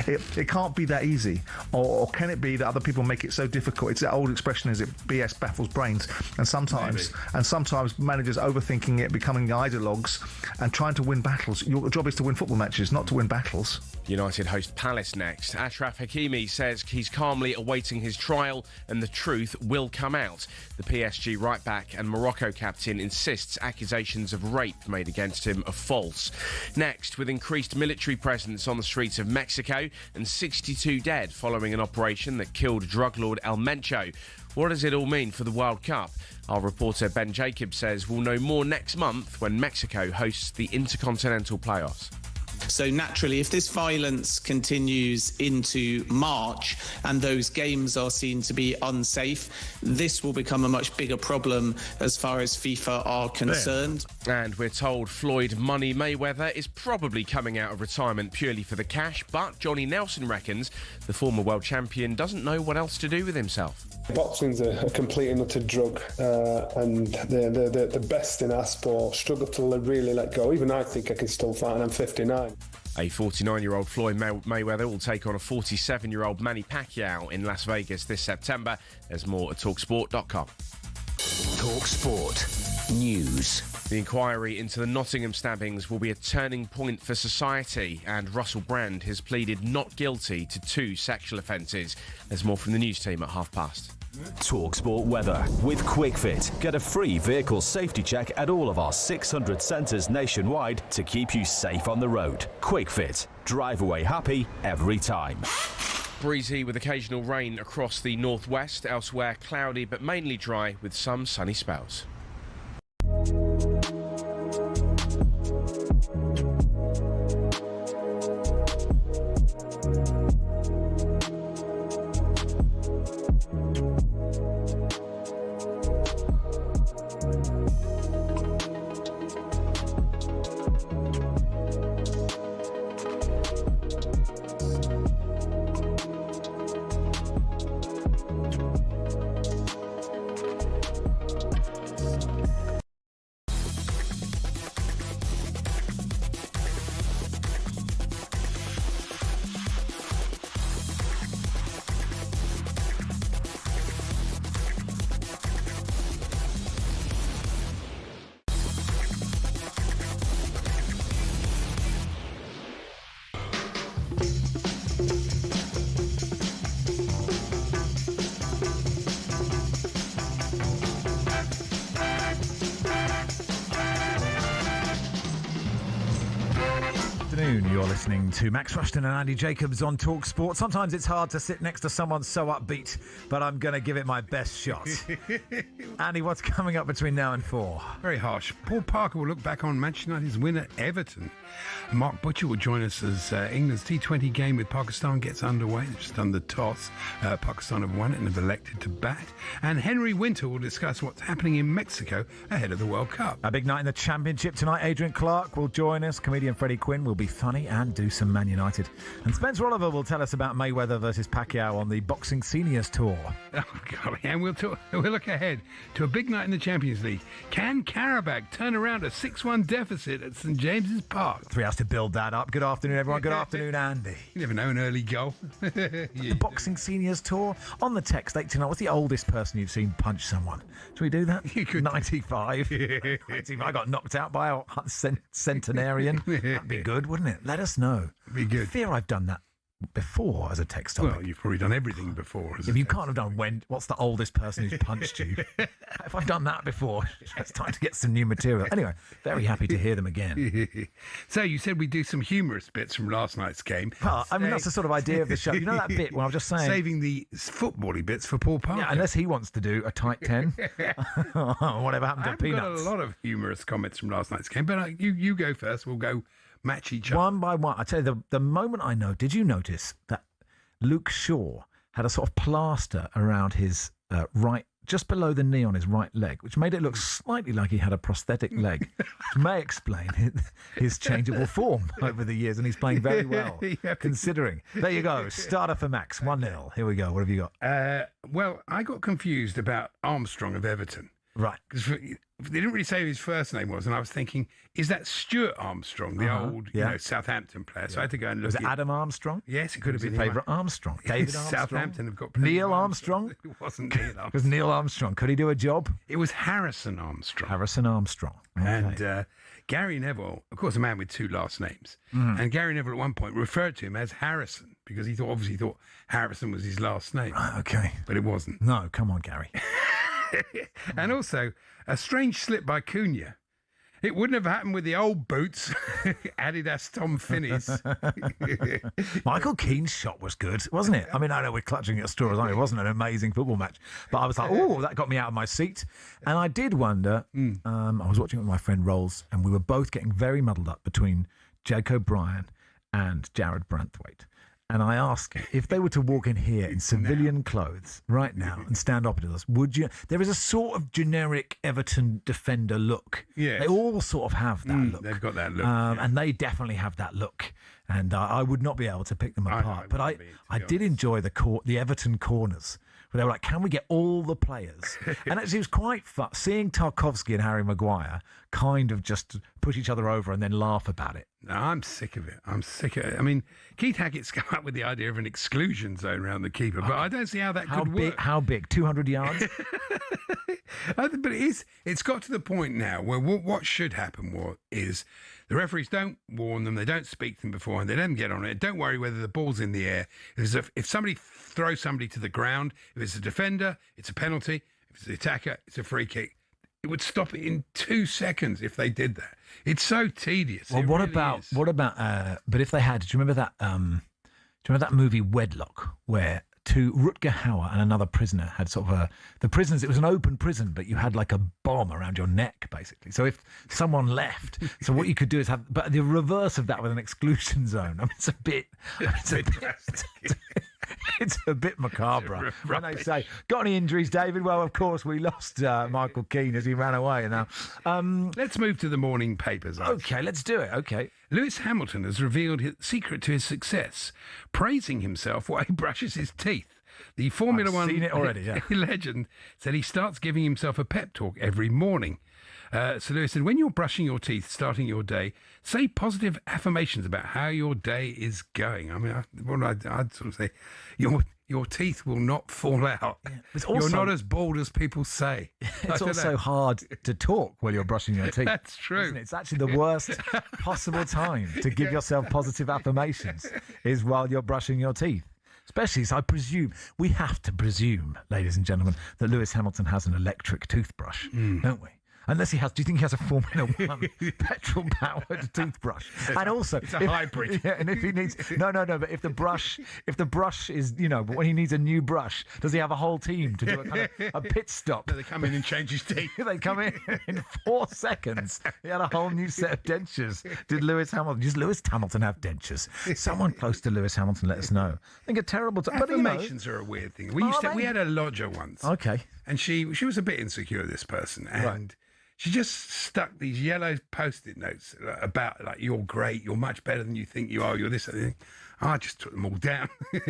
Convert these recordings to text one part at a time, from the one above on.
It can't be that easy. Or can it be that other people make it so difficult? It's that old expression, is it BS baffles brains? And sometimes managers overthinking it, becoming ideologues and trying to win battles. Your job is to win football matches, not to win battles. United host Palace next. Achraf Hakimi says he's calmly awaiting his trial and the truth will come out. The PSG right-back and Morocco captain insists accusations of rape made against him are false. Next, with increased military presence on the streets of Mexico and 62 dead following an operation that killed drug lord El Mencho. What does it all mean for the World Cup? Our reporter Ben Jacobs says we'll know more next month when Mexico hosts the Intercontinental Playoffs. So naturally, if this violence continues into March and those games are seen to be unsafe, this will become a much bigger problem as far as FIFA are concerned. And we're told Floyd Money Mayweather is probably coming out of retirement purely for the cash, but Johnny Nelson reckons the former world champion doesn't know what else to do with himself. Boxing's a complete and utter drug, and the best in our sport struggle to really let go. Even I think I can still fight, and I'm 59. A 49-year-old Floyd Mayweather will take on a 47-year-old Manny Pacquiao in Las Vegas this September. There's more at talkSPORT.com. talkSPORT News. The inquiry into the Nottingham stabbings will be a turning point for society, and Russell Brand has pleaded not guilty to 2 sexual offences. There's more from the news team at past. talkSPORT weather with QuickFit. Get a free vehicle safety check at all of our 600 centres nationwide to keep you safe on the road. QuickFit. Drive away happy every time. Breezy with occasional rain across the northwest. Elsewhere cloudy but mainly dry with some sunny spells. You're listening to Max Rushden and Andy Jacobs on talkSPORT. Sometimes it's hard to sit next to someone so upbeat, but I'm going to give it my best shot. Andy, what's coming up between now and 4? Very harsh. Paul Parker will look back on Manchester United's win at Everton. Mark Butcher will join us as England's T20 game with Pakistan gets underway. They've just done the toss. Pakistan have won it and have elected to bat. And Henry Winter will discuss what's happening in Mexico ahead of the World Cup. A big night in the Championship tonight. Adrian Clark will join us. Comedian Freddie Quinn will be funny and do some Man United. And Spencer Oliver will tell us about Mayweather versus Pacquiao on the Boxing Seniors Tour. Oh, golly. And we'll look ahead to a big night in the Champions League. Can Carabak turn around a 6-1 deficit at St James's Park? 3 hours to build that up. Good afternoon, everyone. Good afternoon, Andy. You never know, an early goal. The Boxing Seniors Tour. On the text, 89. What's the oldest person you've seen punch someone? Should we do that? You could. 95. 95. I got knocked out by a centenarian. That'd be good, wouldn't it? Let us know. Be good. I fear I've done that before as a text topic. Well, you've probably done everything before. If you can't have done what's the oldest person who's punched you? If I've done that before, it's time to get some new material. Anyway, very happy to hear them again. So you said we'd do some humorous bits from last night's game. Well, I mean, that's the sort of idea of the show. You know that bit where I was just saying... Saving the football-y bits for Paul Parker. Yeah, unless he wants to do a tight 10. Whatever happened to Peanuts. I've got a lot of humorous comments from last night's game, but you go first. We'll go match each other. One by one. I tell you, the moment I know, did you notice that Luke Shaw had a sort of plaster around his right, just below the knee on his right leg, which made it look slightly like he had a prosthetic leg, which may explain his changeable form over the years, and he's playing very well, considering. There you go, starter for Max, 1-0. Here we go, what have you got? Well, I got confused about Armstrong of Everton. Right. Because they didn't really say who his first name was, and I was thinking, is that Stuart Armstrong, the old Southampton player? So I had to go and look. Was it Adam Armstrong? Yes, it could have been your favourite Armstrong. David Armstrong. Southampton have got Neil Armstrong. It wasn't Neil Armstrong. It was Neil Armstrong. Could he do a job? It was Harrison Armstrong. Harrison Armstrong. Okay. And Gary Neville, of course, a man with two last names. And Gary Neville at one point referred to him as Harrison because he obviously thought Harrison was his last name. Right, okay. But it wasn't. No, come on, Gary. And also, a strange slip by Cunha. It wouldn't have happened with the old boots, Adidas Tom Finney's. Michael Keane's shot was good, wasn't it? I mean, I know we're clutching at straws. It wasn't an amazing football match, but I was like, oh, that got me out of my seat. And I did wonder, I was watching it with my friend Rolls, and we were both getting very muddled up between Jake O'Brien and Jared Branthwaite. And I asked, if they were to walk in here in civilian clothes right now and stand opposite us, would you? There is a sort of generic Everton defender look. Yes. They all sort of have that look. They've got that look. And they definitely have that look. And I would not be able to pick them apart. But I did enjoy the Everton corners. Where they were like, can we get all the players? And actually, it was quite fun seeing Tarkovsky and Harry Maguire kind of just push each other over and then laugh about it. No, I'm sick of it. I mean, Keith Hackett's come up with the idea of an exclusion zone around the keeper, but I don't see how that could work. How big? 200 yards? But it's got to the point now where what should happen is the referees don't warn them, they don't speak to them beforehand, they don't get on it. Don't worry whether the ball's in the air. If somebody throws somebody to the ground, if it's a defender, it's a penalty. If it's the attacker, it's a free kick. It would stop it in 2 seconds if they did that. It's so tedious. Well, what about? But if they had, do you remember that? Do you remember that movie Wedlock, where Rutger Hauer and another prisoner had sort of the prisoners? It was an open prison, but you had like a bomb around your neck, basically. So if someone left, so what you could do is have, but the reverse of that with an exclusion zone. I mean, it's a bit macabre when they say, got any injuries, David? Well, of course, we lost Michael Keane as he ran away. Now, let's move to the morning papers. Okay, let's do it. Okay. Lewis Hamilton has revealed his secret to his success, praising himself while he brushes his teeth. The Formula One seen it already, yeah. legend said he starts giving himself a pep talk every morning. So Lewis said, when you're brushing your teeth, starting your day, say positive affirmations about how your day is going. I mean, I'd sort of say, your teeth will not fall out. Yeah, you're not as bald as people say. It's also hard to talk while you're brushing your teeth. That's true. It's actually the worst possible time to give yourself positive affirmations is while you're brushing your teeth. Especially, so we have to presume, ladies and gentlemen, that Lewis Hamilton has an electric toothbrush, don't we? Unless he has, do you think he has a Formula One petrol-powered toothbrush? And also, it's a hybrid. Yeah, and if he needs, no. But if the brush is, but when he needs a new brush, does he have a whole team to do a kind of a pit stop? No, they come in and change his teeth. They come in 4 seconds. He had a whole new set of dentures. Does Lewis Hamilton have dentures? Someone close to Lewis Hamilton, let us know. I think a terrible time. Affirmations are a weird thing. We had a lodger once. Okay. And she was a bit insecure, this person, and. Right. She just stuck these yellow Post-it notes about, like, you're great, you're much better than you think you are, you're this, and I just took them all down.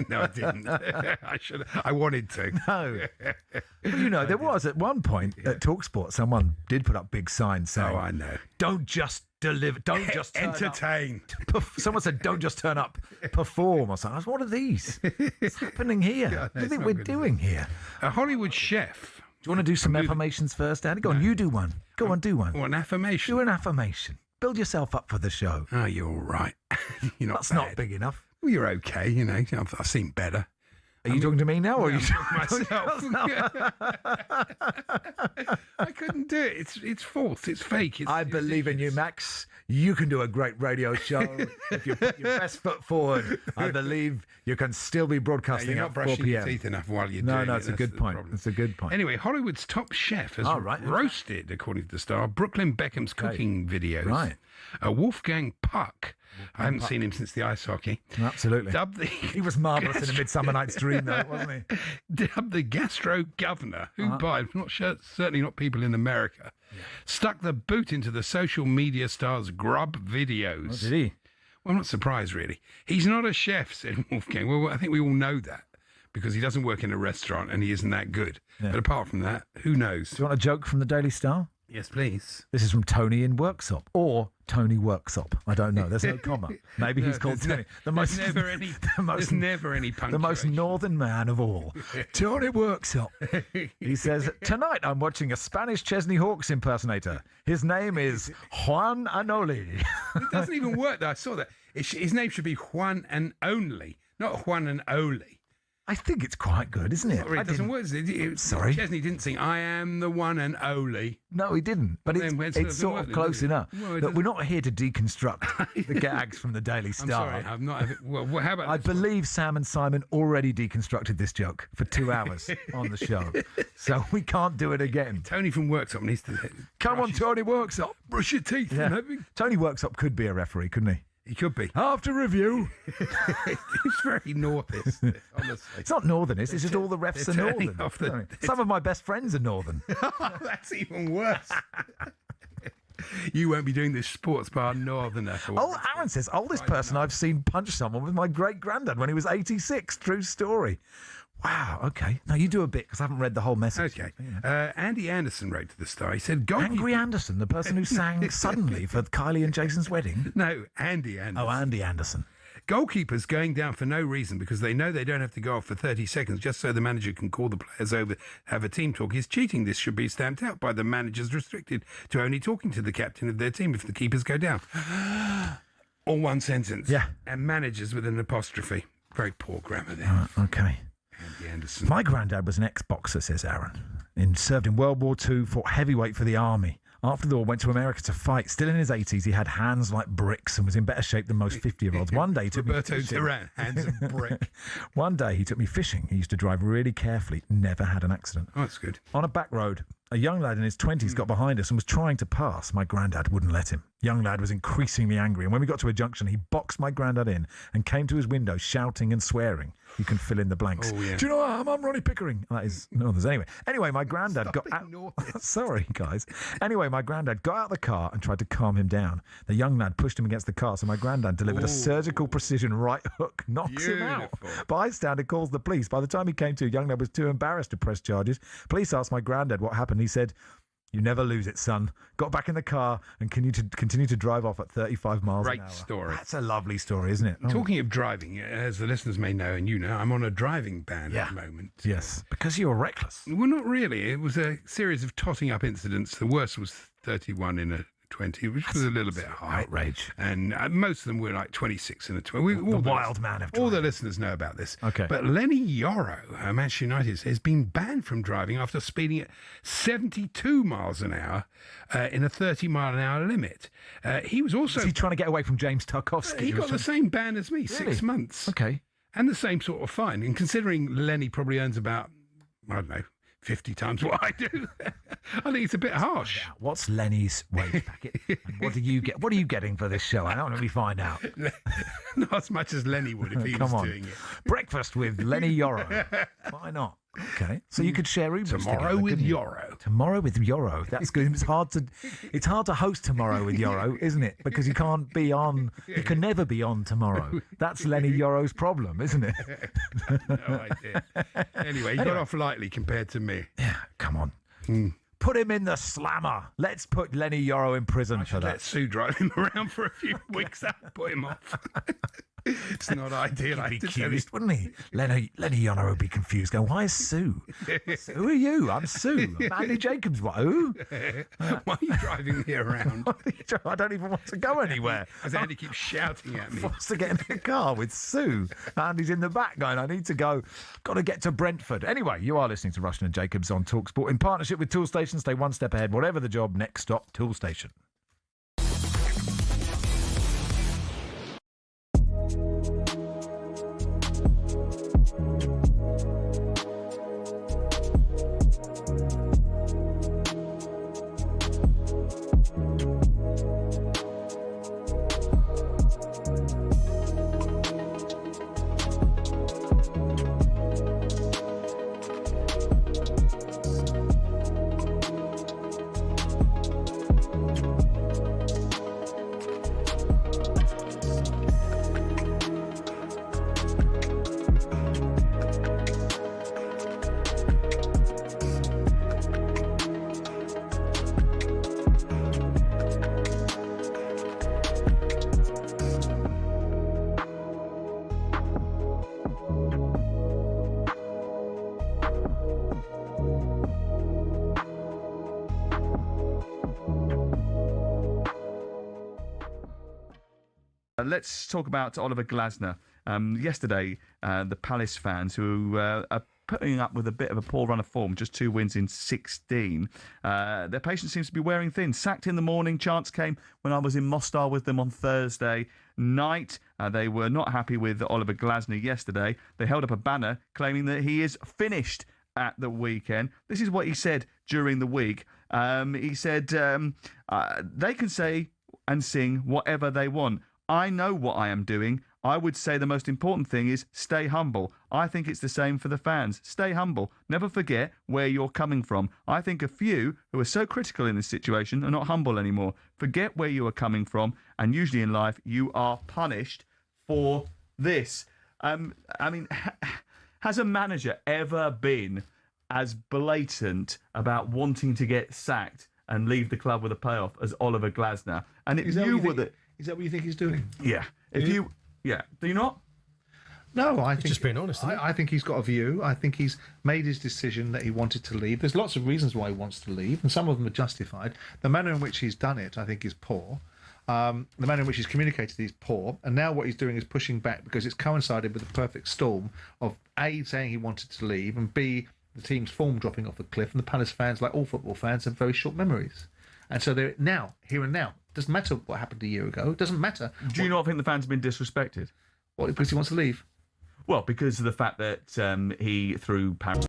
No, I didn't. I wanted to. No. Well, there was at one point at talkSPORT, someone did put up big signs saying, I know. Don't just deliver, don't just turn entertain. Someone said, don't just turn up, perform or something. I was, what are these? What's happening here? Yeah, what do you think we're doing here? A Hollywood chef. Do you want to do some affirmations first, Andy? Go on, you do one. Go on, do one. An affirmation? Do an affirmation. Build yourself up for the show. Oh, you're all right. You're not That's bad. not big enough. Well, you're okay, I've seen better. Are you talking to me now, or are you talking to myself? I couldn't do it. It's false. It's fake. I believe in you, Max. You can do a great radio show if you put your best foot forward. I believe you can still be broadcasting you're at not 4 brushing your p.m. teeth enough while you're doing it. No, it's a good point. It's a good point. Anyway, Hollywood's top chef has roasted, according to the Star, Brooklyn Beckham's cooking videos. Right. Wolfgang Puck. I haven't seen him since the ice hockey. Absolutely. He was marvellous in A Midsummer Night's Dream, though, wasn't he? Dubbed the gastro governor, who by, not sure, certainly not people in America, stuck the boot into the social media star's grub videos. Oh, did he? Well, I'm not surprised, really. He's not a chef, said Wolfgang. Well, I think we all know that. because he doesn't work in a restaurant and he isn't that good. Yeah. But apart from that, who knows? Do you want a joke from the Daily Star? Yes, please. This is from Tony in Worksop, or Tony Worksop. I don't know. There's no comma. Maybe he's called Tony. There's never any punctuation. The most northern man of all. Tony Worksop. He says, tonight I'm watching a Spanish Chesney Hawkes impersonator. His name is Juan Anoli. It doesn't even work, though. I saw that. His name should be Juan and Only, not Juan and Oli. I think it's quite good, isn't it? It doesn't work. Sorry? Chesney didn't sing, I am the one and only. No, he didn't. But it's sort of close enough. Well, look, we're not here to deconstruct the gags from the Daily Star. I'm sorry, I'm not. Well, how about I believe Sam and Simon already deconstructed this joke for 2 hours on the show. So we can't do it again. Tony from Worksop needs to... Come on, Tony Worksop. Brush your teeth. Yeah. Tony Worksop could be a referee, couldn't he? He could be. After review. It's very northist, honestly. It's not northernist, it's just all the refs are northern. Some of my best friends are northern. That's even worse. You won't be doing this sports bar northerner. Aaron says, oldest person I've seen punch someone was my great-granddad when he was 86. True story. Wow, okay. Now you do a bit because I haven't read the whole message. Okay. Andy Anderson wrote to the Star. He said, Angry Anderson, the person who sang Suddenly for Kylie and Jason's wedding? No, Andy Anderson. Oh, Andy Anderson. Goalkeepers going down for no reason because they know they don't have to go off for 30 seconds just so the manager can call the players over, have a team talk, is cheating. This should be stamped out by the managers, restricted to only talking to the captain of their team if the keepers go down. All one sentence. Yeah. And managers with an apostrophe. Very poor grammar there. Okay. Andy Anderson. My granddad was an ex-boxer, says Aaron. Served in World War II, fought heavyweight for the army. After the war, went to America to fight. Still in his 80s, he had hands like bricks and was in better shape than most 50-year-olds. One day he took Roberto me fishing. Duran, hands of brick. One day he took me fishing. He used to drive really carefully, never had an accident. Oh, that's good. On a back road, a young lad in his 20s got behind us and was trying to pass. My granddad wouldn't let him. Young lad was increasingly angry, and when we got to a junction, he boxed my granddad in and came to his window shouting and swearing. You can fill in the blanks. Oh, yeah. Do you know I'm Ronnie Pickering? That is Northerners. Anyway, my granddad got out. Sorry, guys. Anyway, my granddad got out of the car and tried to calm him down. The young lad pushed him against the car, so my granddad delivered a surgical precision right hook, knocks him out. Bystander calls the police. By the time he came to, young lad was too embarrassed to press charges. Police asked my granddad what happened. He said, "You never lose it, son." Got back in the car and continue to drive off at 35 miles an hour. Great story. That's a lovely story, isn't it? Talking of driving, as the listeners may know, and you know, I'm on a driving ban at the moment. Yes, because you're reckless. Well, not really. It was a series of totting up incidents. The worst was 31 in a 20, which was a little bit high. Outrage. And most of them were like 26 in a 20. The wild man of driving. All the listeners know about this. Okay. But Lenny Yoro, Manchester United, has been banned from driving after speeding at 72 miles an hour in a 30-mile-an-hour limit. He was also... Is he trying to get away from James Tarkovsky? He got the same ban as me, 6 months. Okay. And the same sort of fine. And considering Lenny probably earns about, I don't know, 50 times what I do, I think it's a bit harsh. What's Lenny's wage packet? And what do you get? What are you getting for this show? I don't let me find out. Not as much as Lenny would if he was doing it. Breakfast with Lenny Yoro. Why not? Okay, so you could share Ubers tomorrow together, with Yoro. Tomorrow with Yoro. That's good. It's hard to host Tomorrow with Yoro, isn't it? Because you can't be on. You can never be on tomorrow. That's Lenny Yoro's problem, isn't it? No idea. Anyway, he got off lightly compared to me. Yeah, come on. Put him in the slammer. Let's put Lenny Yoro in prison for that. Let Sue drive him around for a few weeks. That put him off. It's not ideal. He'd be confused, wouldn't he? Lenny Yoro would be confused. Going, why is Sue? Who are you? I'm Sue. I'm Andy Jacobs. What? Who? Why are you driving me around? I don't even want to go anywhere. As Andy keeps shouting at me. Wants to get in the car with Sue. Andy's in the back going, I need to go. Got to get to Brentford. Anyway, you are listening to Rushden and Jacobs on talkSPORT in partnership with Toolstation. Stay one step ahead. Whatever the job, next stop, Toolstation. let's talk about Oliver Glasner. Yesterday, the Palace fans who are putting up with a bit of a poor run of form, just 2 wins in 16. Their patience seems to be wearing thin. Sacked in the morning. Chance came when I was in Mostar with them on Thursday night. They were not happy with Oliver Glasner yesterday. They held up a banner claiming that he is finished at the weekend. This is what he said during the week. He said, they can say and sing whatever they want. I know what I am doing. I would say the most important thing is stay humble. I think it's the same for the fans. Stay humble. Never forget where you're coming from. I think a few who are so critical in this situation are not humble anymore. Forget where you are coming from, and usually in life you are punished for this. Has a manager ever been as blatant about wanting to get sacked and leave the club with a payoff as Oliver Glasner? And Is that what you think he's doing? Yeah. Yeah. Do you not? No, I think just being honest. I think he's got a view. I think he's made his decision that he wanted to leave. There's lots of reasons why he wants to leave, and some of them are justified. The manner in which he's done it, I think, is poor. The manner in which he's communicated is poor, and now what he's doing is pushing back because it's coincided with the perfect storm of A, saying he wanted to leave, and B, the team's form dropping off a cliff, and the Palace fans, like all football fans, have very short memories. And so they're now, here and now. It doesn't matter what happened a year ago. It doesn't matter. Do you not think the fans have been disrespected? What, because he wants to leave? Well, because of the fact that he threw parody.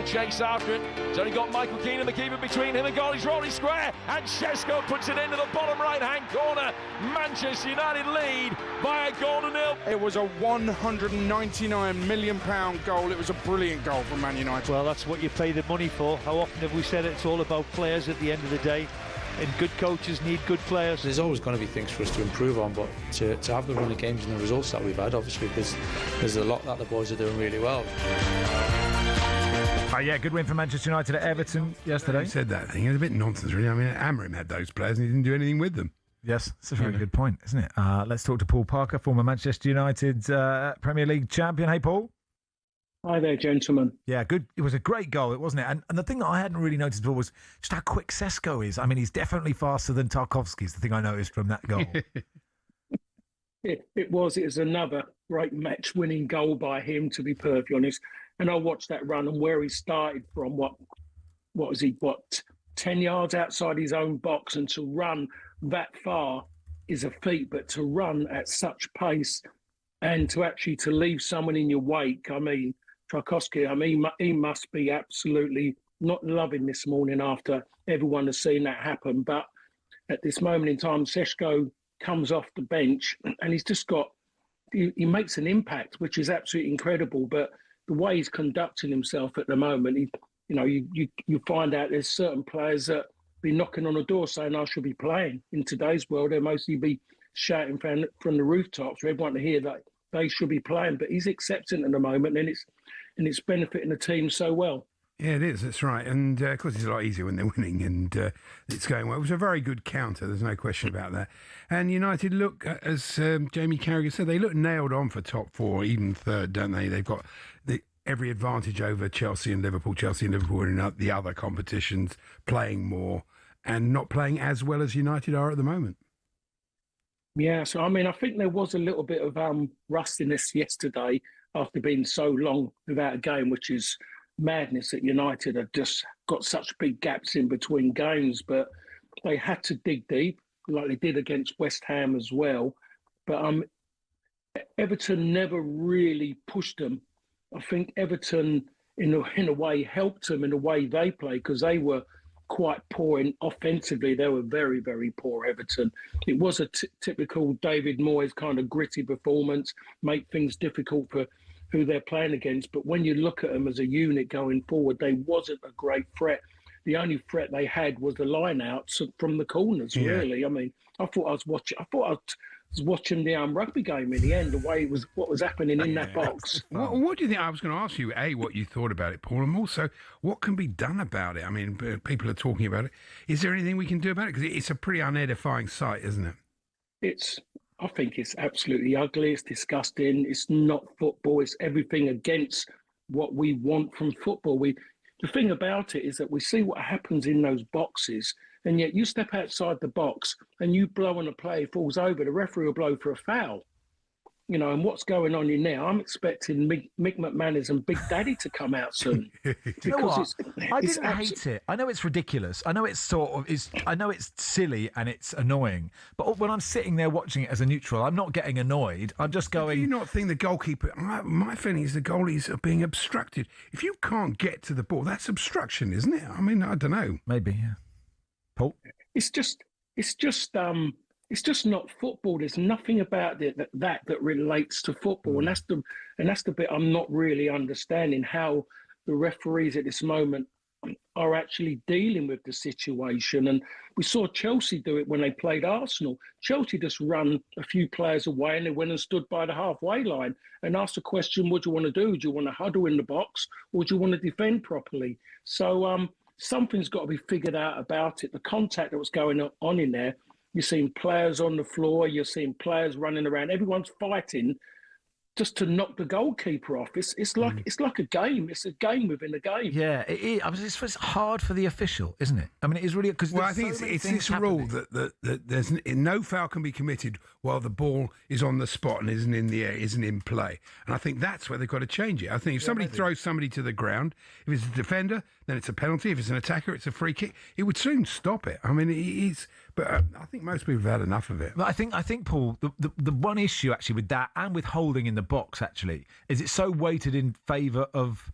Chase after it. He's only got Michael Keane and the keeper between him and goal. He's rolling square, and Šeško puts it into the bottom right-hand corner. Manchester United lead by a goal to nil. It was a £199 million goal. It was a brilliant goal from Man United. Well, that's what you pay the money for. How often have we said it's all about players at the end of the day? And good coaches need good players. There's always going to be things for us to improve on, but to have the run of games and the results that we've had, obviously, there's a lot that the boys are doing really well. Yeah, good win for Manchester United at Everton yesterday. You said that thing. It was a bit nonsense, really. I mean, Amorim had those players and he didn't do anything with them. Yes, it's a very good point, isn't it? Let's talk to Paul Parker, former Manchester United Premier League champion. Hey, Paul. Hi there, gentlemen. Yeah, good. It was a great goal, wasn't it? And the thing that I hadn't really noticed before was just how quick Šeško is. I mean, he's definitely faster than Tarkowski, is the thing I noticed from that goal. It was another great match-winning goal by him, to be perfectly honest. And I watched that run and where he started from, what was he, 10 yards outside his own box, and to run that far is a feat, but to run at such pace and to leave someone in your wake, I mean, Tarkowski, he must be absolutely not loving this morning after everyone has seen that happen. But at this moment in time, Šeško comes off the bench and he's just he makes an impact, which is absolutely incredible. But the way he's conducting himself at the moment, you find out there's certain players that be knocking on the door saying I should be playing. In today's world, they'll mostly be shouting from the rooftops for everyone to hear that they should be playing. But he's accepting at the moment, and it's benefiting the team so well. Yeah, it is. That's right. And, of course, it's a lot easier when they're winning and it's going well. It was a very good counter. There's no question about that. And United look, as Jamie Carrick said, they look nailed on for top four, even third, don't they? They've got every advantage over Chelsea and Liverpool. Chelsea and Liverpool are in the other competitions, playing more and not playing as well as United are at the moment. Yeah, so, I mean, I think there was a little bit of rustiness yesterday after being so long without a game, which is madness at United have just got such big gaps in between games, but they had to dig deep, like they did against West Ham as well. But Everton never really pushed them. I think Everton, in a way, helped them in the way they play, because they were quite poor offensively. They were very, very poor, Everton. It was a typical David Moyes kind of gritty performance, make things difficult for who they're playing against. But when you look at them as a unit going forward, they wasn't a great threat. The only threat they had was the line-outs from the corners, really. I mean, I thought I was watching the rugby game in the end, the way it was, what was happening in that box. What do you think? I was going to ask you, A, what you thought about it, Paul, and also what can be done about it? I mean, people are talking about it. Is there anything we can do about it? Because it's a pretty unedifying sight, isn't it? I think it's absolutely ugly. It's disgusting. It's not football. It's everything against what we want from football. The thing about it is that we see what happens in those boxes, and yet you step outside the box and you blow on a play, falls over, the referee will blow for a foul. And what's going on in there? I'm expecting Mick McManus and Big Daddy to come out soon. I didn't hate it. I know it's ridiculous. I know it's I know it's silly and it's annoying. But when I'm sitting there watching it as a neutral, I'm not getting annoyed. I'm just going. Do you not think the goalkeeper? My feeling is the goalies are being obstructed. If you can't get to the ball, that's obstruction, isn't it? I mean, I don't know. Maybe, yeah. Paul, it's just not football. There's nothing about it that relates to football, and that's the bit I'm not really understanding, how the referees at this moment are actually dealing with the situation. And we saw Chelsea do it when they played Arsenal. Chelsea just run a few players away, and they went and stood by the halfway line and asked the question, what do you want to do? Do you want to huddle in the box, or do you want to defend properly? So something's got to be figured out about it. The contact that was going on in there, you're seeing players on the floor, you're seeing players running around, everyone's fighting just to knock the goalkeeper off. It's like a game. It's a game within a game. Yeah, it is. I mean, it's hard for the official, isn't it? I mean, it is really, because I think it's this rule that there's no foul can be committed while the ball is on the spot and isn't in the air, isn't in play. And I think that's where they've got to change it. I think if somebody throws somebody to the ground, if it's a defender, then it's a penalty. If it's an attacker, it's a free kick. It would soon stop it. I mean, but I think most people have had enough of it. But I think, Paul, the one issue actually with that and with holding in the box actually is it's so weighted in favour of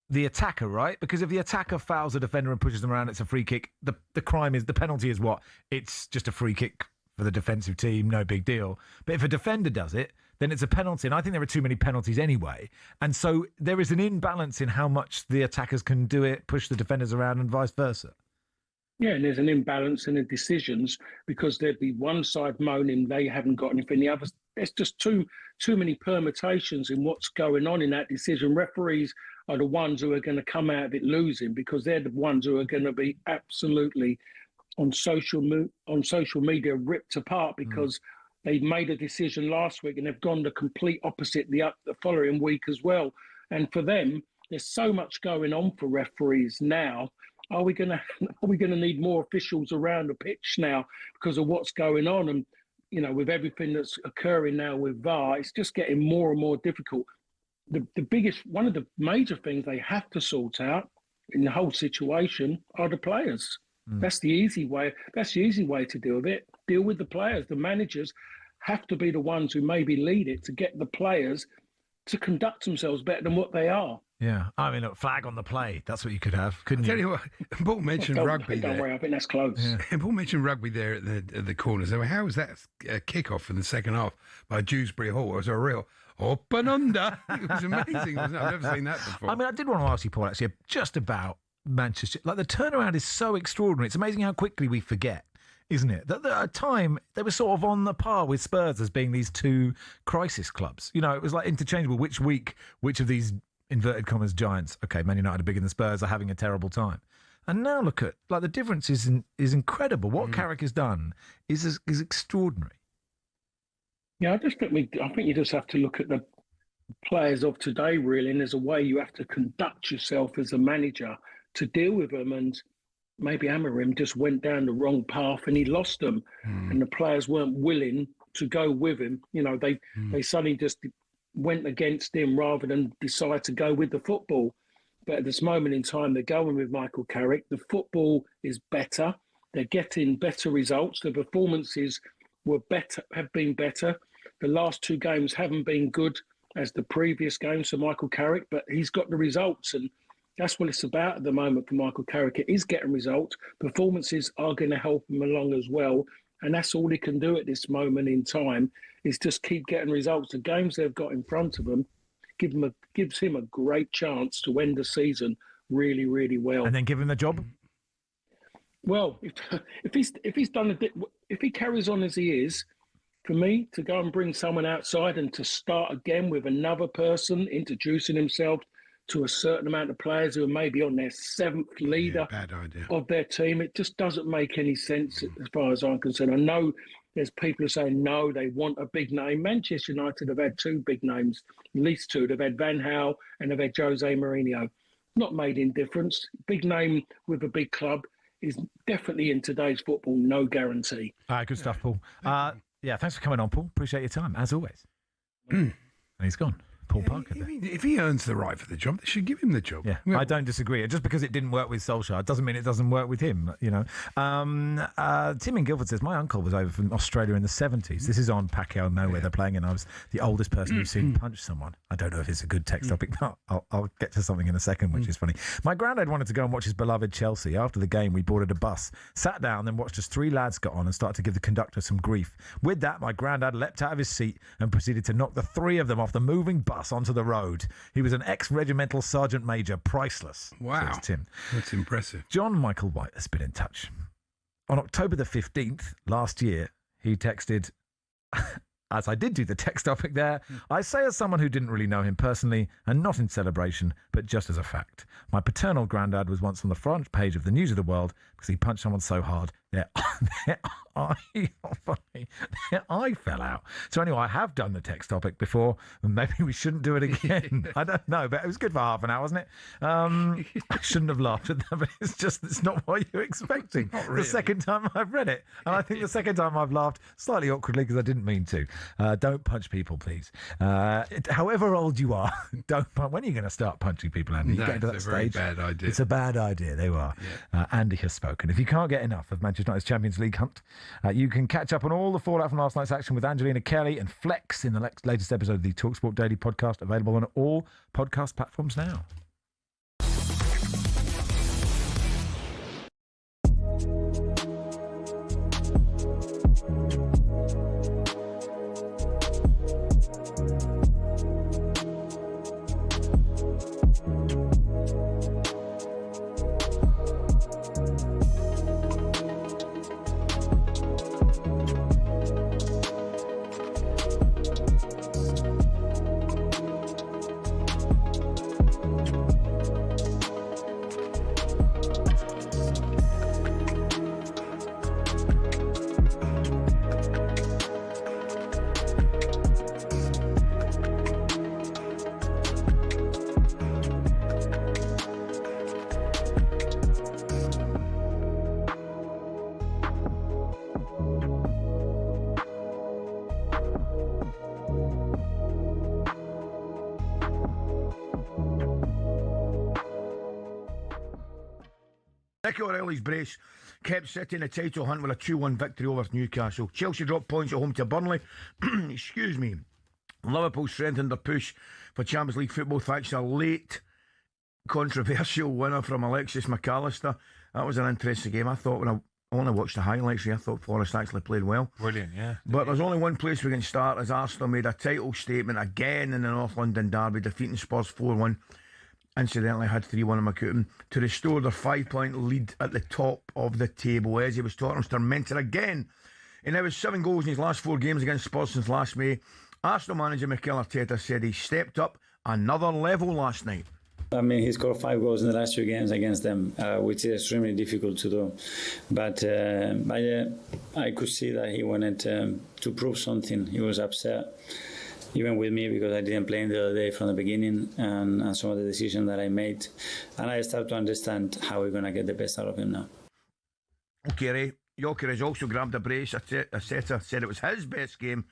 the attacker, right? Because if the attacker fouls a defender and pushes them around, it's a free kick. The penalty is what? It's just a free kick for the defensive team, no big deal. But if a defender does it, then it's a penalty. And I think there are too many penalties anyway. And so there is an imbalance in how much the attackers can do it, push the defenders around, and vice versa. Yeah, and there's an imbalance in the decisions, because there'd be one side moaning they haven't got anything, the other. There's just too many permutations in what's going on in that decision. Referees are the ones who are going to come out of it losing, because they're the ones who are going to be absolutely on social media ripped apart, because they made a decision last week and they've gone the complete opposite the following week as well. And for them, there's so much going on for referees now. Are we going to need more officials around the pitch now because of what's going on? And with everything that's occurring now with VAR, it's just getting more and more difficult. One of the major things they have to sort out in the whole situation are the players. That's the easy way. That's the easy way to deal with it. Deal with the players. The managers have to be the ones who maybe lead it to get the players to conduct themselves better than what they are. Yeah, I mean, look, flag on the play. That's what you could have, couldn't you? Tell you what, Paul mentioned rugby there. Don't worry, I think that's close. Yeah. Paul mentioned rugby there at the corners. How was that kick-off in the second half by Dewsbury Hall? It was a real up and under. It was amazing, wasn't it? I've never seen that before. I mean, I did want to ask you, Paul, actually, just about Manchester. Like, the turnaround is so extraordinary. It's amazing how quickly we forget, isn't it? That at a time, they were sort of on the par with Spurs as being these two crisis clubs. It was like interchangeable. Which week, which of these inverted commas giants? Okay, Man United are bigger than Spurs, are having a terrible time. And now look at, like, the difference is incredible. What Carrick has done is extraordinary. Yeah, I think you just have to look at the players of today, really, and there's a way you have to conduct yourself as a manager to deal with them. And maybe Amorim just went down the wrong path and he lost them, and the players weren't willing to go with him. They suddenly just went against him rather than decide to go with the football. But at this moment in time, they're going with Michael Carrick. The football is better. They're getting better results. The performances have been better. The last 2 games haven't been good as the previous games for Michael Carrick, but he's got the results, and that's what it's about at the moment for Michael Carrick. It is getting results. Performances are going to help him along as well, and that's all he can do at this moment in time is just keep getting results. The games they've got in front of them gives him a great chance to end the season really, really well. And then give him the job? Well, if he carries on as he is, for me to go and bring someone outside and to start again with another person introducing himself to a certain amount of players who are maybe on their 7th leader of their team, it just doesn't make any sense as far as I'm concerned. I know there's people who say no, they want a big name. Manchester United have had 2 big names, at least 2. They've had Van Gaal and they've had Jose Mourinho. Not made in difference. Big name with a big club is definitely in today's football no guarantee. All right, good stuff, Paul. Yeah, thanks for coming on, Paul. Appreciate your time, as always. And he's gone. Paul Parker. If he earns the right for the job, they should give him the job. Yeah, I don't disagree. Just because it didn't work with Solskjaer doesn't mean it doesn't work with him, you know. Tim in Guildford says, my uncle was over from Australia in the 70s. This is on Pacquiao Mayweather playing, and I was the oldest person who's seen punch someone. I don't know if it's a good text topic, but I'll get to something in a second, which is funny. My granddad wanted to go and watch his beloved Chelsea. After the game, we boarded a bus, sat down, then watched as 3 lads got on and started to give the conductor some grief. With that, my granddad leapt out of his seat and proceeded to knock the 3 of them off the moving bus onto the road. He was an ex-regimental sergeant major. Priceless. Wow. Says Tim. That's impressive. John Michael White has been in touch. On October the 15th last year, he texted, as I did do the text topic there, I say as someone who didn't really know him personally and not in celebration, but just as a fact. My paternal granddad was once on the front page of the News of the World because he punched someone so hard their eye fell out. So anyway, I have done the text topic before, and maybe we shouldn't do it again. I don't know, but it was good for half an hour, wasn't it? I shouldn't have laughed at that, but it's not what you're expecting. Really. The second time I've read it, and I think the second time I've laughed slightly awkwardly because I didn't mean to. Don't punch people, please. However old you are, don't punch. When are you going to start punching people, Andy? No, it's a very bad idea. It's a bad idea. There you are. Yeah. Andy has spoken. If you can't get enough of Manchester United's Champions League hunt, you can catch up on all the fallout from last night's action with Angelina Kelly and Flex in the latest episode of the talkSPORT Daily podcast, available on all podcast platforms now. Nico O'Reilly's brace kept City in the title hunt with a 2-1 victory over Newcastle. Chelsea dropped points at home to Burnley. Excuse me. Liverpool strengthened their push for Champions League football thanks to a late controversial winner from Alexis McAllister. That was an interesting game. I thought when I only watched the highlights, I thought Forest actually played well. Brilliant, yeah. But there's only one place we can start, as Arsenal made a title statement again in the North London derby, defeating Spurs 4-1. Incidentally, had 3-1 in McCutton to restore their 5-point lead at the top of the table. Eze was Tottenham's tormentor again. He now has 7 goals in his last 4 games against Spurs since last May. Arsenal manager Mikel Arteta said he stepped up another level last night. I mean, he scored 5 goals in the last 2 games against them, which is extremely difficult to do. But I could see that he wanted to prove something. He was upset, even with me, because I didn't play him the other day from the beginning and some of the decisions that I made. And I start to understand how we're going to get the best out of him now. Okay, Ray. Joker has also grabbed a brace. Arteta said it was his best game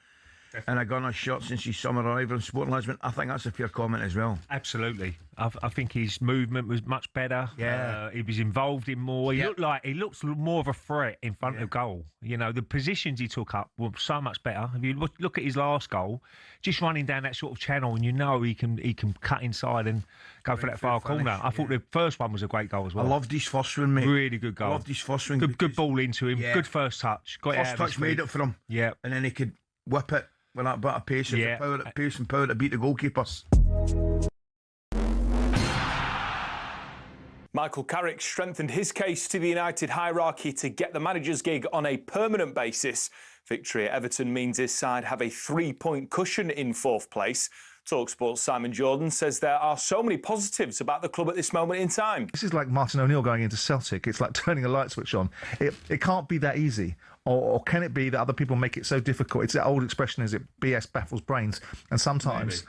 and a gunner shot since his summer arrival in Sporting Lisbon. I think that's a fair comment as well. Absolutely. I think his movement was much better. Yeah. He was involved in more. He looks more of a threat in front of goal. You know, the positions he took up were so much better. If you look at his last goal, just running down that sort of channel, and you know he can cut inside and go for that far corner. I thought the first one was a great goal as well. I loved his first one, mate. Really good goal. I loved his first one. Good ball into him. Yeah. Good first touch. Got First touch made it for him. Yeah. And then he could whip it with that bit of pace and power to beat the goalkeepers. Michael Carrick strengthened his case to the United hierarchy to get the manager's gig on a permanent basis. Victory at Everton means his side have a 3-point cushion in 4th place. talkSPORT's Simon Jordan says there are so many positives about the club at this moment in time. This is like Martin O'Neill going into Celtic. It's like turning a light switch on. It can't be that easy. Or can it be that other people make it so difficult? It's that old expression, is it? BS baffles brains. And sometimes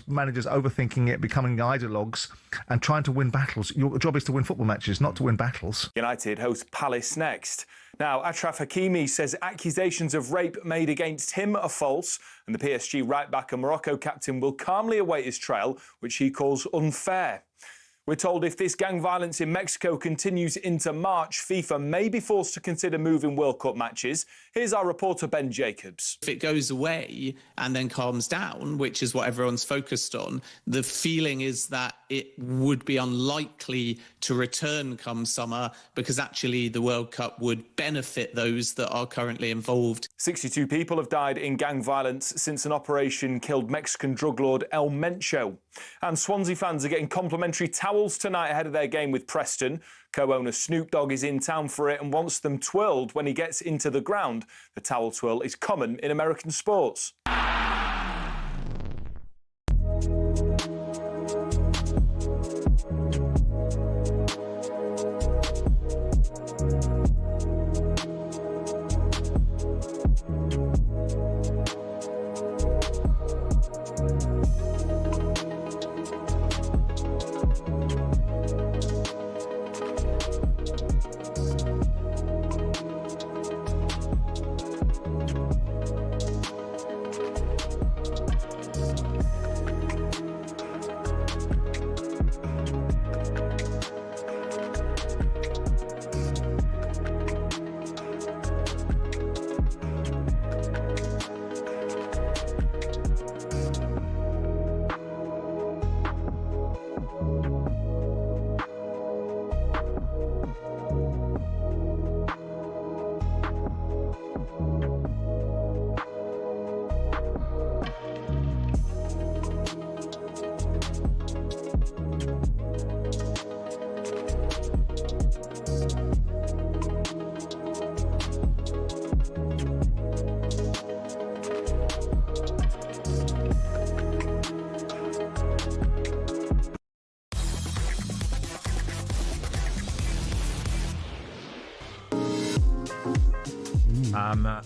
managers overthinking it, becoming ideologues and trying to win battles. Your job is to win football matches, not to win battles. United host Palace next. Now, Achraf Hakimi says accusations of rape made against him are false, and the PSG right-back and Morocco captain will calmly await his trial, which he calls unfair. We're told if this gang violence in Mexico continues into March, FIFA may be forced to consider moving World Cup matches. Here's our reporter, Ben Jacobs. If it goes away and then calms down, which is what everyone's focused on, the feeling is that it would be unlikely to return come summer because actually the World Cup would benefit those that are currently involved. 62 people have died in gang violence since an operation killed Mexican drug lord El Mencho. And Swansea fans are getting complimentary towels tonight ahead of their game with Preston. Co-owner Snoop Dogg is in town for it and wants them twirled when he gets into the ground. The towel twirl is common in American sports.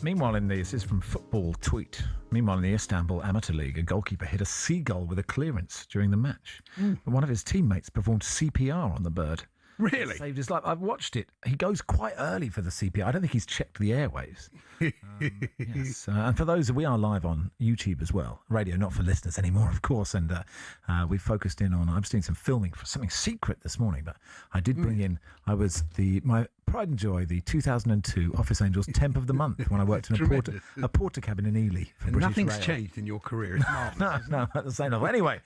Meanwhile, this is from Football Tweet. Meanwhile, in the Istanbul Amateur League, a goalkeeper hit a seagull with a clearance during the match. One of his teammates performed CPR on the bird. Really? It saved his life. I've watched it. He goes quite early for the CPR. I don't think he's checked the airwaves. Yes. And for those, we are live on YouTube as well. Radio, not for listeners anymore, of course. And we focused in on, I was doing some filming for something secret this morning, but I did bring in, my pride and joy, the 2002 Office Angels Temp of the Month when I worked in a porter cabin in Ely for British Nothing's Rail. changed in your career. It's marvellous. No, at the same level. Anyway,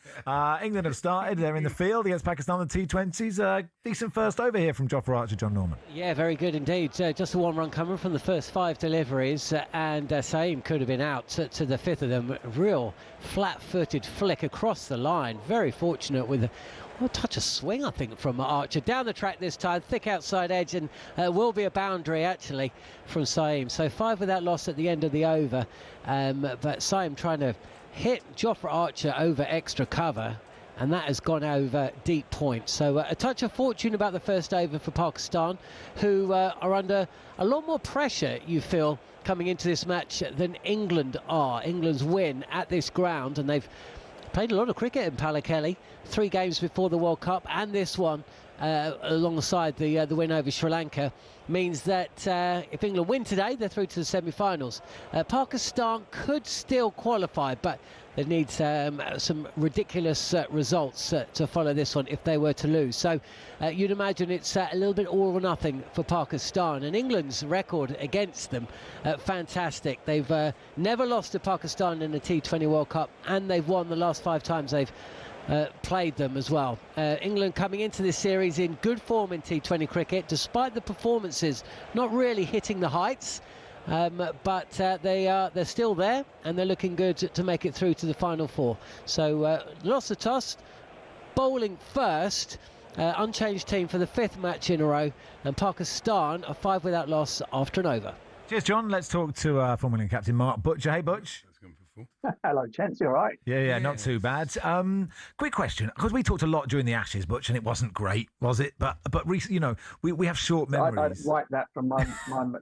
England have started. They're in the field against Pakistan, the T20s. Decent first over here from Jofra Archer, John Norman. Yeah, very good indeed. Just a one-run coming from the first 5 deliveries, and Saeem could have been out to the 5th of them. Real flat-footed flick across the line. Very fortunate with a touch of swing, I think, from Archer. Down the track this time, thick outside edge, and will be a boundary, actually, from Saeem. So 5 without loss at the end of the over. But Saeem trying to hit Jofra Archer over extra cover, and that has gone over deep point. So a touch of fortune about the first over for Pakistan, who are under a lot more pressure, you feel, coming into this match than England are. England's win at this ground, and they've played a lot of cricket in Palakelly, 3 games before the World Cup and this one, alongside the win over Sri Lanka, means that if England win today, they're through to the semi-finals. Pakistan could still qualify, but they need some ridiculous results to follow this one if they were to lose. So you'd imagine it's a little bit all or nothing for Pakistan. And England's record against them, fantastic. They've never lost to Pakistan in the T20 World Cup, and they've won the last 5 times they've played them as well. England coming into this series in good form in T20 cricket, despite the performances not really hitting the heights. But they're still there, and they're looking good to make it through to the final 4. So lost the toss, bowling first, unchanged team for the 5th match in a row, and Pakistan are 5 without loss after an over. Cheers, John. Let's talk to former England captain Mark Butcher. Hey, Butch. Hello, gents. You all right? Yeah, not too bad. Quick question, because we talked a lot during the Ashes, Butch, and it wasn't great, was it? But recently, you know, we have short memories. I wiped that from my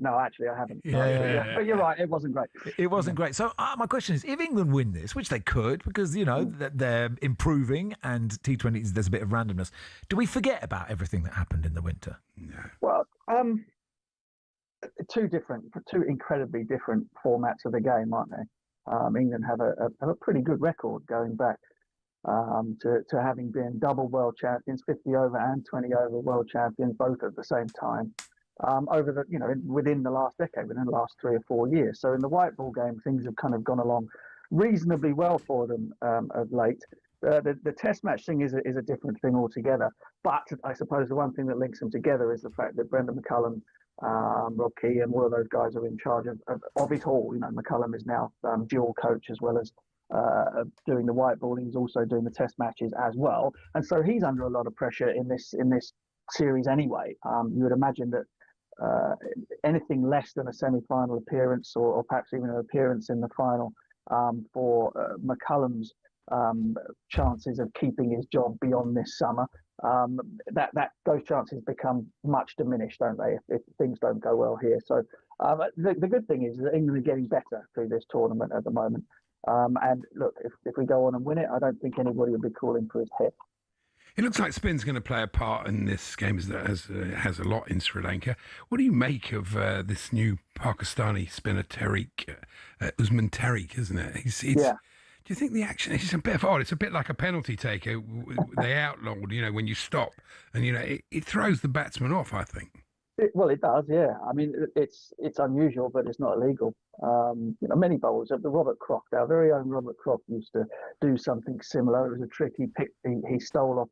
no, actually, I haven't. Yeah. But you're right, it wasn't great. It wasn't great. So my question is, if England win this, which they could, because, you know, they're improving and T20s, there's a bit of randomness, do we forget about everything that happened in the winter? No. Well, two incredibly different formats of the game, aren't they? England have a pretty good record going back to having been double world champions, 50 over and 20 over world champions, both at the same time, within the last decade, within the last 3 or 4 years. So in the white ball game, things have kind of gone along reasonably well for them of late. The test match thing is a different thing altogether. But I suppose the one thing that links them together is the fact that Brendan McCullum, Rob Key, and all of those guys are in charge of it all. You know, McCullum is now dual coach as well as doing the white ball. He's also doing the test matches as well, and so he's under a lot of pressure in this series anyway. You would imagine that anything less than a semi-final appearance or perhaps even an appearance in the final for McCullum's chances of keeping his job beyond this summer, that those chances become much diminished, don't they, if things don't go well here. So the good thing is that England are getting better through this tournament at the moment. And look, if we go on and win it, I don't think anybody will be calling for his head. It looks like spin's going to play a part in this game, as has a lot in Sri Lanka. What do you make of this new Pakistani spinner, Usman Tariq, isn't it? Yeah. Do you think the action is a bit odd? It's a bit like a penalty taker they outlawed, you know, when you stop. And, you know, it throws the batsman off, I think. Well, it does, yeah. I mean, it's unusual, but it's not illegal. You know, many bowlers, Robert Croft, our very own Robert Croft, used to do something similar. It was a trick he stole off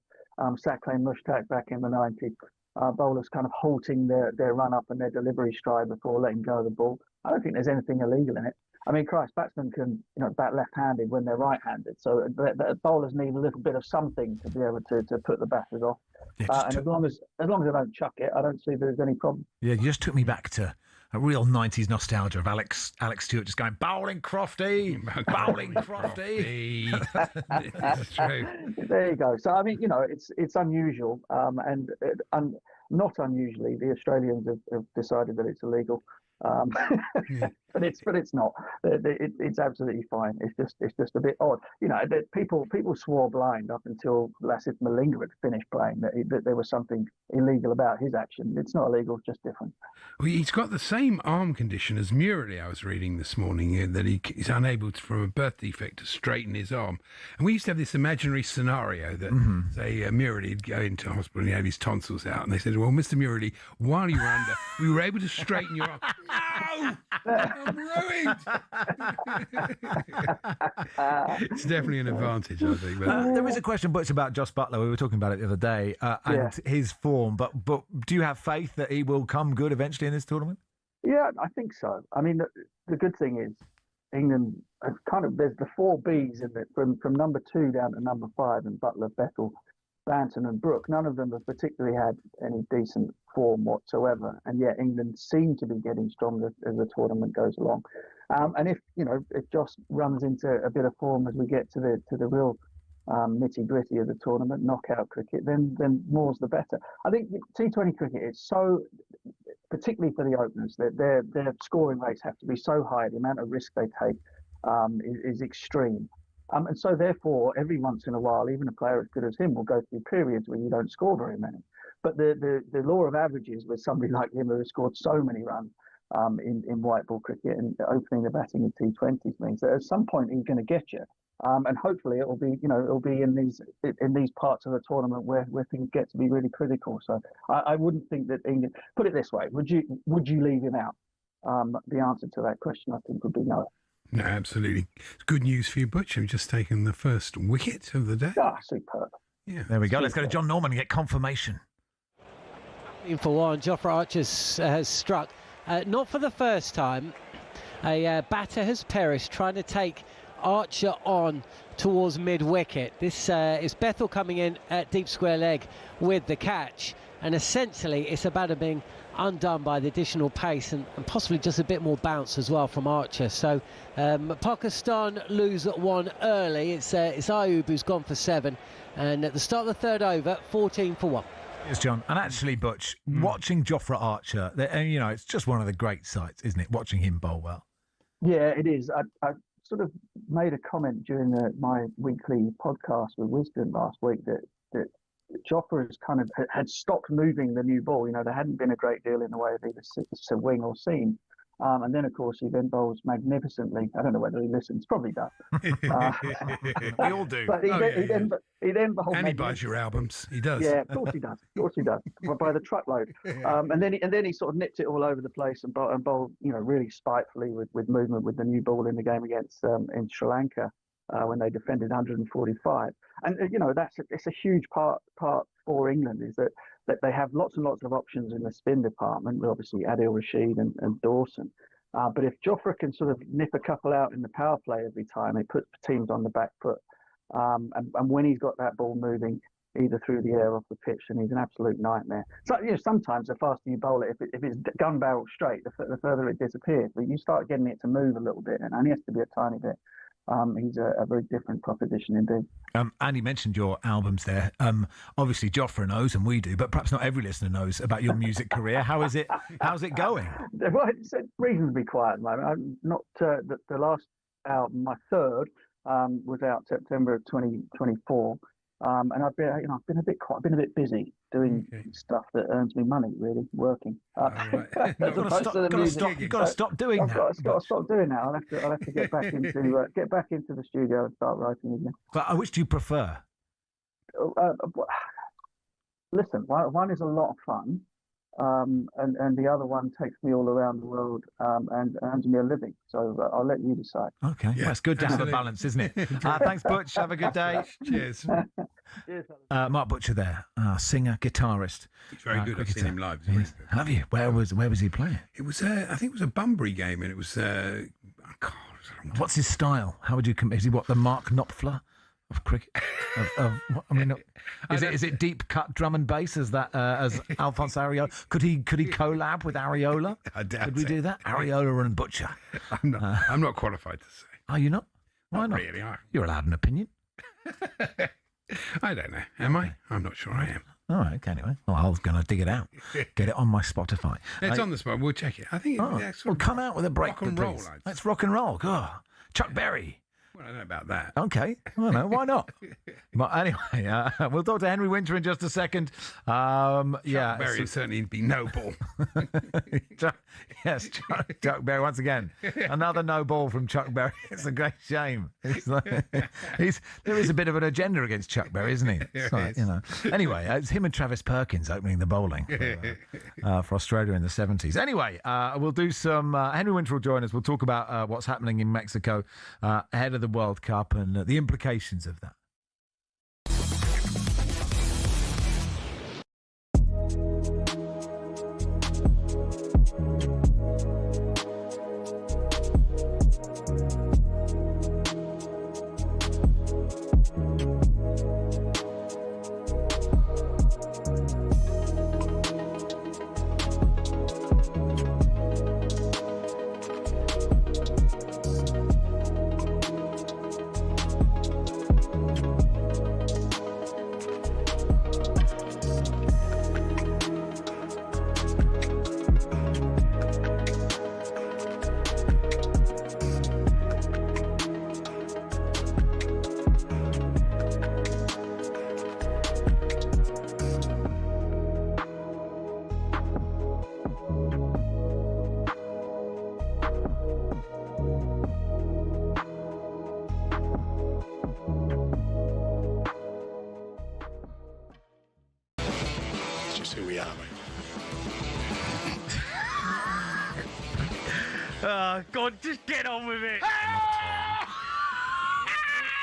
Saqlain Mushtaq back in the 90s. Bowlers kind of halting their run-up and their delivery stride before letting go of the ball. I don't think there's anything illegal in it. I mean, Christ, batsmen can, you know, bat left-handed when they're right-handed. So the bowlers need a little bit of something to be able to put the batters off. Yeah, and as long as they don't chuck it, I don't see there's any problem. Yeah, you just took me back to a real 90s nostalgia of Alex Stewart just going, bowling Crofty, bowling Crofty. That's true. There you go. So, I mean, you know, it's unusual. And not unusually, the Australians have decided that it's illegal. But it's not. It's absolutely fine. It's just a bit odd. You know, people swore blind up until Lasith Malinga had finished playing that there was something illegal about his action. It's not illegal, it's just different. Well, he's got the same arm condition as Murali. I was reading this morning that he's unable to, from a birth defect, to straighten his arm. And we used to have this imaginary scenario that say Murali would go into hospital and he had his tonsils out, and they said, "Well, Mr. Murali, while you were under, we were able to straighten your arm." No! I'm ruined! It's definitely an advantage, I think. But there is a question, Butch, about Josh Buttler. We were talking about it the other day, and his form. But do you have faith that he will come good eventually in this tournament? Yeah, I think so. I mean, the good thing is England have there's the 4 Bs in it, from number 2 down to number 5, and Buttler, Bethel, Banton and Brook. None of them have particularly had any decent form whatsoever, and yet England seem to be getting stronger as the tournament goes along. And if Josh runs into a bit of form as we get to the real nitty gritty of the tournament, knockout cricket, then more's the better. I think T20 cricket is so, particularly for the openers, that their scoring rates have to be so high. The amount of risk they take is extreme. And so therefore, every once in a while, even a player as good as him will go through periods where you don't score very many. But the law of averages with somebody like him who has scored so many runs in white ball cricket and opening the batting in T20s means that at some point he's going to get you. And hopefully it'll be in these parts of the tournament where things get to be really critical. So I wouldn't think that England. Put it this way: would you leave him out? The answer to that question, I think, would be no. No, absolutely. It's good news for you, Butch. You've just taken the first wicket of the day. Ah, superb. Yeah. There we go. Let's go to John Norman and get confirmation. In for one, Jofra Archer has struck. Not for the first time. A batter has perished trying to take Archer on towards mid-wicket. This is Bethel coming in at deep square leg with the catch, and essentially it's a batter being undone by the additional pace and possibly just a bit more bounce as well from Archer. So Pakistan lose at one early. It's Ayub who's gone for 7, and at the start of the third over, 14 for 1. Yes, John. And actually, Butch, watching Jofra Archer, it's just one of the great sights, isn't it? Watching him bowl well. Yeah, it is. I sort of made a comment during my weekly podcast with Wisden last week that Jofra has kind of had stopped moving the new ball. There hadn't been a great deal in the way of either swing or seam. And then, of course, he then bowls magnificently. I don't know whether he listens. Probably does. We all do. But he then bowls. And he buys your albums. He does. Yeah, of course he does. Of course he does. By the truckload. And then he sort of nipped it all over the place and bowled, really spitefully with movement with the new ball in the game against in Sri Lanka when they defended 145. And it's a huge part for England is that they have lots and lots of options in the spin department, with obviously Adil Rashid and Dawson. But if Jofra can sort of nip a couple out in the power play every time, it puts teams on the back foot. And when he's got that ball moving either through the air or off the pitch, then he's an absolute nightmare. So sometimes the faster you bowl it, if it's gun barrel straight, the further it disappears. But you start getting it to move a little bit, and only has to be a tiny bit. He's a very different proposition indeed. Andy mentioned your albums there. Obviously, Jofra knows, and we do, but perhaps not every listener knows about your music career. How's it going? Well, it's reasonably quiet at the moment. I'm not the last album, my third, was out September of 2024. And I've been a bit busy doing stuff that earns me money, really, working. You've got to stop doing that. I've got to stop doing that. I'll have to get back into the studio and start writing again. But which do you prefer? Listen, one is a lot of fun, and the other one takes me all around the world and earns me a living. So I'll let you decide. Okay, yeah, it's good to have a balance, isn't it? Thanks, Butch. Have a good day. Cheers. Cheers. Mark Butcher there, singer, guitarist. He's very good. I've seen him live. Yes. Have you? Where was he playing? It was I think it was a Bunbury game, and it was. What's his style? How would you compare? Is he the Mark Knopfler of cricket? Is it deep cut drum and bass as Alphonse Areola? Could he collab with Areola? Could we do that? Areola and Butcher. I'm not qualified to say. Are you not? Why not? Really? You're allowed an opinion. I don't know. Am I? I'm not sure I am. All right. Okay. Anyway, well, I was going to dig it out. Get it on my Spotify. It's on the spot. We'll check it. I think. Well, come out with a break. Rock and roll. Let's rock and roll. God. Chuck Berry. Well, I don't know about that. Okay. I don't know. Why not? But anyway, we'll talk to Henry Winter in just a second. Chuck Berry would certainly be no ball. Chuck Berry once again. Another no ball from Chuck Berry. It's a great shame. There is a bit of an agenda against Chuck Berry, isn't he? Anyway, it's him and Travis Perkins opening the bowling for Australia in the 70s. Anyway, we'll do some. Henry Winter will join us. We'll talk about what's happening in Mexico ahead of the World Cup and the implications of that. just who we are, mate. God, just get on with it.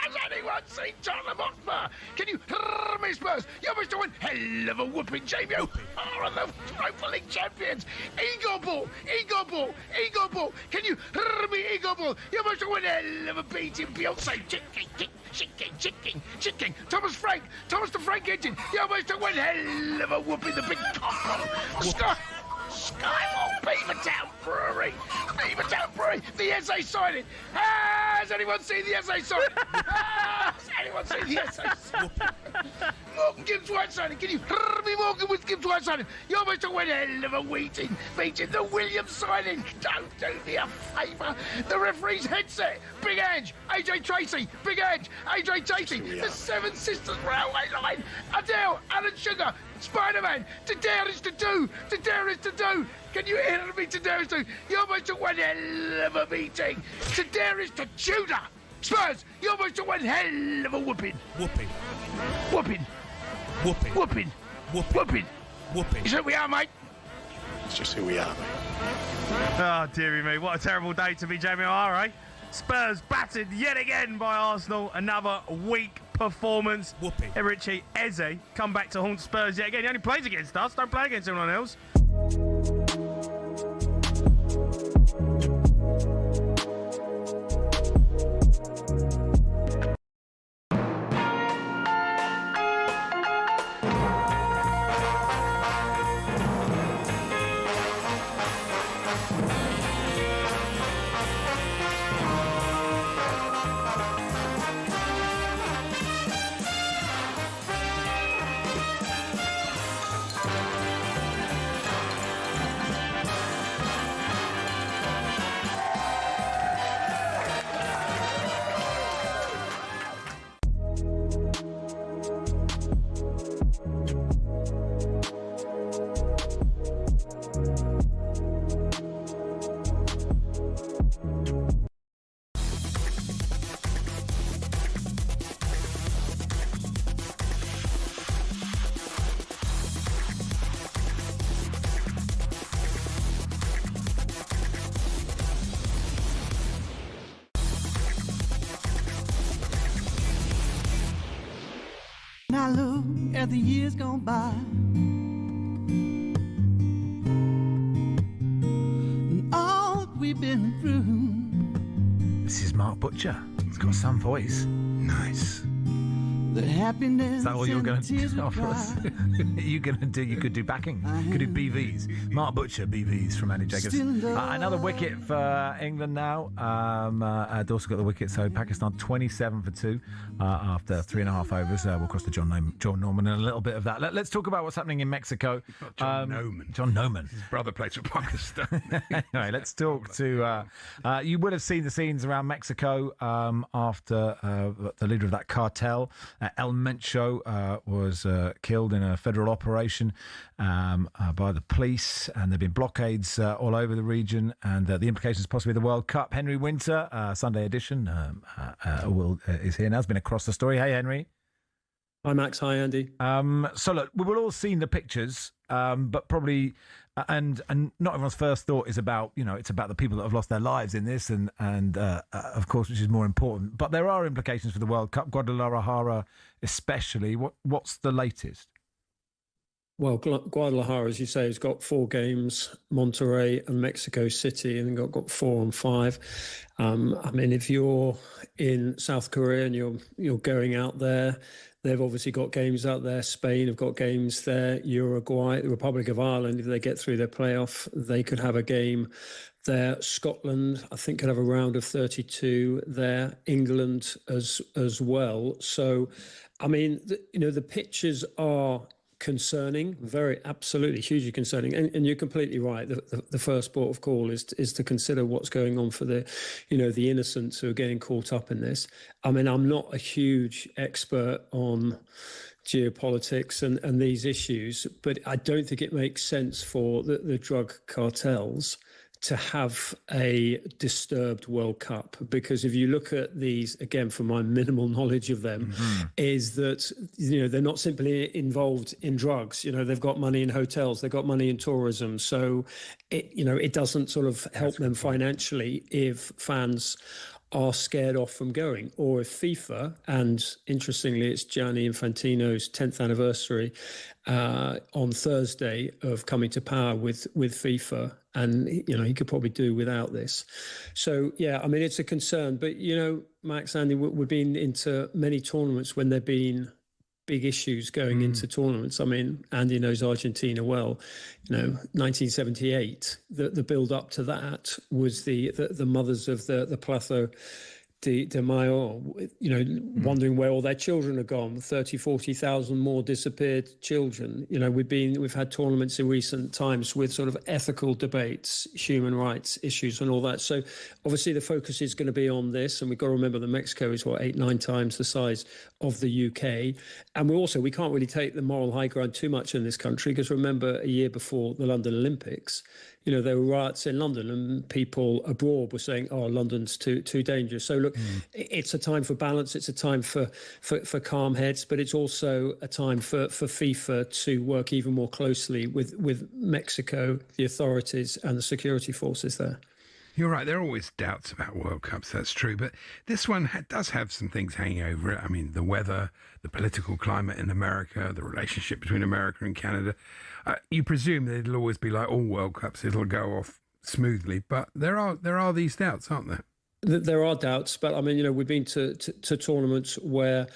Has anyone seen Tottenham Hotspur? Can you hear me, Spurs? You must have one hell of a whooping, Jamie. You are the Europa League champions. Ego ball, ego ball, ego ball. Can you hear me, ego ball? You must have one hell of a beating, Beyonce. Chicken. Thomas the Frank engine. You must have one hell of a whooping, the big cock. Skywalk, Beavertown Brewery, the SA signing. Has anyone seen the SA signing? Has anyone seen the SA signing? Morgan Gibbs White signing. Can you hear me, Morgan with Gibbs White signing? You almost went a hell of a meeting. The Williams signing. Don't do me a favour. The referee's headset. Big Ange, AJ Tracy. Big Ange, AJ Tracy. The Seven Sisters Railway Line. Adele, Alan Sugar. Spider-Man, to dare is to do. Can you hear me? To dare is to. You almost took one hell of a meeting. To dare is to Tudor. Spurs, you almost took one hell of a whooping. Whooping. Is who we are, mate? It's just who we are, mate. Oh, dearie me. What a terrible day to be Jamie O'Hara. Spurs battered yet again by Arsenal. Another weak performance. Richie Eze come back to haunt Spurs yet again. He only plays against us. Don't play against anyone else. I look at the years gone by, and all we've been through. This is Mark Butcher. He's got some voice. Nice. The happiness. Is that all you're going to tears do we for us? You could do backing. Could do BVs. Mark Butcher, BVs from Andy Jacobs. Another wicket for England now. Dawson got the wicket, so Pakistan 27 for 2 after 3.5 overs. We'll cross to John Norman and a little bit of that. Let's talk about what's happening in Mexico. John Noman. His brother plays for Pakistan. Anyway, let's talk to. You would have seen the scenes around Mexico after the leader of that cartel, El Mencho, was killed in a federal operation by the police, and there have been blockades all over the region, and the implications possibly the World Cup. Henry Winter, Sunday edition, is here now. Has been across the story. Hey, Henry. Hi, Max. Hi, Andy. So look, we've all seen the pictures, but probably. And not everyone's first thought is about, it's about the people that have lost their lives in this, and of course, which is more important. But there are implications for the World Cup, Guadalajara especially. What's the latest? Well, Guadalajara, as you say, has got 4 games, Monterrey and Mexico City, and got 4 on 5. I mean, if you're in South Korea and you're going out there, they've obviously got games out there. Spain have got games there. Uruguay, the Republic of Ireland, if they get through their playoff, they could have a game there. Scotland, I think, could have a round of 32 there. England as well. So, I mean, the pictures are concerning, absolutely hugely concerning, and you're completely right. The first port of call is to consider what's going on for the innocents who are getting caught up in this. I mean, I'm not a huge expert on geopolitics and these issues, but I don't think it makes sense for the drug cartels to have a disturbed World Cup, because if you look at these, again, from my minimal knowledge of them, is that, they're not simply involved in drugs. They've got money in hotels, they've got money in tourism. So, it doesn't sort of help them financially if fans are scared off from going, or if FIFA, and interestingly, it's Gianni Infantino's 10th anniversary on Thursday of coming to power with FIFA, and he could probably do without this. So yeah, I mean, it's a concern. But Max, Andy, we've been into many tournaments when there've been big issues going into tournaments. I mean, Andy knows Argentina well. 1978, the build up to that was the mothers of the Plaza de Mayo, wondering where all their children are gone. 30, 40,000 more disappeared children. We've had tournaments in recent times with sort of ethical debates, human rights issues and all that. So obviously the focus is going to be on this. And we've got to remember that Mexico is 8-9 times the size of the UK. And we can't really take the moral high ground too much in this country, because remember, a year before the London Olympics, there were riots in London and people abroad were saying, oh, London's too dangerous. So look, it's a time for balance. It's a time for calm heads, but it's also a time for FIFA to work even more closely with Mexico, the authorities and the security forces there. You're right. There are always doubts about World Cups. That's true. But this one does have some things hanging over it. I mean, the weather, the political climate in America, the relationship between America and Canada. You presume that it'll always be like all World Cups. It'll go off smoothly. But there are these doubts, aren't there? There are doubts. But I mean, we've been to tournaments where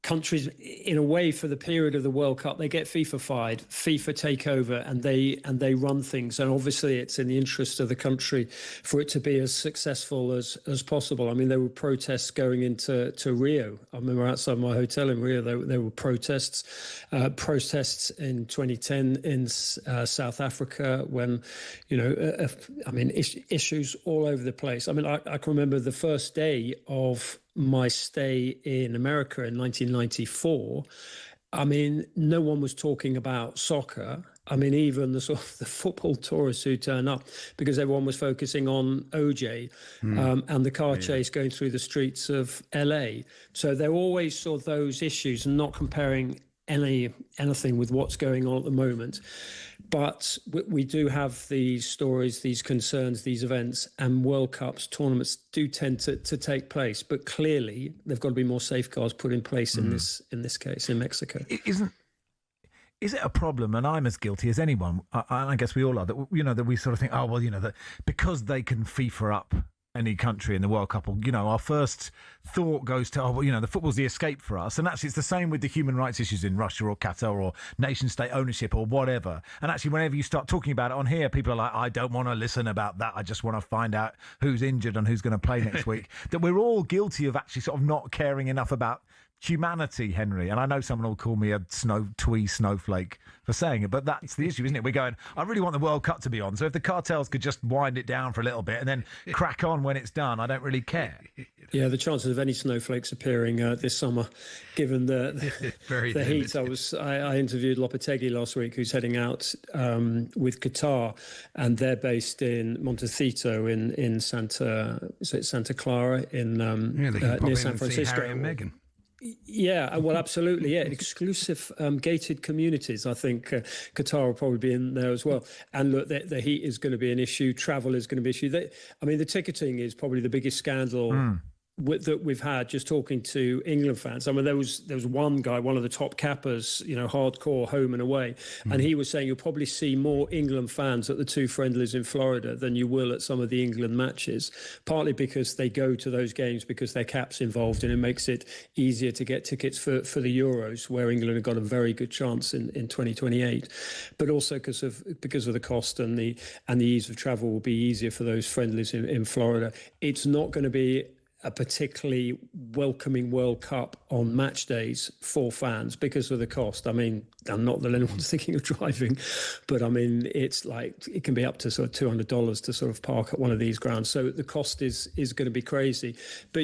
countries, in a way, for the period of the World Cup, they get FIFA-fied, FIFA take over, and they run things. And obviously, it's in the interest of the country for it to be as successful as possible. I mean, there were protests going into Rio. I remember outside my hotel in Rio, there were protests in 2010 in South Africa when, issues all over the place. I mean, I can remember the first day of my stay in America in 1994, I mean, no one was talking about soccer. I mean, even the sort of the football tourists who turn up, because everyone was focusing on OJ and the car chase going through the streets of LA. So there always saw those issues and not comparing anything with what's going on at the moment. But we do have these stories, these concerns, these events, and World Cups, tournaments do tend to take place. But clearly, there've got to be more safeguards put in place in this case in Mexico. Is it a problem? And I'm as guilty as anyone. I guess we all are. That we sort of think, that because they can FIFA up any country in the World Cup, our first thought goes to, the football's the escape for us. And actually, it's the same with the human rights issues in Russia or Qatar or nation-state ownership or whatever. And actually, whenever you start talking about it on here, people are like, I don't want to listen about that. I just want to find out who's injured and who's going to play next week. That we're all guilty of actually sort of not caring enough about humanity, Henry. And I know someone will call me a twee snowflake for saying it, but that's the issue, isn't it? We're going, I really want the World Cup to be on. So if the cartels could just wind it down for a little bit and then crack on when it's done, I don't really care. Yeah, the chances of any snowflakes appearing this summer, given the heat. I interviewed Lopetegui last week, who's heading out with Qatar, and they're based in Montecito in Santa Clara near San Francisco. Harry and Meghan. Yeah, well, absolutely. Yeah, exclusive gated communities. I think Qatar will probably be in there as well. And look, the heat is going to be an issue. Travel is going to be an issue. The ticketing is probably the biggest scandal that we've had, just talking to England fans. I mean, there was one guy, one of the top cappers, hardcore home and away, and he was saying you'll probably see more England fans at the two friendlies in Florida than you will at some of the England matches, partly because they go to those games because their cap's involved, and it makes it easier to get tickets for the Euros, where England have got a very good chance in 2028, but also because of the cost and the ease of travel will be easier for those friendlies in Florida. It's not going to be a particularly welcoming World Cup on match days for fans because of the cost. I mean, and not that anyone's thinking of driving, but I mean, it's like it can be up to sort of $200 to sort of park at one of these grounds. So the cost is going to be crazy. But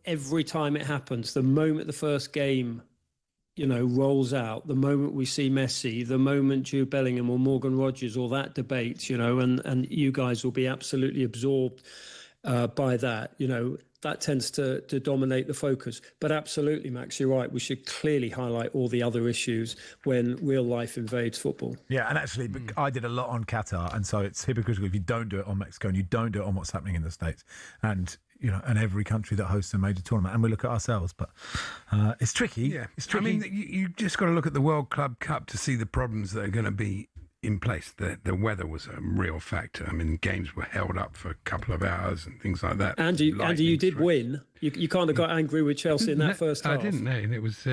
every time it happens, the moment the first game rolls out, the moment we see Messi, the moment Jude Bellingham or Morgan Rogers or that debate, and you guys will be absolutely absorbed by that, that tends to dominate the focus. But absolutely, Max, you're right. We should clearly highlight all the other issues when real life invades football. Yeah, and actually, I did a lot on Qatar, and so it's hypocritical if you don't do it on Mexico and you don't do it on what's happening in the States. And and every country that hosts a major tournament, and we look at ourselves, but it's tricky. Yeah, it's tricky. I mean, you just got to look at the World Club Cup to see the problems that are going to be in place. The weather was a real factor. I mean, games were held up for a couple of hours and things like that. Andy, you did win. You kind of got angry with Chelsea in that first half. I didn't, and it was...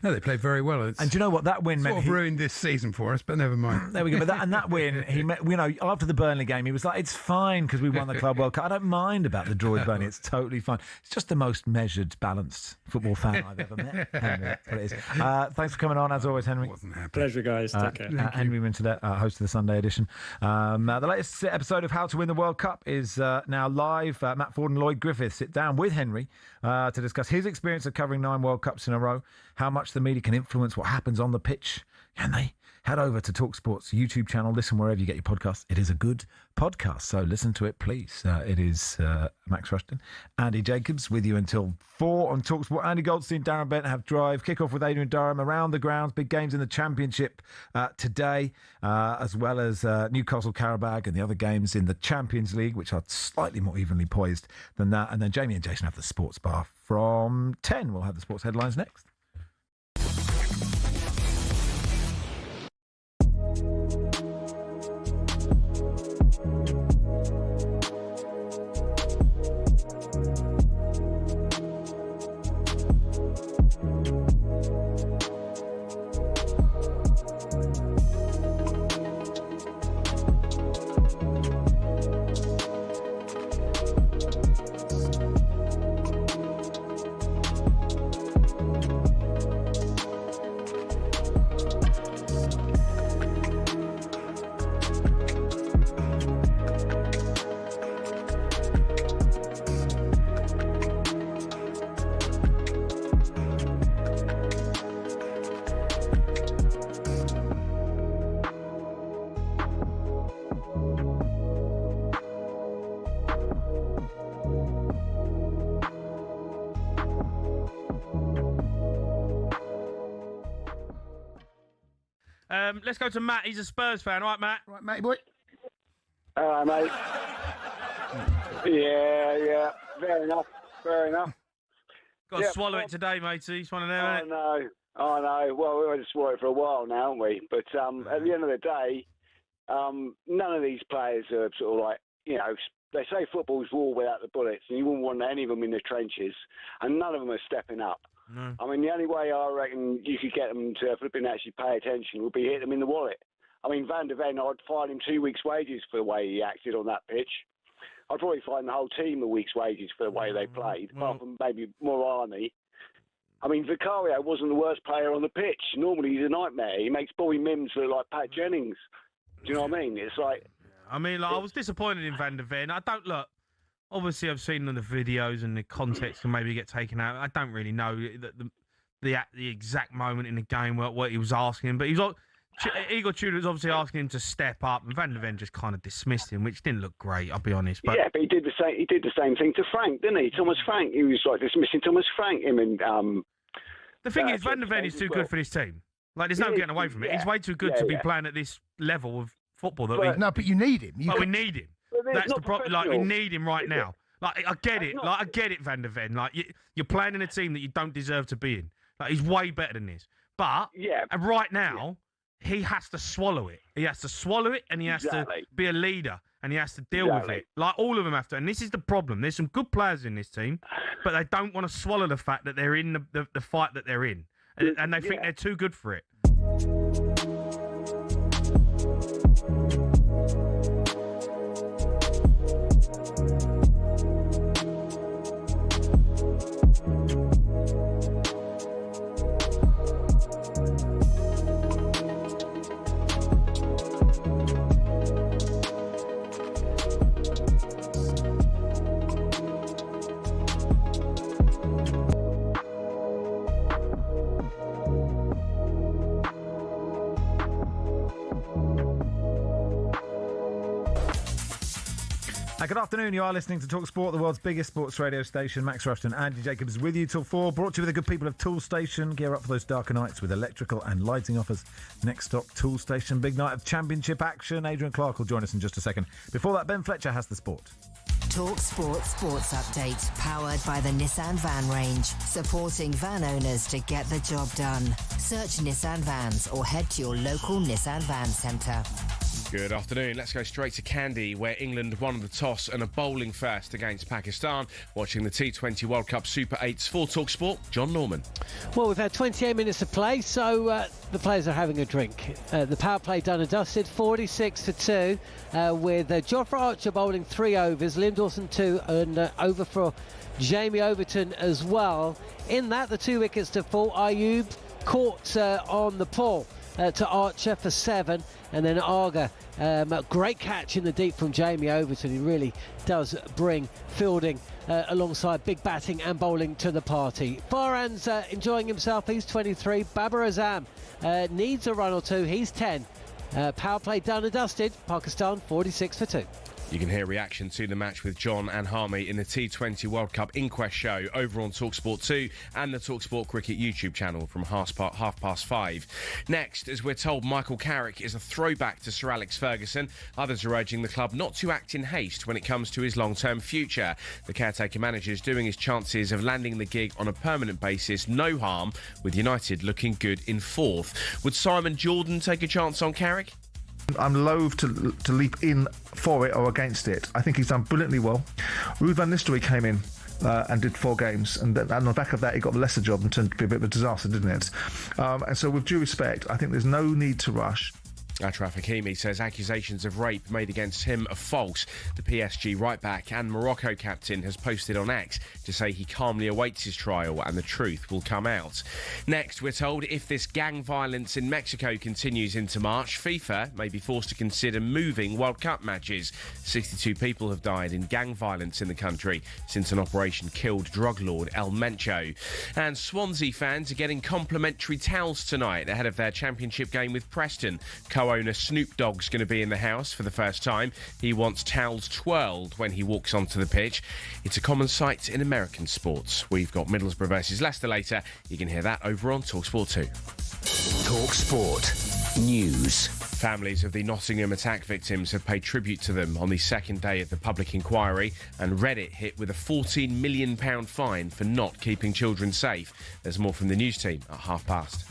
No, they played very well. And do you know what that win meant? Sort of ruined this season for us, but never mind. There we go. But that win, after the Burnley game, he was like, "It's fine because we won the Club World Cup. I don't mind about the draw with Burnley. It's totally fine. It's just the most measured, balanced football fan I've ever met." Henry, that's what it is. Thanks for coming on, as always, Henry. Pleasure, guys. Take care. Henry Winterlet, host of the Sunday edition. The latest episode of How to Win the World Cup is now live. Matt Ford and Lloyd Griffith sit down with Henry to discuss his experience of covering 9 World Cups in a row, how much the media can influence what happens on the pitch. And they head over to talkSPORT's YouTube channel. Listen wherever you get your podcasts. It is a good podcast, so listen to it, please. It is Max Rushden, Andy Jacobs with you until 4 on talkSPORT. Andy Goldstein, Darren Bent have Drive. Kick-off with Adrian Durham around the grounds. Big games in the Championship today, as well as Newcastle, Carabak, and the other games in the Champions League, which are slightly more evenly poised than that. And then Jamie and Jason have the Sports Bar from 10. We'll have the sports headlines next. Let's go to Matt. He's a Spurs fan. All right, Matt? Right, matey boy. Hello, mate. Yeah. Fair enough. Got to swallow it today, matey. It's one of them, I know. Well, we've had to swallow it for a while now, haven't we? But at the end of the day, none of these players are sort of like, they say football's war without the bullets, and you wouldn't want any of them in the trenches, and none of them are stepping up. No. I mean, the only way I reckon you could get them to flipping actually pay attention would be hit them in the wallet. I mean, Van der Ven, I'd fine him 2 weeks' wages for the way he acted on that pitch. I'd probably fine the whole team a week's wages for the way they played, apart from maybe Morani. I mean, Vicario wasn't the worst player on the pitch. Normally, he's a nightmare. He makes Bobby Mims look like Pat Jennings. Do you know what I mean? It's like... I mean, I was disappointed in Van der Ven. I don't look... Obviously, I've seen the videos and the context can maybe get taken out. I don't really know the exact moment in the game what he was asking him. But Igor Tudor was obviously asking him to step up, and Van der Ven just kind of dismissed him, which didn't look great, I'll be honest. But... Yeah, but he did the same. He did the same thing to Frank, didn't he? Thomas Frank. He was like dismissing Thomas Frank. The thing is, Van der Ven is too good for this team. Like, there's no getting away from it. He's way too good to be playing at this level of football. But you need him. We need him. That's the problem. Like, we need him right now. Like, I get it. Like, I get it, Van der Ven. Like, you're playing in a team that you don't deserve to be in. Like, he's way better than this. But right now, he has to swallow it. He has to swallow it, and he has to be a leader, and he has to deal with it. Like, all of them have to. And this is the problem. There's some good players in this team, but they don't want to swallow the fact that they're in the fight that they're in, and they think they're too good for it. Good afternoon. You are listening to talkSPORT, the world's biggest sports radio station. Max Rushden, Andy Jacobs with you till 4. Brought to you with the good people of Toolstation. Gear up for those darker nights with electrical and lighting offers. Next stop, Toolstation. Big night of championship action. Adrian Clark will join us in just a second. Before that, Ben Fletcher has the sport. talkSPORT Sports Update, powered by the Nissan Van range, supporting van owners to get the job done. Search Nissan Vans or head to your local Nissan Van centre. Good afternoon. Let's go straight to Kandy, where England won the toss and are bowling first against Pakistan. Watching the T20 World Cup Super 8s for talkSPORT, John Norman. Well, we've had 28 minutes of play, so the players are having a drink. The power play done and dusted, 46-2, with Jofra Archer bowling 3 overs, Liam Dawson 2, and over for Jamie Overton as well. In that, the 2 wickets to fall. Ayub caught on the pull to Archer for 7, and then Arga, great catch in the deep from Jamie Overton. He really does bring fielding alongside big batting and bowling to the party. Farhan's enjoying himself. He's 23. Babar Azam needs a run or two. He's 10. Power play done and dusted. Pakistan 46-2. You can hear reaction to the match with John and Harmy in the T20 World Cup Inquest show over on talkSPORT 2 and the talkSPORT Cricket YouTube channel from 5:30. Next, as we're told, Michael Carrick is a throwback to Sir Alex Ferguson. Others are urging the club not to act in haste when it comes to his long-term future. The caretaker manager is doing his chances of landing the gig on a permanent basis no harm, with United looking good in 4th. Would Simon Jordan take a chance on Carrick? I'm loath to leap in for it or against it. I think he's done brilliantly well. Ruud van Nistelrooy came in and did 4 games, and on the back of that, he got the lesser job and turned to be a bit of a disaster, didn't it? And so, with due respect, I think there's no need to rush. Achraf Hakimi says accusations of rape made against him are false. The PSG right-back and Morocco captain has posted on X to say he calmly awaits his trial and the truth will come out. Next, we're told if this gang violence in Mexico continues into March, FIFA may be forced to consider moving World Cup matches. 62 people have died in gang violence in the country since an operation killed drug lord El Mencho. And Swansea fans are getting complimentary towels tonight ahead of their championship game with Preston. Co-owner Snoop Dogg's going to be in the house for the first time. He wants towels twirled when he walks onto the pitch. It's a common sight in American sports. We've got Middlesbrough versus Leicester later. You can hear that over on talkSPORT 2. talkSPORT News. Families of the Nottingham attack victims have paid tribute to them on the second day of the public inquiry, and Reddit hit with a £14 million fine for not keeping children safe. There's more from the news team at past.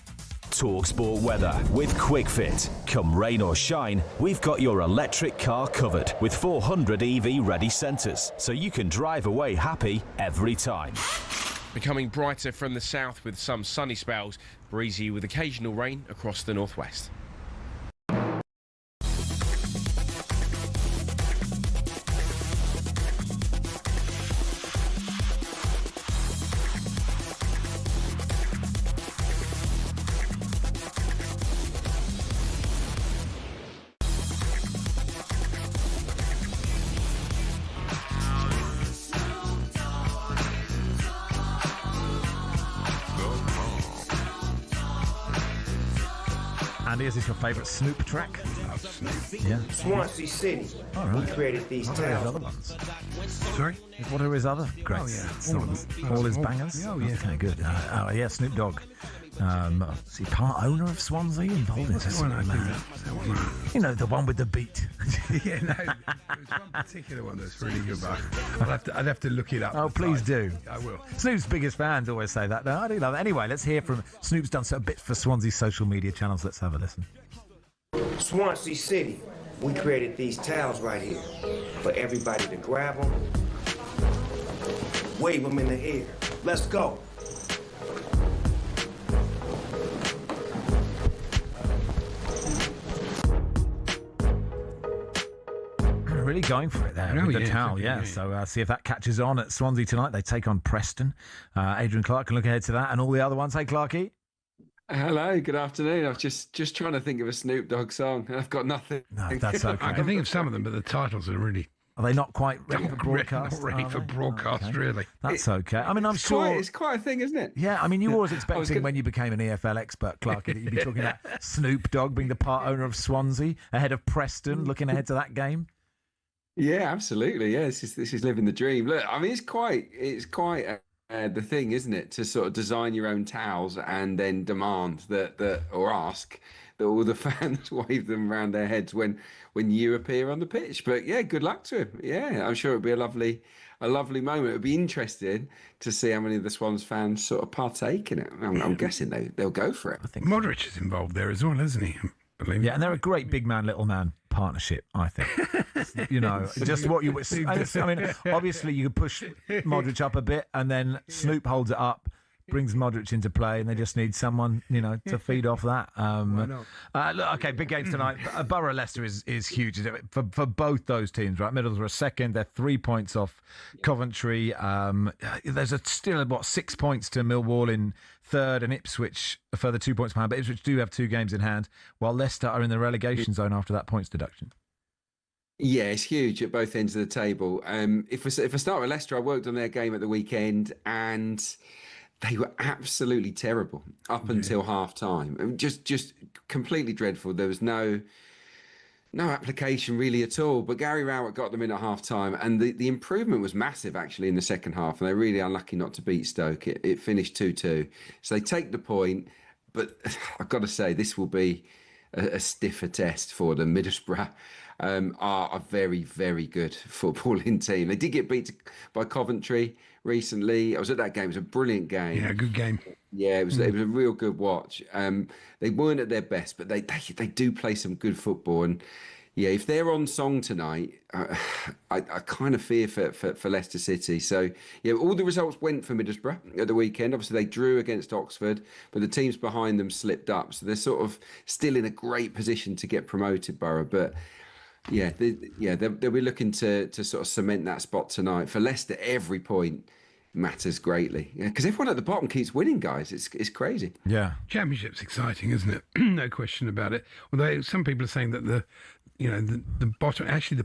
talkSPORT weather with QuickFit. Come rain or shine, we've got your electric car covered with 400 EV ready centres, so you can drive away happy every time. Becoming brighter from the south with some sunny spells, breezy with occasional rain across the northwest. Andy, is this your favourite Snoop track? Oh, Snoop. Yeah. Swansea City. All right. We created these What are his towns. other ones? Sorry? What are his other great songs? All his bangers? Oh, yeah. Okay, good. Yeah, Snoop Dogg. Is he part owner of Swansea? Involved in What's that one? I think that one. You know, the one with the beat. Yeah, no, there's one particular one that's really good, but I'd have to look it up. Oh, please do. I will. Snoop's biggest fans always say that. No, I do love it. Anyway, let's hear from Snoop's done a bit for Swansea's social media channels. Let's have a listen. Swansea City. We created these towels right here for everybody to grab them, wave them in the air. Let's go. Really going for it there with the towel, yeah. So see if that catches on at Swansea tonight. They take on Preston. Adrian Clark can look ahead to that and all the other ones. Hey, Clarky. Hello, good afternoon. I was just trying to think of a Snoop Dogg song, and I've got nothing. No, that's okay. I can think of some of them, but the titles are really... Are they not quite ready for broadcast? Not ready for broadcast, okay. really. That's okay. I mean, I'm sure... It's quite a thing, isn't it? Yeah, I mean, you were always expecting when you became an EFL expert, Clarky, that you'd be talking about Snoop Dogg being the part owner of Swansea, ahead of Preston, looking ahead to that game. Yeah, absolutely. Yeah, this is living the dream. Look, I mean, it's quite the thing, isn't it, to sort of design your own towels and then demand that or ask that all the fans wave them around their heads when you appear on the pitch. But yeah, good luck to him. Yeah, I'm sure it'll be a lovely moment. It'll be interesting to see how many of the Swans fans sort of partake in it. I'm guessing they'll go for it. I think Modric is involved there as well, isn't he? Yeah, and they're a great big man, little man partnership, I think. Just what you would. I mean, obviously you could push Modric up a bit, and then Snoop holds it up, brings Modric into play, and they just need someone, to feed off that. Look, okay, big games tonight. Borough Leicester is huge for both those teams, right? Middlesbrough are second; they're 3 points off Coventry. There's still 6 points to Millwall in third, and Ipswich a further 2 points behind. But Ipswich do have 2 games in hand, while Leicester are in the relegation zone after that points deduction. Yeah, it's huge at both ends of the table. If I start with Leicester, I worked on their game at the weekend, and they were absolutely terrible up until half time. Just completely dreadful. There was no application really at all. But Gary Rowett got them in at half time, and the improvement was massive actually in the second half. And they're really unlucky not to beat Stoke. It finished 2-2. So they take the point, but I've got to say this will be a stiffer test for them. Middlesbrough are a very, very good footballing team. They did get beat by Coventry recently. I was at that game. It was a brilliant game. Yeah, good game. Yeah, it was a real good watch. They weren't at their best, but they do play some good football. And yeah, if they're on song tonight, I kind of fear for Leicester City. So yeah, all the results went for Middlesbrough at the weekend. Obviously, they drew against Oxford, but the teams behind them slipped up. So they're sort of still in a great position to get promoted, Borough. But yeah, they'll be looking to sort of cement that spot tonight. For Leicester, every point matters greatly. Yeah, because everyone at the bottom keeps winning, guys. It's crazy. Yeah, Championship's exciting, isn't it? No question about it. Although some people are saying that the bottom. Actually,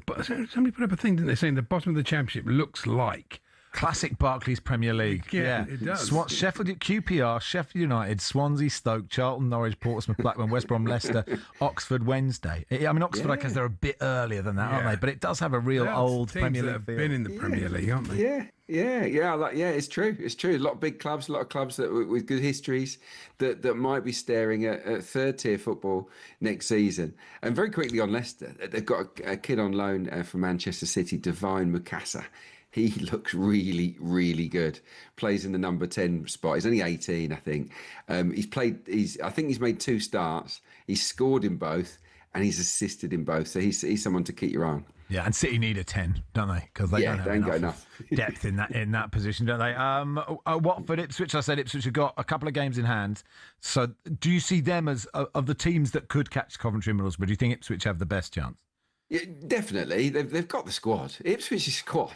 somebody put up a thing, didn't they, saying the bottom of the Championship looks like classic Barclays Premier League. Yeah, it does. Sheffield, QPR, Sheffield United, Swansea, Stoke, Charlton, Norwich, Portsmouth, Blackburn, West Brom, Leicester, Oxford, Wednesday. I mean, Oxford, I guess they're a bit earlier than that, aren't they? But it does have a real old Premier League feel. Been in the Premier League, aren't they? Yeah. It's true. It's true. A lot of big clubs, a lot of clubs that with good histories that might be staring at third tier football next season. And very quickly on Leicester, they've got a kid on loan from Manchester City, Divine Mukasa. He looks really, really good. Plays in the number 10 spot. He's only 18, I think. I think he's made 2 starts. He's scored in both, and he's assisted in both. So he's someone to keep your eye on. Yeah, and City need a 10, don't they? Because they don't have enough depth in that position, don't they? Watford, Ipswich. I said Ipswich have got a couple of games in hand. So do you see them as of the teams that could catch Coventry and Middlesbrough? Do you think Ipswich have the best chance? Yeah, definitely. They've got the squad. Ipswich's squad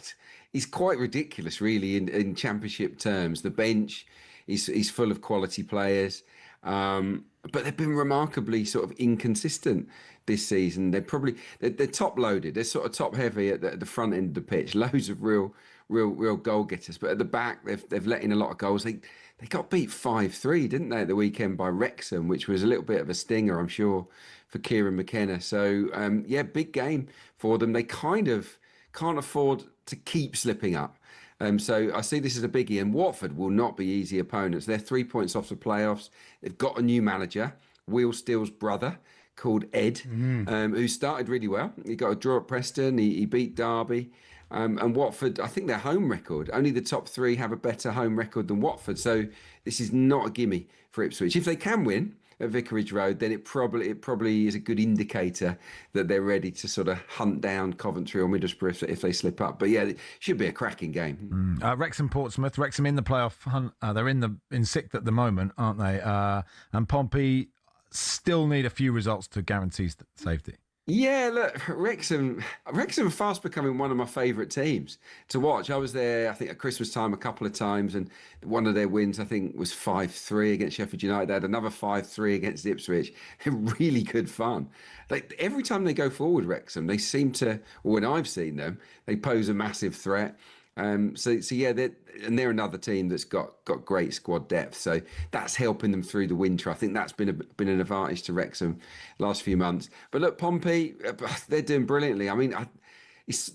is quite ridiculous, really, in Championship terms. The bench is full of quality players, but they've been remarkably sort of inconsistent this season. They're top loaded. They're sort of top heavy at the front end of the pitch. Loads of real goal getters, but at the back they've let in a lot of goals. They got beat 5-3, didn't they, at the weekend by Wrexham, which was a little bit of a stinger, I'm sure, for Kieran McKenna. So big game for them. They kind of can't afford to keep slipping up. So I see this as a biggie, and Watford will not be easy opponents. They're 3 points off the playoffs. They've got a new manager, Will Steele's brother, called Ed, who started really well. He got a draw at Preston. He beat Derby. And Watford, I think their home record, only the top 3 have a better home record than Watford. So this is not a gimme for Ipswich. If they can win at Vicarage Road, then it probably is a good indicator that they're ready to sort of hunt down Coventry or Middlesbrough if they slip up. But yeah, it should be a cracking game. Wrexham, Portsmouth. Wrexham in the playoff hunt. They're in 6th at the moment, aren't they? And Pompey still need a few results to guarantee safety. Yeah, look, Wrexham are fast becoming one of my favourite teams to watch. I was there, I think, at Christmas time a couple of times, and one of their wins, I think, was 5-3 against Sheffield United. They had another 5-3 against Ipswich. They're really good fun. Like, every time they go forward, Wrexham, they seem to, or when I've seen them, they pose a massive threat. They're another team that's got great squad depth, so that's helping them through the winter. I think that's been an advantage to Wrexham last few months. But look, Pompey, they're doing brilliantly. I mean,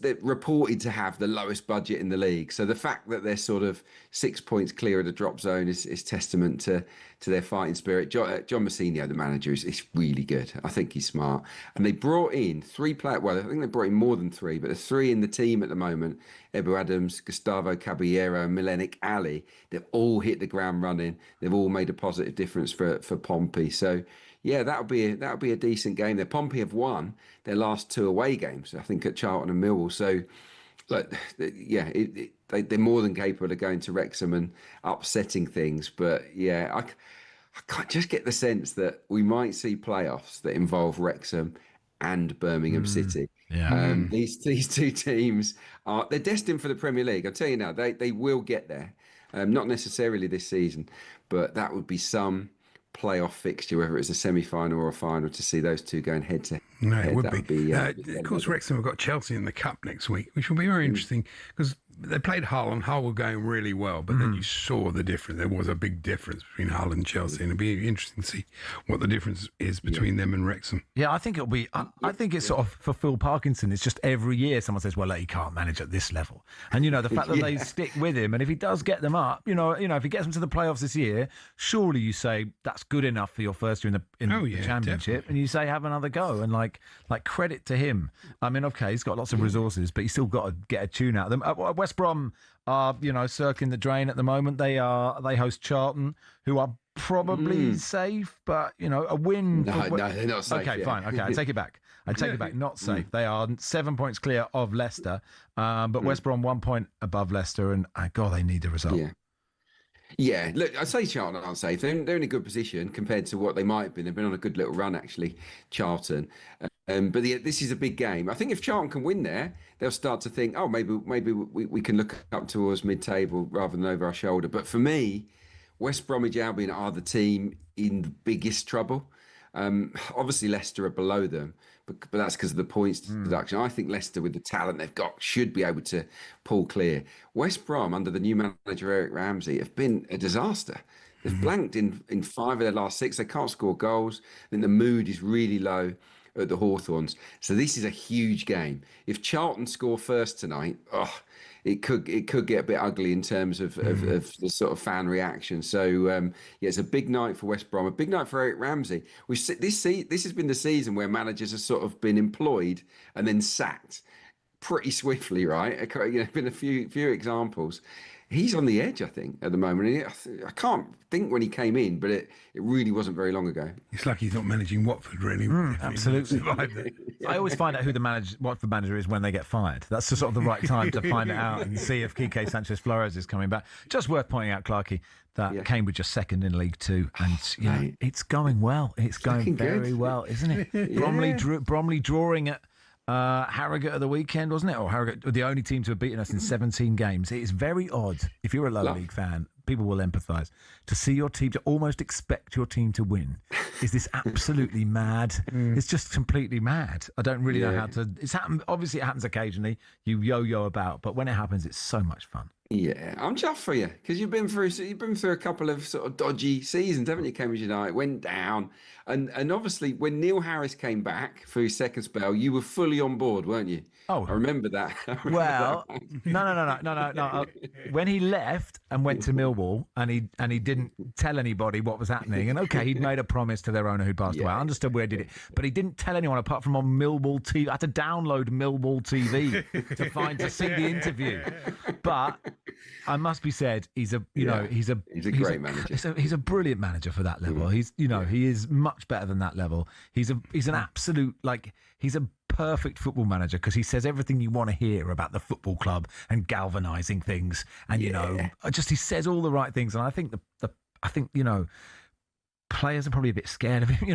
they're reported to have the lowest budget in the league. So the fact that they're sort of 6 points clear of the drop zone is testament to their fighting spirit. John Mousinho, the manager, is really good. I think he's smart. And they brought in 3 players. Well, I think they brought in more than 3, but there's 3 in the team at the moment. Ebu Adams, Gustavo Caballero, and Milenik Ali. They've all hit the ground running. They've all made a positive difference for Pompey. So yeah, that'll be a decent game there. Pompey have won their last 2 away games, I think, at Charlton and Millwall. So, like, yeah, they're more than capable of going to Wrexham and upsetting things. But yeah, I can't just get the sense that we might see playoffs that involve Wrexham and Birmingham City. Yeah. These 2 teams they're destined for the Premier League. I'll tell you now, they will get there. Not necessarily this season, but that would be some playoff fixture, whether it's a semi-final or a final, to see those 2 going head to head. No, it would be. Of course, Wrexham have got Chelsea in the Cup next week, which will be very interesting because they played Hull and Hull were going really well, but then you saw the difference. There was a big difference between Hull and Chelsea, and it'll be interesting to see what the difference is between them and Wrexham. Yeah, I think it'll be. I think it's sort of for Phil Parkinson. It's just every year someone says, "Well, he can't manage at this level," and the fact that they stick with him, and if he does get them up, if he gets them to the playoffs this year, surely you say that's good enough for your first year in the Championship, definitely. And you say have another go, and like credit to him. I mean, okay, he's got lots of resources, but he's still got to get a tune out of them. West Brom are, circling the drain at the moment. They host Charlton, who are probably safe, but a win. No, they're not safe. Okay, fine. Okay, I take it back. Not safe. They are 7 points clear of Leicester, but West Brom 1 point above Leicester, and God, they need a result. Yeah, look, I'd say Charlton aren't safe. They're in a good position compared to what they might have been. They've been on a good little run, actually, Charlton. But this is a big game. I think if Charlton can win there, they'll start to think, maybe we can look up towards mid-table rather than over our shoulder. But for me, West Bromwich Albion are the team in the biggest trouble. Obviously, Leicester are below them, but that's because of the points deduction. I think Leicester, with the talent they've got, should be able to pull clear. West Brom, under the new manager Eric Ramsey, have been a disaster. They've blanked in 5 of their last 6. They can't score goals. I think the mood is really low at the Hawthorns. So this is a huge game. If Charlton score first tonight, it could get a bit ugly in terms of the sort of fan reaction. So it's a big night for West Brom, a big night for Eric Ramsey. This has been the season where managers have sort of been employed and then sacked pretty swiftly, right? Been a few examples. He's on the edge, I think, at the moment. I can't think when he came in, but it really wasn't very long ago. It's like he's not managing Watford, really. Absolutely. I always find out who the Watford manager is when they get fired. That's the sort of the right time to find it out and see if Quique Sanchez-Flores is coming back. Just worth pointing out, Clarkey, that Cambridge are second in League Two, and it's going well. It's going very well, isn't it? Bromley drawing at Harrogate at the weekend, wasn't it? Or Harrogate were the only team to have beaten us in 17 games. It is very odd, if you're a lower league fan, people will empathise, to see your team, to almost expect your team to win. Is this absolutely mad? It's just completely mad. I don't really know how to... Obviously, it happens occasionally. You yo-yo about, but when it happens, it's so much fun. Yeah, I'm chuffed for you because you've been through a couple of sort of dodgy seasons, haven't you? Cambridge United went down, and obviously when Neil Harris came back for his second spell, you were fully on board, weren't you? Oh, I remember that. No. When he left and went to Millwall, and he didn't tell anybody what was happening, and he'd made a promise to their owner who passed away. I understood where he did it, but he didn't tell anyone apart from on Millwall TV. I had to download Millwall TV to see the interview, but. I must be said, he's a great manager. He's a brilliant manager for that level. He is much better than that level. He's an absolute he's a perfect football manager because he says everything you want to hear about the football club and galvanising things, and he says all the right things. And I think players are probably a bit scared of him,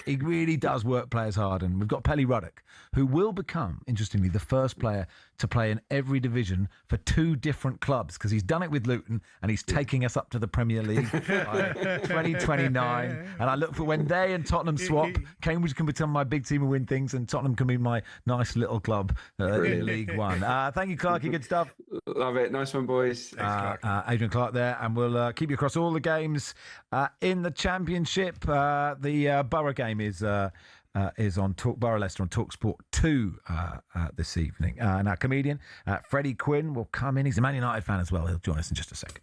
he really does work players hard. And we've got Pelly Ruddock, who will become, interestingly, the first player to play in every division for 2 different clubs, because he's done it with Luton and he's taking us up to the Premier League by 2029. And I look for when they and Tottenham swap, Cambridge can become my big team and win things, and Tottenham can be my nice little club in League One. Thank you, Clarky. Good stuff. Love it. Nice one, boys. Thanks, Adrian Clark there, and we'll keep you across all the games in the Championship. The Borough game is is on Borough Leicester on talkSPORT 2 this evening. And our comedian, Freddie Quinn, will come in. He's a Man United fan as well. He'll join us in just a second.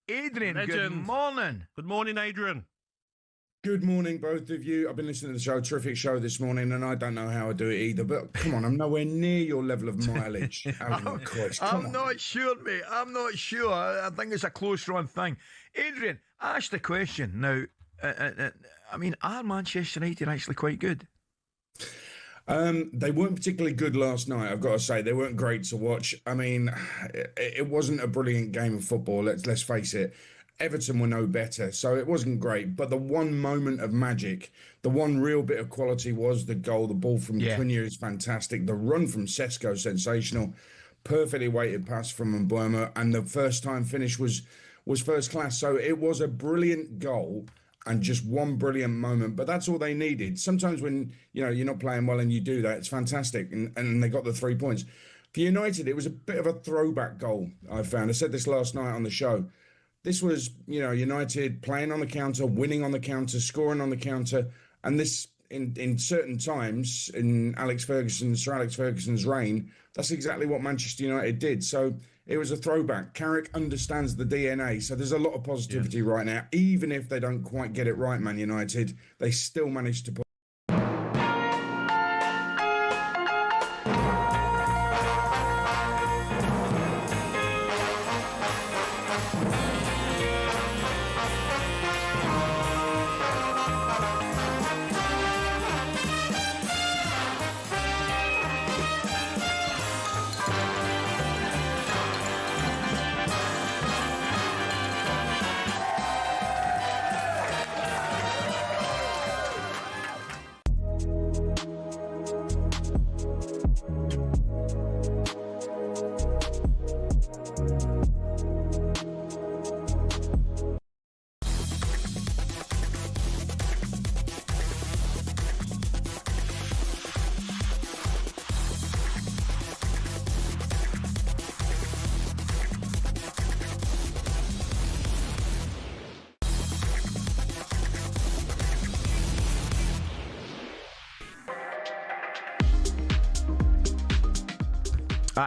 Adrian, good Legend. morning. Good morning, Adrian. Good morning, both of you. I've been listening to the show, terrific show this morning, and I don't know how I do it either. But come on, I'm nowhere near your level of mileage. I'm not sure, mate. I'm not sure. I think it's a close run thing. Adrian, ask the question now. I mean, are Manchester United actually quite good? They weren't particularly good last night, I've got to say. They weren't great to watch. I mean, it wasn't a brilliant game of football, let's face it. Everton were no better, so it wasn't great. But the one moment of magic, the one real bit of quality was the goal. The ball from Cunha is fantastic. The run from Sesko, sensational. Perfectly weighted pass from Mbeumo. And the first time finish was first class. So it was a brilliant goal. And just one brilliant moment, but that's all they needed. Sometimes when you're not playing well and you do that, it's fantastic, and they got the 3 points. For United, it was a bit of a throwback goal, I found. I said this last night on the show. This was, United playing on the counter, winning on the counter, scoring on the counter, and this in certain times in Sir Alex Ferguson's reign, that's exactly what Manchester United did. So it was a throwback. Carrick understands the DNA, so there's a lot of positivity right now. Even if they don't quite get it right, Man United, they still managed to put.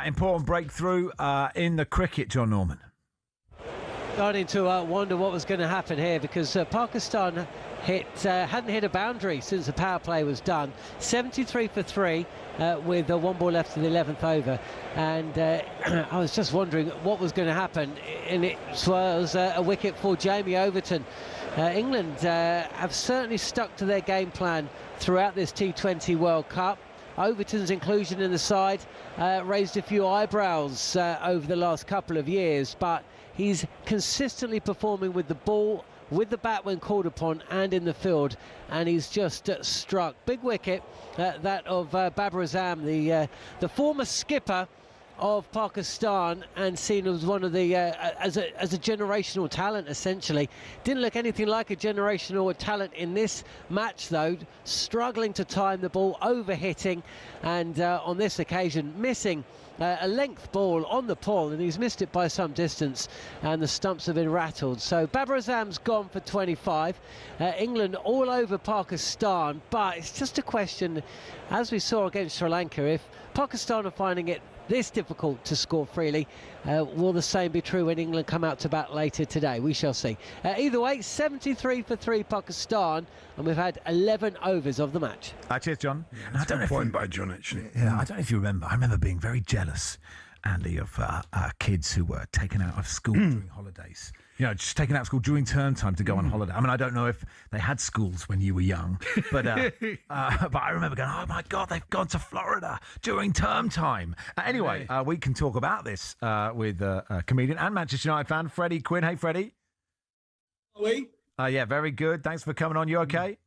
Important breakthrough in the cricket, John Norman. Starting to wonder what was going to happen here, because Pakistan hadn't hit a boundary since the power play was done. 73 for 3 with one ball left in the 11th over, and I was just wondering what was going to happen, and it was a wicket for Jamie Overton. England have certainly stuck to their game plan throughout this T20 World Cup. Overton's inclusion in the side raised a few eyebrows over the last couple of years, but he's consistently performing with the ball, with the bat when called upon, and in the field, and he's just struck. Big wicket, that of Babar Azam, the former skipper of Pakistan, and seen as one of the as a generational talent, essentially. Didn't look anything like a generational talent in this match, though. Struggling to time the ball, over-hitting, and on this occasion missing a length ball on the pull, and he's missed it by some distance, and the stumps have been rattled. So Babar Azam's gone for 25. England all over Pakistan, but it's just a question, as we saw against Sri Lanka, if Pakistan are finding it this difficult to score freely. Will the same be true when England come out to bat later today? We shall see. Either way, 73 for 3 Pakistan, and we've had 11 overs of the match. Cheers, John. Yeah, I don't know point by John, actually. Yeah, I don't know if you remember. I remember being very jealous, Andy, of kids who were taken out of school during holidays. You know, just taken out of school during term time to go on holiday. I mean, I don't know if they had schools when you were young, but I remember going, oh my God, they've gone to Florida during term time. Anyway, we can talk about this with a comedian and Manchester United fan, Freddie Quinn. Hey, Freddie. Are we? Yeah, very good. Thanks for coming on. You okay?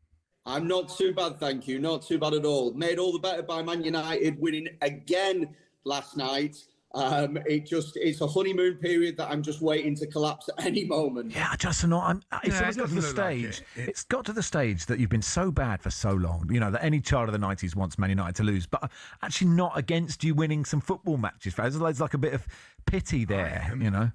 I'm not too bad, thank you. Not too bad at all. Made all the better by Man United winning again last night. It's a honeymoon period that I'm just waiting to collapse at any moment. Yeah, it's got to the stage. It's got to the stage that you've been so bad for so long. You know that any child of the 90s wants Man United to lose, but actually not against you winning some football matches. There's like a bit of pity there, you know.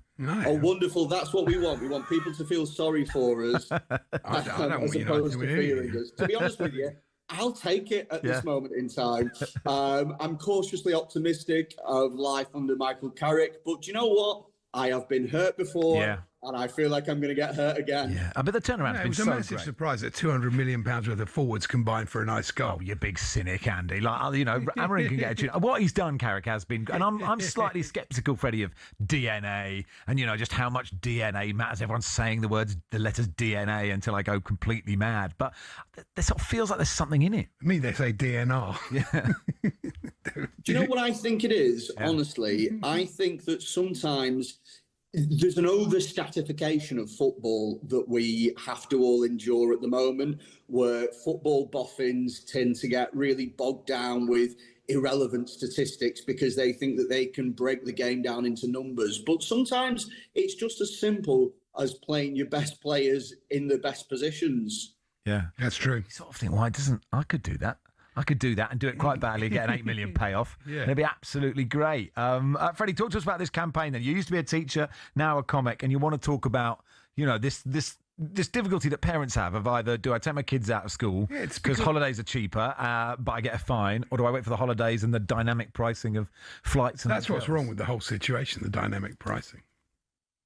Oh, wonderful! That's what we want. We want people to feel sorry for us, as opposed to feeling us. To be honest with you, I'll take it at this moment in time. I'm cautiously optimistic of life under Michael Carrick, but do you know what? I have been hurt before, and I feel like I'm going to get hurt again. Yeah, but the turnaround's been so great. It was a massive surprise that £200 million worth of forwards combined for a nice goal. Oh, you big cynic, Andy. Like, you know, Amarin can get a tune. What he's done, Carrick, has been, and I'm slightly sceptical, Freddie, of DNA and, you know, just how much DNA matters. Everyone's saying the letters DNA until I go completely mad. But there sort of feels like there's something in it. I mean, they say DNR. Yeah. Do you know what I think it is? Honestly, I think that sometimes there's an over-stratification of football that we have to all endure at the moment, where football boffins tend to get really bogged down with irrelevant statistics because they think that they can break the game down into numbers. But sometimes it's just as simple as playing your best players in the best positions. Yeah, that's true. You sort of think, why doesn't I could do that? I could do that and do it quite badly, get an $8 million payoff. Yeah. It'd be absolutely great. Freddie, talk to us about this campaign then. You used to be a teacher, now a comic, and you want to talk about, you know, this difficulty that parents have of either, do I take my kids out of school because holidays are cheaper, but I get a fine, or do I wait for the holidays and the dynamic pricing of flights? And that's what's wrong with the whole situation, the dynamic pricing.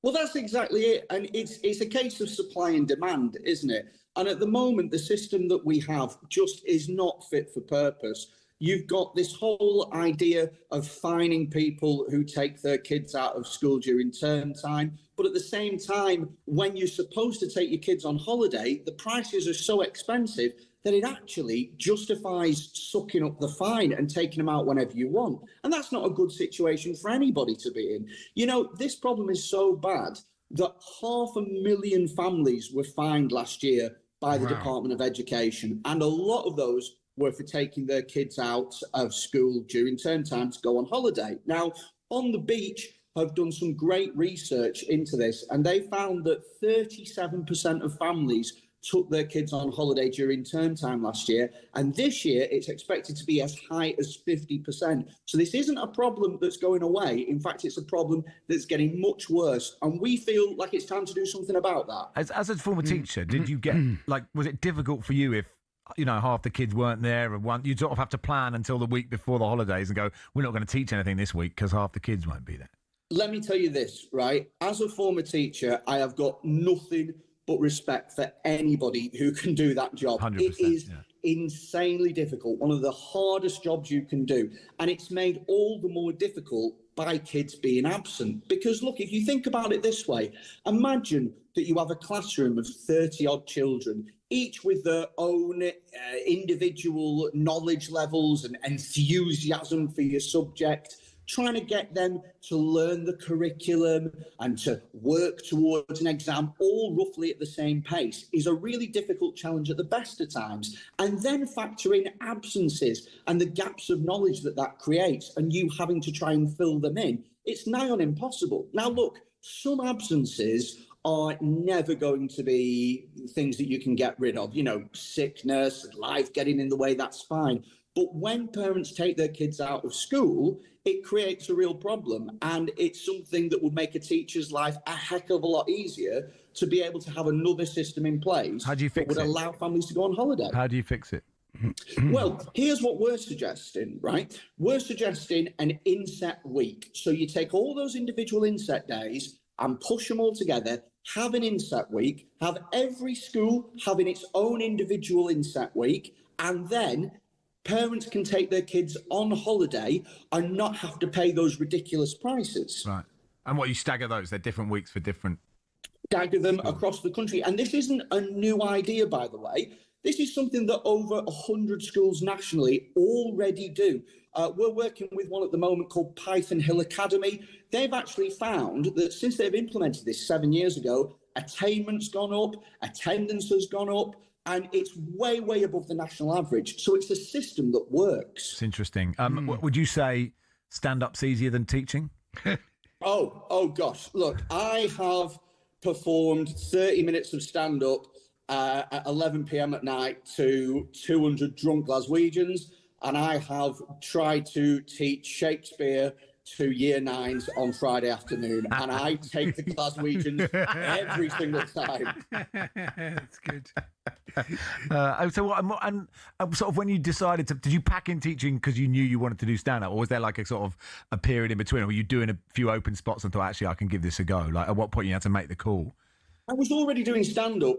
Well, that's exactly it. And it's a case of supply and demand, isn't it? And at the moment, the system that we have just is not fit for purpose. You've got this whole idea of fining people who take their kids out of school during term time. But at the same time, when you're supposed to take your kids on holiday, the prices are so expensive that it actually justifies sucking up the fine and taking them out whenever you want. And that's not a good situation for anybody to be in. You know, this problem is so bad that 500,000 families were fined last year by the Department of Education. And a lot of those were for taking their kids out of school during term time to go on holiday. Now, On the Beach have done some great research into this, and they found that 37% of families took their kids on holiday during term time last year, and this year it's expected to be as high as 50%. So this isn't a problem that's going away. In fact, it's a problem that's getting much worse, and we feel like it's time to do something about that. As a former teacher, did you get, was it difficult for you if, you know, half the kids weren't there and you'd sort of have to plan until the week before the holidays and go, we're not going to teach anything this week because half the kids won't be there? Let me tell you this, right? As a former teacher, I have got nothing but respect for anybody who can do that job. 100%, it is insanely difficult, one of the hardest jobs you can do. And it's made all the more difficult by kids being absent. Because look, if you think about it this way, imagine that you have a classroom of 30-odd children, each with their own individual knowledge levels and enthusiasm for your subject, trying to get them to learn the curriculum and to work towards an exam all roughly at the same pace is a really difficult challenge at the best of times. And then factor in absences and the gaps of knowledge that that creates and you having to try and fill them in. It's nigh on impossible. Now, look, some absences are never going to be things that you can get rid of. You know, sickness, life getting in the way, that's fine. But when parents take their kids out of school, it creates a real problem. And it's something that would make a teacher's life a heck of a lot easier to be able to have another system in place. How do you fix that would allow families to go on holiday. How do you fix it? Well, here's what we're suggesting, right? We're suggesting an inset week. So you take all those individual inset days and push them all together, have an inset week, have every school having its own individual inset week, and then parents can take their kids on holiday and not have to pay those ridiculous prices. Right. And what, you stagger those? They're different weeks for different... Stagger them across the country. And this isn't a new idea, by the way. This is something that over 100 schools nationally already do. We're working with one at the moment called Python Hill Academy. They've actually found that since they've implemented this 7 years ago, attainment's gone up, attendance has gone up, and it's way, way above the national average. So it's a system that works. It's interesting. Would you say stand-up's easier than teaching? Oh gosh. Look, I have performed 30 minutes of stand-up at 11 p.m. at night to 200 drunk Glaswegians, and I have tried to teach Shakespeare to year nines on Friday afternoon, and I take the Glaswegians every single time. That's good. So sort of when you decided to, did you pack in teaching because you knew you wanted to do stand-up, or was there like a sort of a period in between, or were you doing a few open spots and thought, actually, I can give this a go? Like, at what point you had to make the call? I was already doing stand-up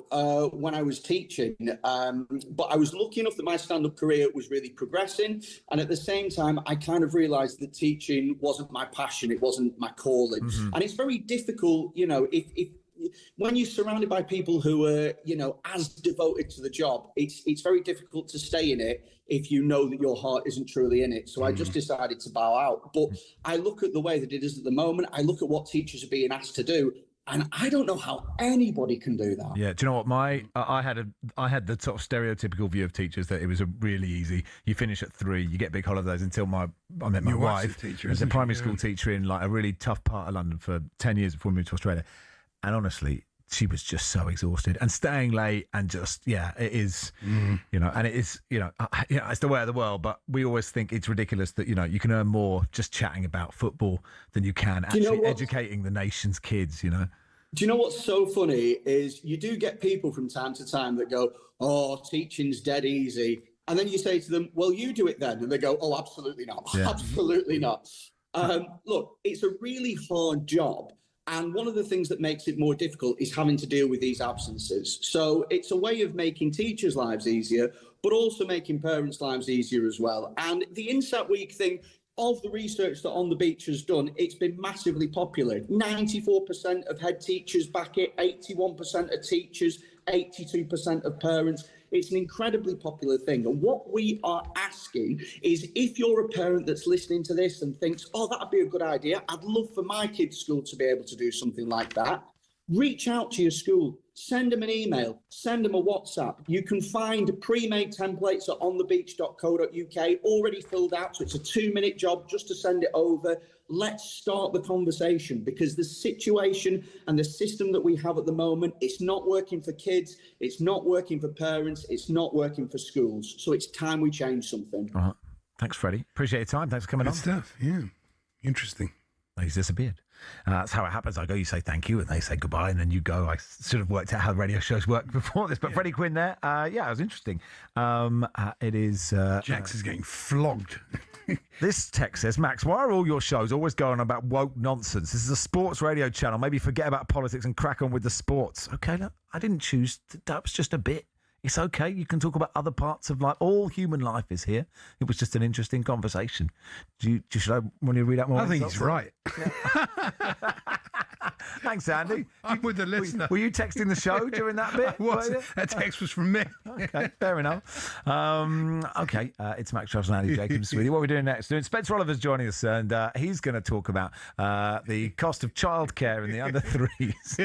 when I was teaching, but I was lucky enough that my stand-up career was really progressing. And at the same time, I kind of realised that teaching wasn't my passion. It wasn't my calling. Mm-hmm. And it's very difficult, you know, if when you're surrounded by people who are, you know, as devoted to the job, it's very difficult to stay in it if you know that your heart isn't truly in it. So I just decided to bow out. But I look at the way that it is at the moment. I look at what teachers are being asked to do, and I don't know how anybody can do that. Yeah, do you know what? I had the sort of stereotypical view of teachers that it was a really easy. You finish at 3, you get big holidays until I met my wife. As a primary school teacher in like a really tough part of London for 10 years before we moved to Australia, and honestly, she was just so exhausted and staying late and just it is, you know, and it is, you know, it's the way of the world. But we always think it's ridiculous that, you know, you can earn more just chatting about football than you can actually educating the nation's kids, you know. Do you know what's so funny is you do get people from time to time that go, oh, teaching's dead easy. And then you say to them, well, you do it then. And they go, oh, absolutely not. Yeah. Absolutely not. Look, it's a really hard job. And one of the things that makes it more difficult is having to deal with these absences. So it's a way of making teachers' lives easier, but also making parents' lives easier as well. And the Inset Week thing, of the research that On the Beach has done, it's been massively popular. 94% of head teachers back it, 81% of teachers, 82% of parents. It's an incredibly popular thing. And what we are asking is, if you're a parent that's listening to this and thinks, oh, that'd be a good idea, I'd love for my kid's school to be able to do something like that, reach out to your school, send them an email, send them a WhatsApp. You can find pre-made templates at onthebeach.co.uk already filled out. So it's a 2-minute job just to send it over. Let's start the conversation, because the situation and the system that we have at the moment, it's not working for kids, it's not working for parents, it's not working for schools. So it's time we change something. All right. Thanks, Freddie. Appreciate your time. Thanks for coming on. Good stuff, yeah. Interesting. He's disappeared. That's how it happens. I go, you say thank you, and they say goodbye, and then you go. I sort of worked out how radio shows work before this, but Freddie Quinn there, it was interesting. It is... Jax is getting flogged. This text says, Max, why are all your shows always going on about woke nonsense? This is a sports radio channel. Maybe forget about politics and crack on with the sports. Okay, look, I didn't choose. That was just a bit. It's okay. You can talk about other parts of life. All human life is here. It was just an interesting conversation. Should I want to read out more? I think he's right. Thanks, Andy. I'm with the listener. Were you texting the show during that bit? That text was from me. Okay, fair enough. It's Max Charles and Andy Jacobs with you. What are we doing next? Spencer Oliver's joining us, and he's going to talk about the cost of childcare in the under threes.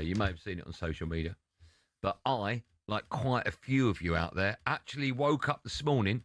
You may have seen it on social media. But I, like quite a few of you out there, actually woke up this morning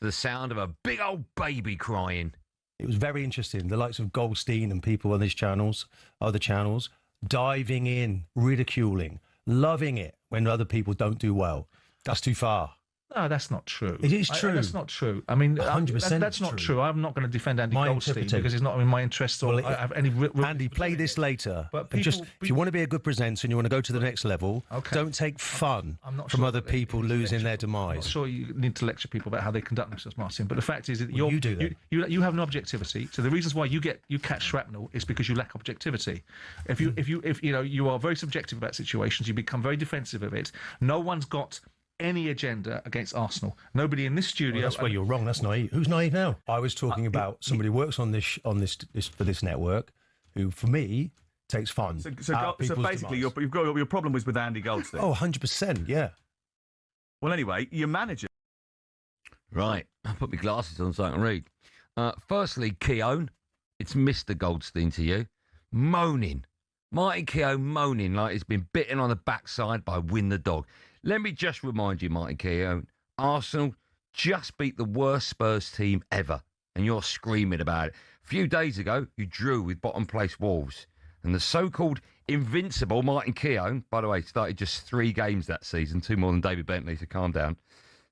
to the sound of a big old baby crying. It was very interesting. The likes of Goldstein and people on these channels, other channels, diving in, ridiculing, loving it when other people don't do well. That's too far. No, that's not true. It is true. That's not true. I mean, 100% that's not true. I'm not going to defend Andy Goldstein because it's not in my interest or I have any... Andy, play this later. But if you want to be a good presenter and you want to go to the next level, don't take fun from other people losing their demise. I'm not sure you need to lecture people about how they conduct themselves, Martin. But the fact is that you do that. You have no objectivity. So the reasons why you catch shrapnel is because you lack objectivity. If you are very subjective about situations, you become very defensive of it. No one's got any agenda against Arsenal. Nobody in this studio. Well, that's where you're wrong. That's naive. Who's naive now? I was talking about somebody who works on this for this network, who for me takes fun. So basically, your problem was with Andy Goldstein. Oh, 100%. Yeah. Well, anyway, your manager. Right, I'll put my glasses on so I can read. Firstly, Keown, it's Mr. Goldstein to you, moaning. Martin Keown moaning like he's been bitten on the backside by Win the Dog. Let me just remind you, Martin Keown, Arsenal just beat the worst Spurs team ever, and you're screaming about it. A few days ago, you drew with bottom-place Wolves, and the so-called invincible Martin Keown, by the way, started just 3 games that season, 2 more than David Bentley, so calm down,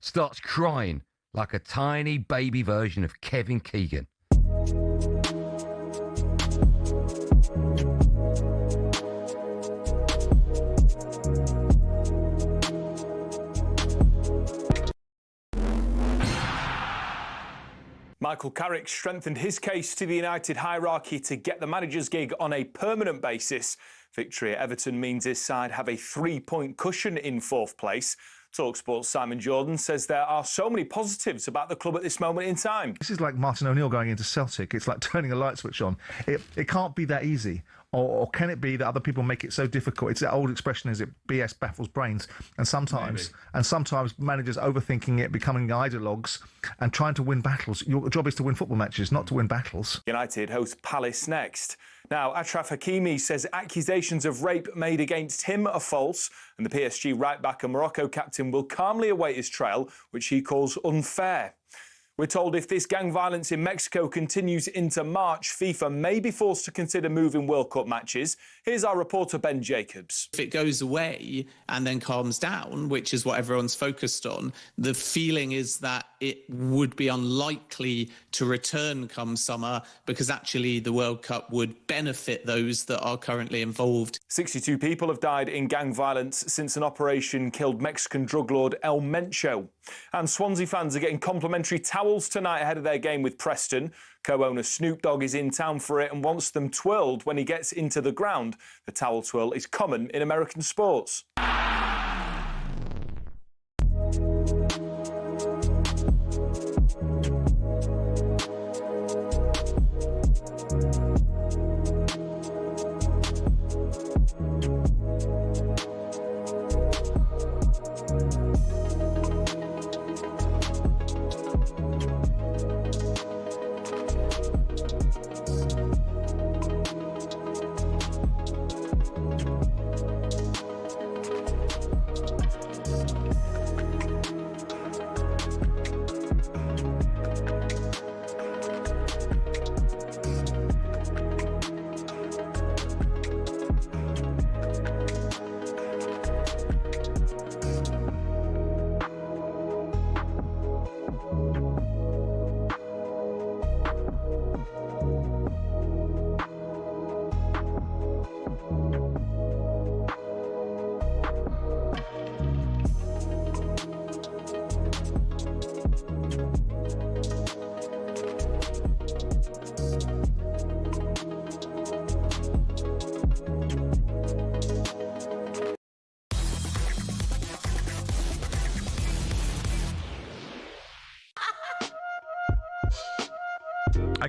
starts crying like a tiny baby version of Kevin Keegan. Michael Carrick strengthened his case to the United hierarchy to get the manager's gig on a permanent basis. Victory at Everton means his side have a 3-point cushion in 4th place. talkSPORT's Simon Jordan says there are so many positives about the club at this moment in time. This is like Martin O'Neill going into Celtic. It's like turning a light switch on. It can't be that easy. Or can it be that other people make it so difficult? It's that old expression, is it BS baffles brains? And sometimes managers overthinking it, becoming ideologues and trying to win battles. Your job is to win football matches, not to win battles. United host Palace next. Now, Achraf Hakimi says accusations of rape made against him are false, and the PSG right-back and Morocco captain will calmly await his trial, which he calls unfair. We're told if this gang violence in Mexico continues into March, FIFA may be forced to consider moving World Cup matches. Here's our reporter, Ben Jacobs. If it goes away and then calms down, which is what everyone's focused on, the feeling is that it would be unlikely to return come summer because actually the World Cup would benefit those that are currently involved. 62 people have died in gang violence since an operation killed Mexican drug lord El Mencho. And Swansea fans are getting complimentary towels tonight ahead of their game with Preston. Co-owner Snoop Dogg is in town for it and wants them twirled when he gets into the ground. The towel twirl is common in American sports.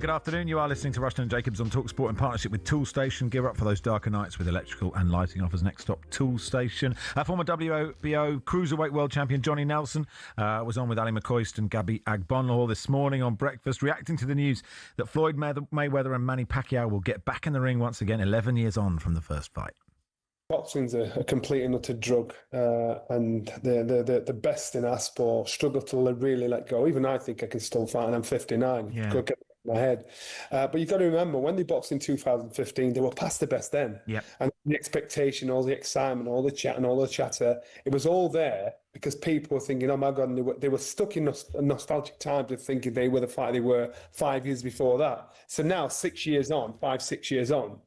Good afternoon. You are listening to Rushden and Jacobs on talkSPORT in partnership with Toolstation. Gear up for those darker nights with electrical and lighting offers. Next stop, Toolstation. Former WBO Cruiserweight World Champion Johnny Nelson was on with Ali McCoist and Gabby Agbonlahor this morning on breakfast, reacting to the news that Floyd Mayweather and Manny Pacquiao will get back in the ring once again 11 years on from the first fight. boxing's a complete and utter drug, and the best in our sport struggle to really let go. Even I think I can still fight, and I'm 59. Yeah. Could get in my head, but you've got to remember when they boxed in 2015, they were past the best then. Yep. And the expectation, all the excitement, all the chat, and all the chatter, it was all there because people were thinking, "Oh my God!" And they were stuck in nostalgic times of thinking they were the fight they were 5 years before that. So now, 6 years on, 6 years on.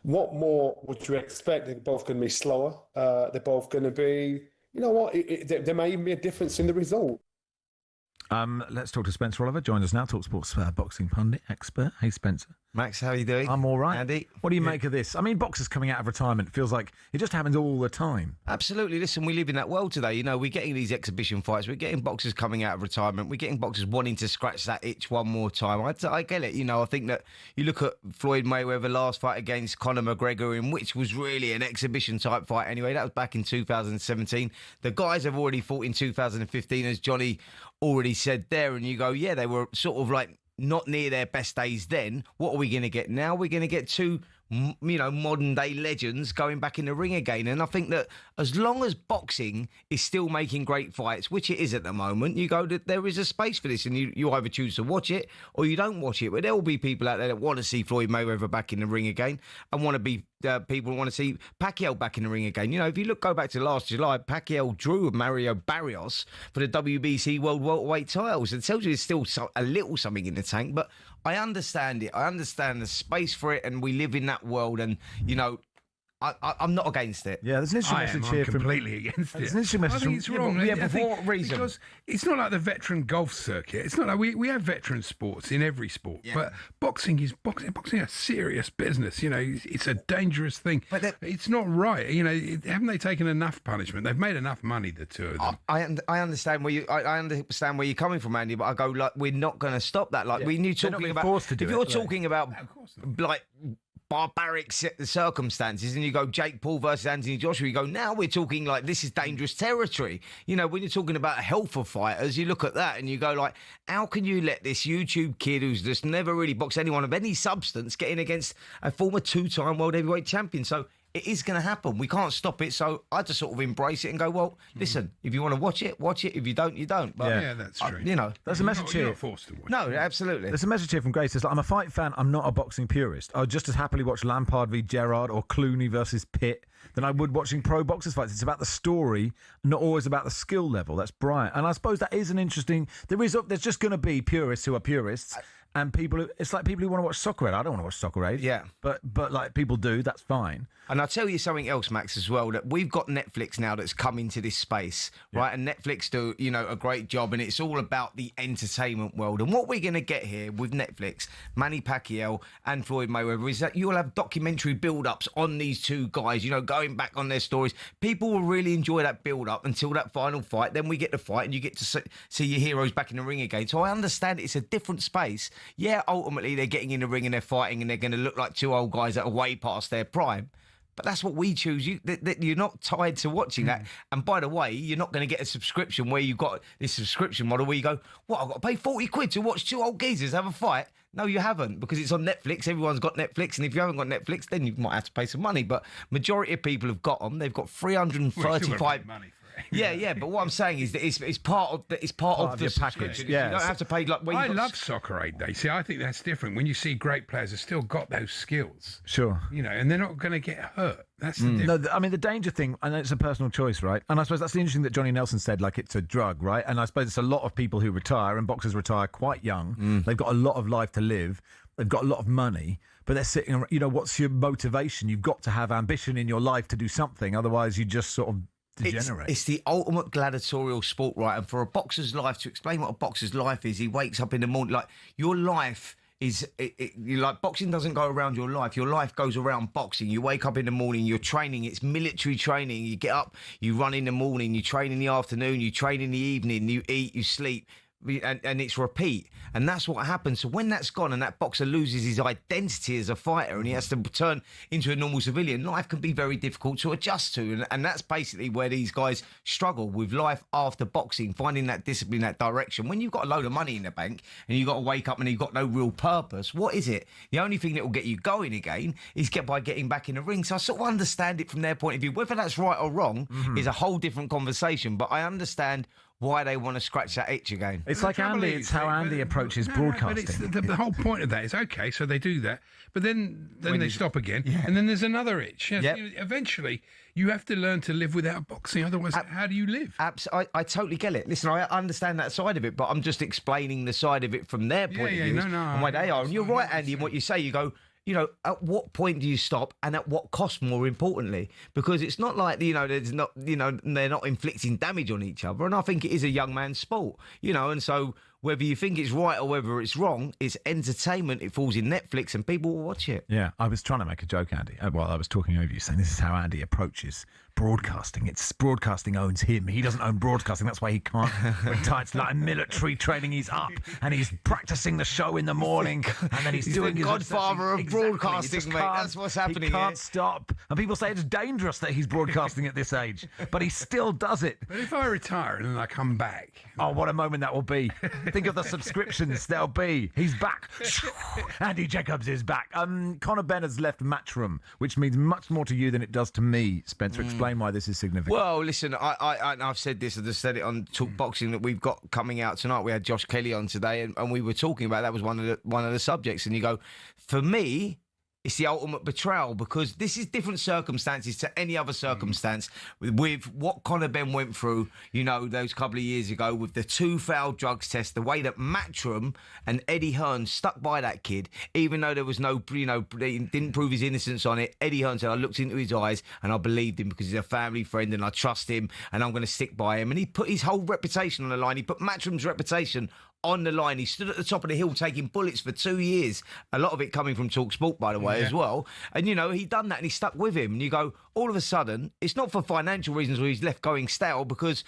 What more would you expect? They're both going to be slower. They're both going to be, you know what? There may even be a difference in the result. Let's talk to Spencer Oliver. Joins us now, talkSPORT's boxing pundit expert. Hey, Spencer. Max, how are you doing? I'm all right. Andy? What do you make of this? I mean, boxers coming out of retirement feels like it just happens all the time. Absolutely. Listen, we live in that world today. You know, we're getting these exhibition fights. We're getting boxers coming out of retirement. We're getting boxers wanting to scratch that itch one more time. I get it. You know, I think that you look at Floyd Mayweather last fight against Conor McGregor, in which was really an exhibition type fight anyway. That was back in 2017. The guys have already fought in 2015, as Johnny already said there. And you go, yeah, they were sort of like not near their best days then. What are we going to get now? We're going to get two, you know, modern day legends going back in the ring again. And I think that as long as boxing is still making great fights, which it is at the moment, you go that there is a space for this, and you either choose to watch it or you don't watch it. But there will be people out there that want to see Floyd Mayweather back in the ring again, and want to be people who want to see Pacquiao back in the ring again. You know, if you go back to last July, Pacquiao drew Mario Barrios for the WBC World Welterweight titles. It tells you there's still a little something in the tank, but I understand it. I understand the space for it, and we live in that world, and, you know, I'm not against it. Yeah, there's an interesting message here. I'm completely against it. There's an interesting message. I think it's wrong. Yeah, for what reason? Because it's not like the veteran golf circuit. It's not like we have veteran sports in every sport, but boxing is a serious business. You know, it's a dangerous thing. But it's not right. You know, haven't they taken enough punishment? They've made enough money, the two of them. I understand where I understand where you're coming from, Andy. But I go, like, we're not going to stop that. Like, when you're talking about, if you're talking about like barbaric circumstances, and you go Jake Paul versus Anthony Joshua, you go, now we're talking like this is dangerous territory. You know, when you're talking about health of fighters, you look at that and you go, like, how can you let this YouTube kid who's just never really boxed anyone of any substance get in against a former two-time world heavyweight champion? So it is going to happen. We can't stop it. So I just sort of embrace it and go, well, listen, if you want to watch it, watch it. If you don't, you don't. But, yeah, that's true. You know, there's a message here. You're not forced to watch. No, absolutely. There's a message here from Grace. It's like, I'm a fight fan. I'm not a boxing purist. I would just as happily watch Lampard v Gerrard or Clooney versus Pitt than I would watching pro boxers fights. It's about the story, not always about the skill level. That's Brian. And I suppose that is an interesting... There's just going to be purists who are purists. And people who, it's like people who want to watch Soccer Aid. I don't want to watch Soccer Aid. Yeah. But like people do, that's fine. And I'll tell you something else, Max, as well, that we've got Netflix now that's come into this space, right? And Netflix do, you know, a great job, and it's all about the entertainment world. And what we're going to get here with Netflix, Manny Pacquiao and Floyd Mayweather, is that you'll have documentary build-ups on these two guys, you know, going back on their stories. People will really enjoy that build-up until that final fight. Then we get the fight, and you get to see your heroes back in the ring again. So I understand it's a different space. Yeah, ultimately, they're getting in the ring and they're fighting, and they're going to look like two old guys that are way past their prime. But that's what we choose. You're not tied to watching that. And by the way, you're not going to get a subscription where you've got this subscription model where you go, what, I've got to pay 40 quid to watch two old geezers have a fight? No, you haven't, because it's on Netflix. Everyone's got Netflix. And if you haven't got Netflix, then you might have to pay some money. But majority of people have got them. They've got 335... Yeah, but what I'm saying is that it's part of the package. Yeah, you don't have to pay like. I love Soccer Aid Day. See, I think that's different. When you see great players have still got those skills, sure, you know, and they're not going to get hurt. That's the difference. No, I mean the danger thing, and it's a personal choice, right? And I suppose that's the interesting that Johnny Nelson said, like it's a drug, right? And I suppose it's a lot of people who retire, and boxers retire quite young. They've got a lot of life to live. They've got a lot of money, but they're sitting around, you know, what's your motivation? You've got to have ambition in your life to do something. Otherwise, you just sort of degenerate. It's the ultimate gladiatorial sport, right? And for a boxer's life, to explain what a boxer's life is, he wakes up in the morning, like your life is, like boxing doesn't go around your life goes around boxing. You wake up in the morning, you're training, it's military training, you get up, you run in the morning, you train in the afternoon, you train in the evening, you eat, you sleep. and it's repeat. And that's what happens. So when that's gone and that boxer loses his identity as a fighter and he has to turn into a normal civilian, life can be very difficult to adjust to. And that's basically where these guys struggle with life after boxing, finding that discipline, that direction. When you've got a load of money in the bank and you've got to wake up and you've got no real purpose, what is it? The only thing that will get you going again is by getting back in the ring. So I sort of understand it from their point of view. Whether that's right or wrong is a whole different conversation, but I understand why they want to scratch that itch again. It's like Andy. It's how Andy approaches broadcasting. But it's the whole point of that is, okay, so they do that, but then they stop again, and then there's another itch. Yes, eventually, you have to learn to live without boxing. Otherwise, how do you live? I totally get it. Listen, I understand that side of it, but I'm just explaining the side of it from their point of view and why they are. And you're right, Andy, in what you say. You go, at what point do you stop, and at what cost, more importantly? Because it's not like, there's not, they're not inflicting damage on each other. And I think it is a young man's sport, and so whether you think it's right or whether it's wrong, it's entertainment. It falls in Netflix and people will watch it. Yeah, I was trying to make a joke, Andy, while I was talking over you, saying this is how Andy approaches broadcasting. It's broadcasting owns him. He doesn't own broadcasting. That's why he can't retire. It's like military training. He's up and he's practicing the show in the morning, and then he's doing the godfather of broadcasting, mate. That's what's happening. He can't stop. And people say it's dangerous that he's broadcasting at this age, but he still does it. But if I retire and then I come back, oh, what a moment that will be! Think of the subscriptions there'll be. He's back. Andy Jacobs is back. Conor Benn has left Matchroom, which means much more to you than it does to me. Spencer, explain why this is significant. Well, listen, I've said this. I just said it on Talk Boxing that we've got coming out tonight. We had Josh Kelly on today, and we were talking about that was one of the subjects. And you go, for me, it's the ultimate betrayal, because this is different circumstances to any other circumstance. With what Conor Benn went through, those couple of years ago with the 2 failed drugs tests, the way that Matchroom and Eddie Hearn stuck by that kid, even though there was no, they didn't prove his innocence on it. Eddie Hearn said, I looked into his eyes and I believed him because he's a family friend and I trust him and I'm going to stick by him. And he put his whole reputation on the line. He put Matchroom's reputation on the line. He stood at the top of the hill taking bullets for 2 years. A lot of it coming from talkSPORT, by the way, as well. And, he'd done that and he stuck with him. And you go, all of a sudden, it's not for financial reasons where he's left going stale, because,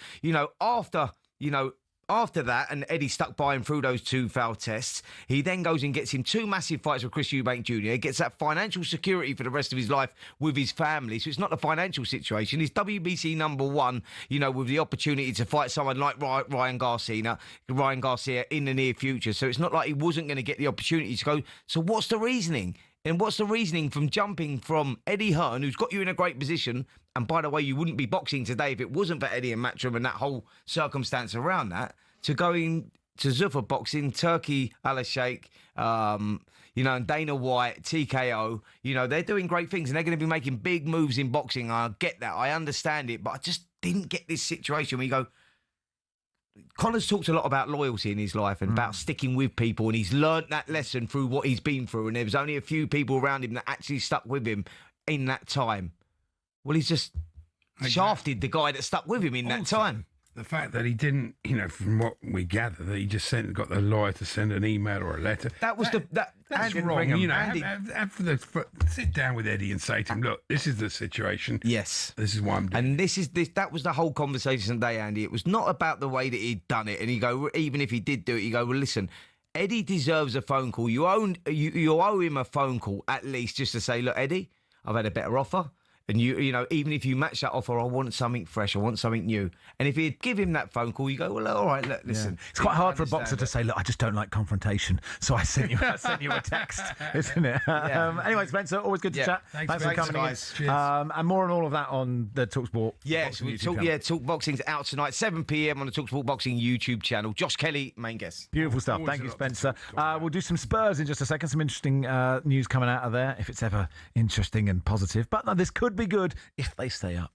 after that, and Eddie stuck by him through those 2 failed tests, he then goes and gets him 2 massive fights with Chris Eubank Jr., gets that financial security for the rest of his life with his family. So it's not the financial situation. He's WBC #1, with the opportunity to fight someone like Ryan Garcia in the near future. So it's not like he wasn't going to get the opportunity to go. So what's the reasoning? And what's the reasoning from jumping from Eddie Hearn, who's got you in a great position, and by the way, you wouldn't be boxing today if it wasn't for Eddie and Matchroom and that whole circumstance around that, to going to Zuffa Boxing, Turkey Al-Sheikh, and Dana White, TKO, they're doing great things and they're going to be making big moves in boxing. I get that. I understand it. But I just didn't get this situation where you go, Conor's talked a lot about loyalty in his life and about sticking with people, and he's learnt that lesson through what he's been through, and there was only a few people around him that actually stuck with him in that time. Well, he's just shafted the guy that stuck with him in that time. The fact that he didn't, from what we gather, that he just got the lawyer to send an email or a letter. That's wrong. Sit down with Eddie and say to him, look, this is the situation. Yes. This is why I'm doing And that was the whole conversation today, Andy. It was not about the way that he'd done it. And you go, even if he did do it, you go, well, listen, Eddie deserves a phone call. You owe him a phone call, at least, just to say, look, Eddie, I've had a better offer. And even if you match that offer, I want something fresh, I want something new. And if you'd give him that phone call, you go, well, all right, look, listen. Yeah. It's quite hard for a boxer to say, look, I just don't like confrontation, so I sent you a text, isn't it? Yeah. Anyway, Spencer, always good to chat. Thanks for coming, guys. Cheers. And more on all of that on the talkSPORT. Yes, Talk Boxing's out tonight, 7 p.m. on the talkSPORT Boxing YouTube channel. Josh Kelly, main guest. Beautiful stuff. Thank you, Spencer. We'll do some Spurs in just a second. Some interesting news coming out of there, if it's ever interesting and positive. But no, this could be good if they stay up.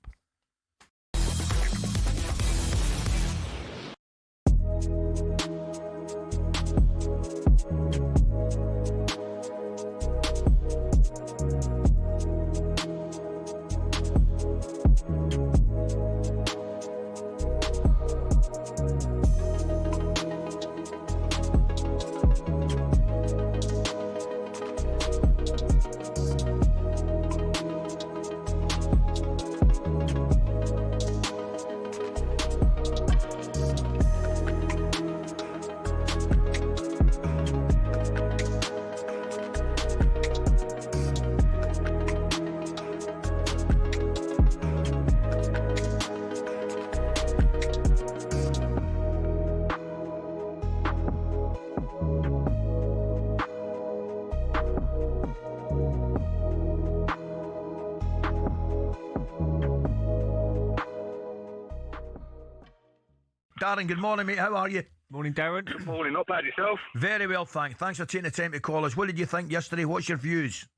Darren, good morning, mate. How are you? Morning, Darren. Good morning. Not bad, yourself? Very well, thanks. Thanks for taking the time to call us. What did you think yesterday? What's your views?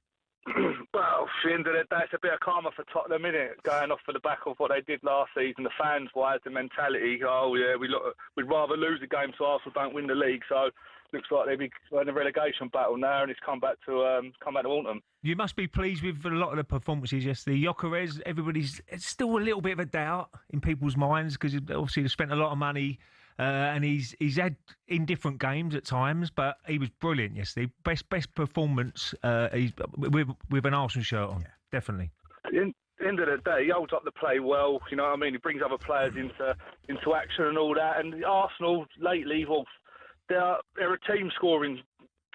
Well, at the end of the day, it's a bit of karma for Tottenham, isn't it? Going off for the back of what they did last season, the fans-wise, the mentality. Oh yeah, we'd rather lose a game so Arsenal don't win the league. So looks like they'll be in a relegation battle now, and it's come back to haunt them. You must be pleased with a lot of the performances yesterday. Gyökeres, it's still a little bit of a doubt in people's minds because obviously they've spent a lot of money. And he's had in different games at times, but he was brilliant yesterday. Best performance with an Arsenal shirt on, definitely. At the end of the day, he holds up the play well. You know what I mean? He brings other players into action and all that. And Arsenal lately, well, they're a team scoring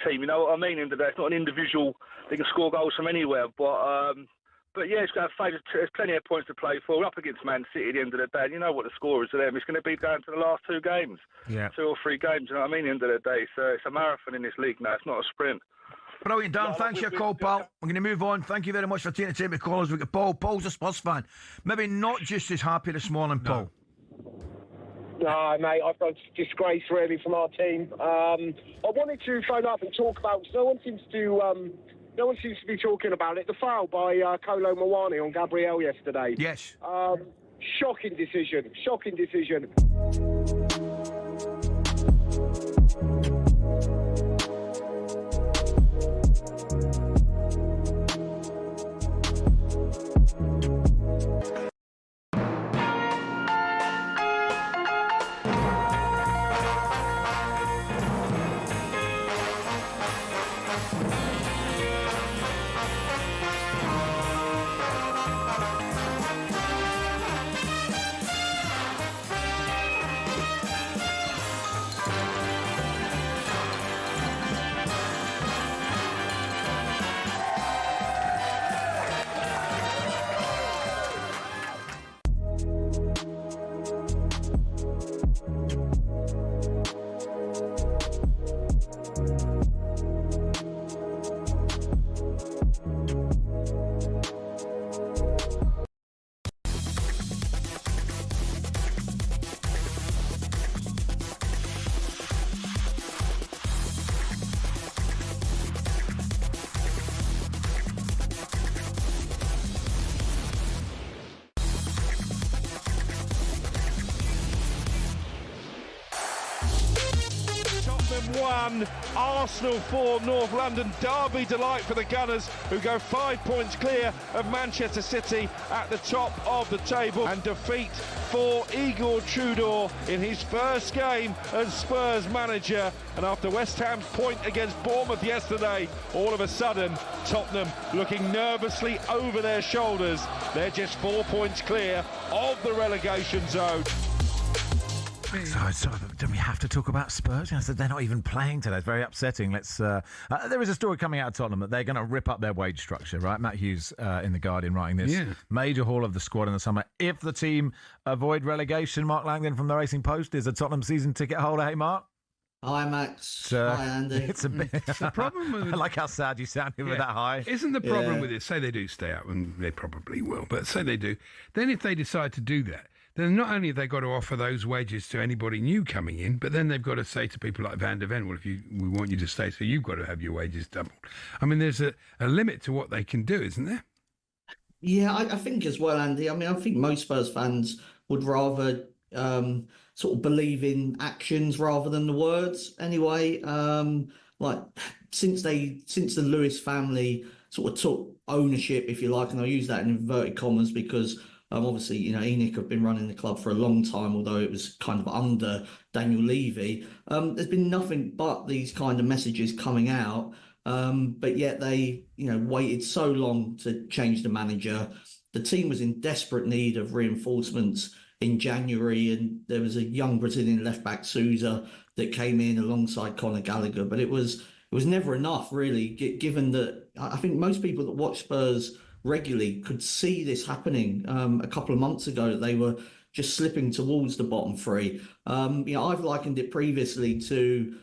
team. You know what I mean? End of the day, it's not an individual. They can score goals from anywhere, But yeah, it's going to favour. There's plenty of points to play for. We're up against Man City at the end of the day. And you know what the score is to them. It's going to be down to the last 2 games. Yeah. 2 or 3 games. You know what I mean? At the end of the day, it's a marathon in this league now. It's not a sprint. Brilliant, Dan. Thanks for your call, pal. I'm going to move on. Thank you very much for taking the time to call us. We've got Paul. Paul's a Spurs fan. Maybe not just as happy this morning, Paul. No, mate, I've got disgrace really from our team. I wanted to phone up and talk about. No one seems to be talking about it. The foul by Kolo Muani on Gabriel yesterday. Yes. Shocking decision. Shocking decision. Tottenham 1, Arsenal 4, North London derby delight for the Gunners, who go 5 points clear of Manchester City at the top of the table, and defeat for Igor Tudor in his first game as Spurs manager. And after West Ham's point against Bournemouth yesterday, all of a sudden Tottenham looking nervously over their shoulders. They're just 4 points clear of the relegation zone. So do we have to talk about Spurs? Yes, they're not even playing today. It's very upsetting. There is a story coming out of Tottenham that they're going to rip up their wage structure, right? Matt Hughes in The Guardian writing this. Yeah. Major haul of the squad in the summer. If the team avoid relegation, Mark Langdon from the Racing Post is a Tottenham season ticket holder. Hey, Mark. Hi, Max. Hi, Andy. It's a bit. The problem with I like how sad you sounded with that high. Isn't the problem with it? Say they do stay up, and they probably will, but say they do. Then if they decide to do that, then not only have they got to offer those wages to anybody new coming in, but then they've got to say to people like Van der Ven, well, we want you to stay, so you've got to have your wages doubled. I mean, there's a limit to what they can do, isn't there? Yeah, I think as well, Andy. I mean, I think most Spurs fans would rather sort of believe in actions rather than the words. Anyway, since the Lewis family sort of took ownership, if you like, and I use that in inverted commas because obviously, ENIC have been running the club for a long time, although it was kind of under Daniel Levy. There's been nothing but these kind of messages coming out, but yet they, waited so long to change the manager. The team was in desperate need of reinforcements in January, and there was a young Brazilian left-back, Sousa, that came in alongside Conor Gallagher, but it was never enough, really, given that I think most people that watch Spurs regularly could see this happening a couple of months ago, that they were just slipping towards the bottom three. I've likened it previously to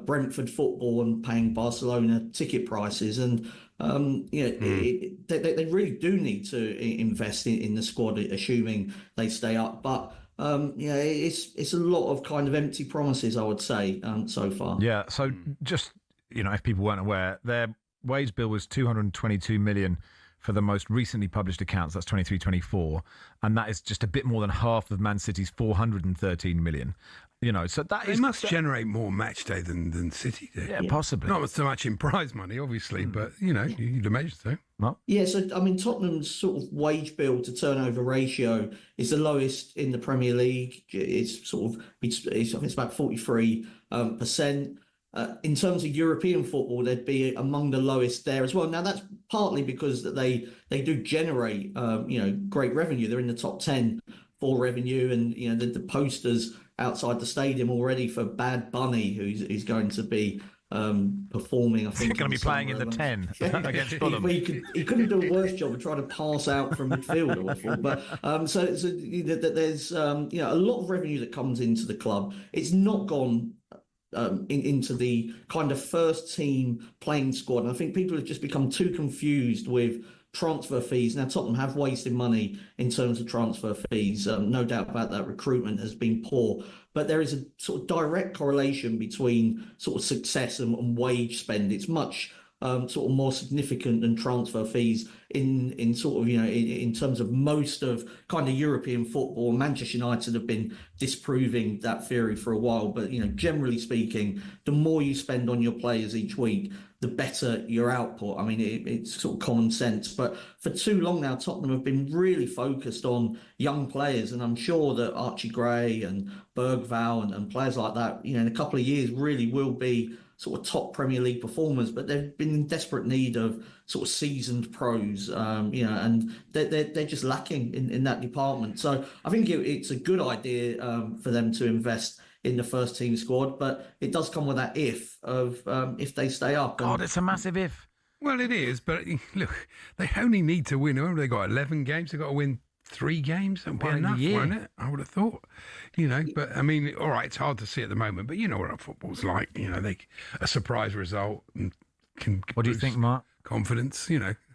Brentford football and paying Barcelona ticket prices, and they really do need to invest in the squad, assuming they stay up. But it's a lot of kind of empty promises, I would say, so far. Yeah. So just, if people weren't aware, their wage bill was 222 million for the most recently published accounts. That's 23-24, and that is just a bit more than half of Man City's 413 million. So that They must generate more match day than City do. Yeah, possibly. Not so much in prize money, obviously, but you'd imagine so. No. Yeah, so I mean, Tottenham's sort of wage bill to turnover ratio is the lowest in the Premier League. It's I think it's about 43%. In terms of European football, they'd be among the lowest there as well. Now, that's partly because that they do generate great revenue. They're in the top 10 for revenue, and the posters outside the stadium already for Bad Bunny, who's going to be performing. I think he's going to be playing in the 10 against Fulham. He couldn't do a worse job of trying to pass out from midfield, I would have thought. But so there's a lot of revenue that comes into the club. It's not gone into the kind of first team playing squad. And I think people have just become too confused with transfer fees. Now, Tottenham have wasted money in terms of transfer fees. No doubt about that. Recruitment has been poor. But there is a sort of direct correlation between sort of success and wage spend. It's much sort of more significant than transfer fees in sort of, in terms of most of kind of European football. Manchester United have been disproving that theory for a while. But, generally speaking, the more you spend on your players each week, the better your output. I mean, it's sort of common sense. But for too long now, Tottenham have been really focused on young players. And I'm sure that Archie Gray and Bergvall and players like that, in a couple of years really will be sort of top Premier League performers, but they've been in desperate need of sort of seasoned pros, and they're just lacking in that department. So I think it's a good idea for them to invest in the first team squad, but it does come with that if they stay up. God, it's a massive if. Well, it is, but look, they only need to win. They've got 11 games. They've got to win 3 games. That'll be enough, won't it? I would have thought. But I mean, all right, it's hard to see at the moment, but you know what our football's like. A surprise result can. What do you think, Mark? Confidence,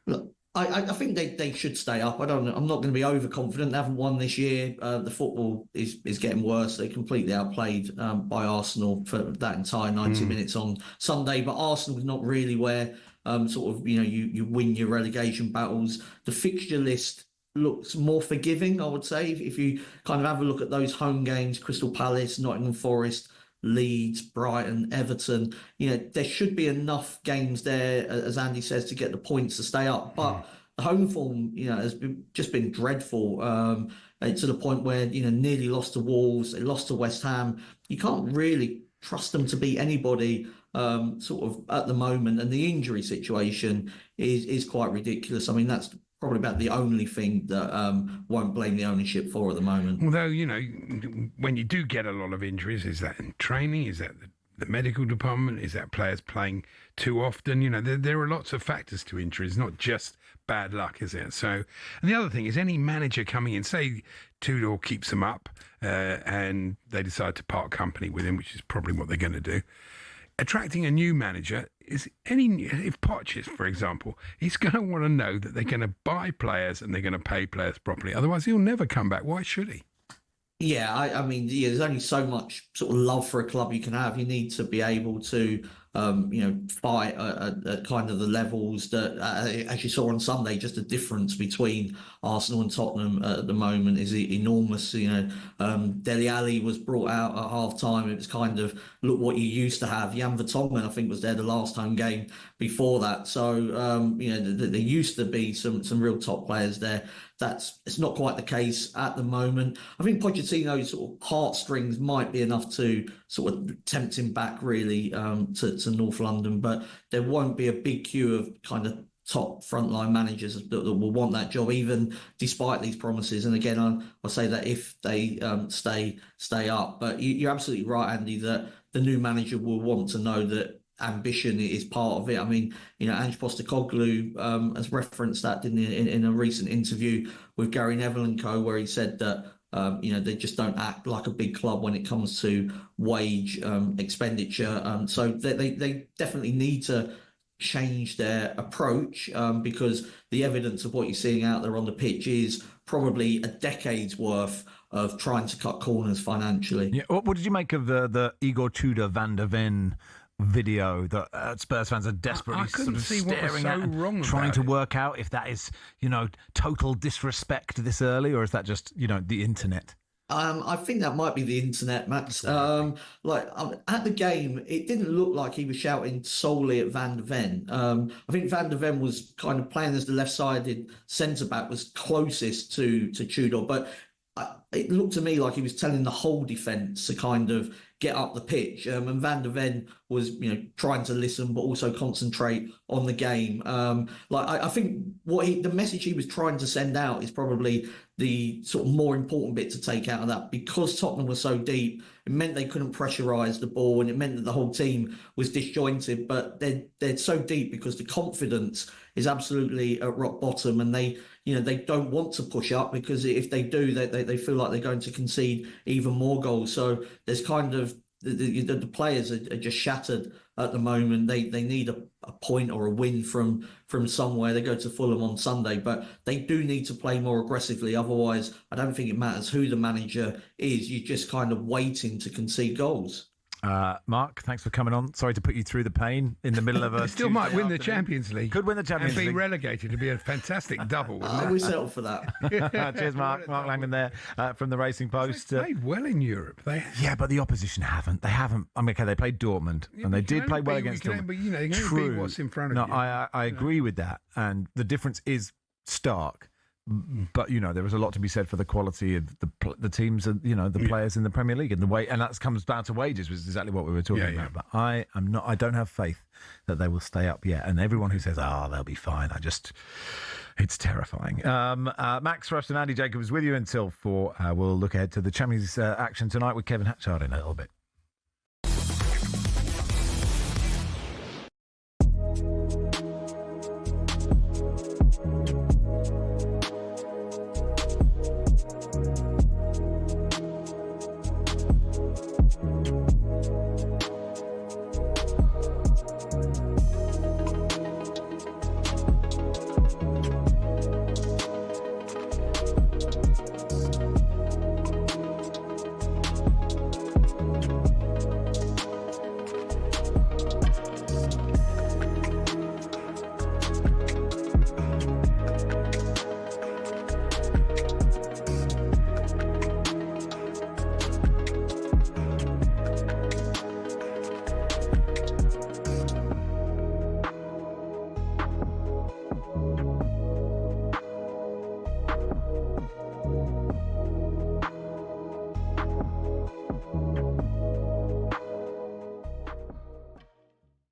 Look, I think they should stay up. I'm not going to be overconfident. They haven't won this year. The football is getting worse. They completely outplayed by Arsenal for that entire 90 minutes on Sunday. But Arsenal's not really where you win your relegation battles. The fixture list looks more forgiving, I would say, if you kind of have a look at those home games: Crystal Palace, Nottingham Forest, Leeds, Brighton, Everton. There should be enough games there, as Andy says, to get the points to stay up. But the home form, has just been dreadful, to the point where, nearly lost to Wolves, they lost to West Ham. You can't really trust them to beat anybody sort of at the moment. And the injury situation is quite ridiculous. I mean, that's probably about the only thing that won't blame the ownership for at the moment. Although, when you do get a lot of injuries, is that in training? Is that the medical department? Is that players playing too often? There are lots of factors to injuries, not just bad luck, is it? So, and the other thing is, any manager coming in, say Tudor keeps them up and they decide to part company with him, which is probably what they're going to do. Attracting a new manager if Poch, for example, he's going to want to know that they're going to buy players and they're going to pay players properly. Otherwise, he'll never come back. Why should he? Yeah, I mean, there's only so much sort of love for a club you can have. You need to be able to, fight at kind of the levels that, as you saw on Sunday, just the difference between Arsenal and Tottenham at the moment is enormous. Dele Alli was brought out at half-time. It was kind of, look what you used to have. Jan Vertonghen, I think, was there the last home game before that. So, there used to be some real top players there. It's not quite the case at the moment. I think Pochettino's sort of heartstrings might be enough to sort of tempt him back really to North London, but there won't be a big queue of kind of top frontline managers that will want that job, even despite these promises. And again, I'll say that if they stay up, but you're absolutely right, Andy, that the new manager will want to know that ambition is part of it. I mean, Ange Postecoglou has referenced that, didn't he, in a recent interview with Gary Neville and co, where he said that they just don't act like a big club when it comes to wage expenditure. So they definitely need to change their approach because the evidence of what you're seeing out there on the pitch is probably a decade's worth of trying to cut corners financially. Yeah. What did you make of the Igor Tudor Van der Ven video that Spurs fans are desperately I couldn't see what was staring so at, wrong trying about to it. work out if that is, total disrespect this early, or is that just, the internet? I think that might be the internet, Max. At the game, it didn't look like he was shouting solely at Van der Ven. I think Van der Ven was kind of playing as the left-sided centre-back, was closest to Tudor, but it looked to me like he was telling the whole defence to kind of get up the pitch. And Van der Ven was, trying to listen but also concentrate on the game. I think the message he was trying to send out is probably the sort of more important bit to take out of that. Because Tottenham was so deep, it meant they couldn't pressurise the ball, and it meant that the whole team was disjointed. But they're so deep because the confidence is absolutely at rock bottom, and they don't want to push up, because if they do, they feel like they're going to concede even more goals. So there's kind of the players are just shattered at the moment. They need a point or a win from somewhere. They go to Fulham on Sunday, but they do need to play more aggressively. Otherwise, I don't think it matters who the manager is. You're just kind of waiting to concede goals. Mark, thanks for coming on. Sorry to put you through the pain in the middle of a Still might win the Champions League. Could win the Champions League. League. And be relegated. It'd be a fantastic double, wouldn't it? We settle for that. Cheers, Mark. Mark Langman there from the Racing Post. They played well in Europe. Yeah, but the opposition haven't. They haven't. I mean, okay, they played Dortmund, and they did play well against Dortmund. But, they can only beat what's in front of you. I agree with that. And the difference is stark. But there was a lot to be said for the quality of the teams and the players in the Premier League and the way, and that comes down to wages, which is exactly what we were talking about. But I don't have faith that they will stay up yet. And everyone who says, they'll be fine, it's terrifying. Max Rushden and Andy Jacobs with you until 4. We'll look ahead to the Champions action tonight with Kevin Hatchard in a little bit.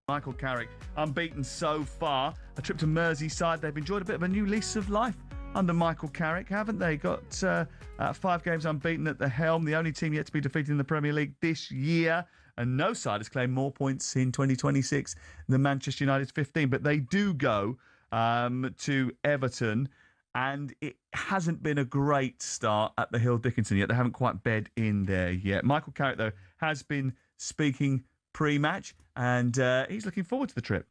Michael Carrick, unbeaten so far. A trip to Merseyside. They've enjoyed a bit of a new lease of life under Michael Carrick, haven't they? Got 5 games unbeaten at the helm. The only team yet to be defeated in the Premier League this year. And no side has claimed more points in 2026 than Manchester United's 15. But they do go to Everton. And it hasn't been a great start at the Hill Dickinson yet. They haven't quite bed in there yet. Michael Carrick, though, has been speaking pre-match, and he's looking forward to the trip.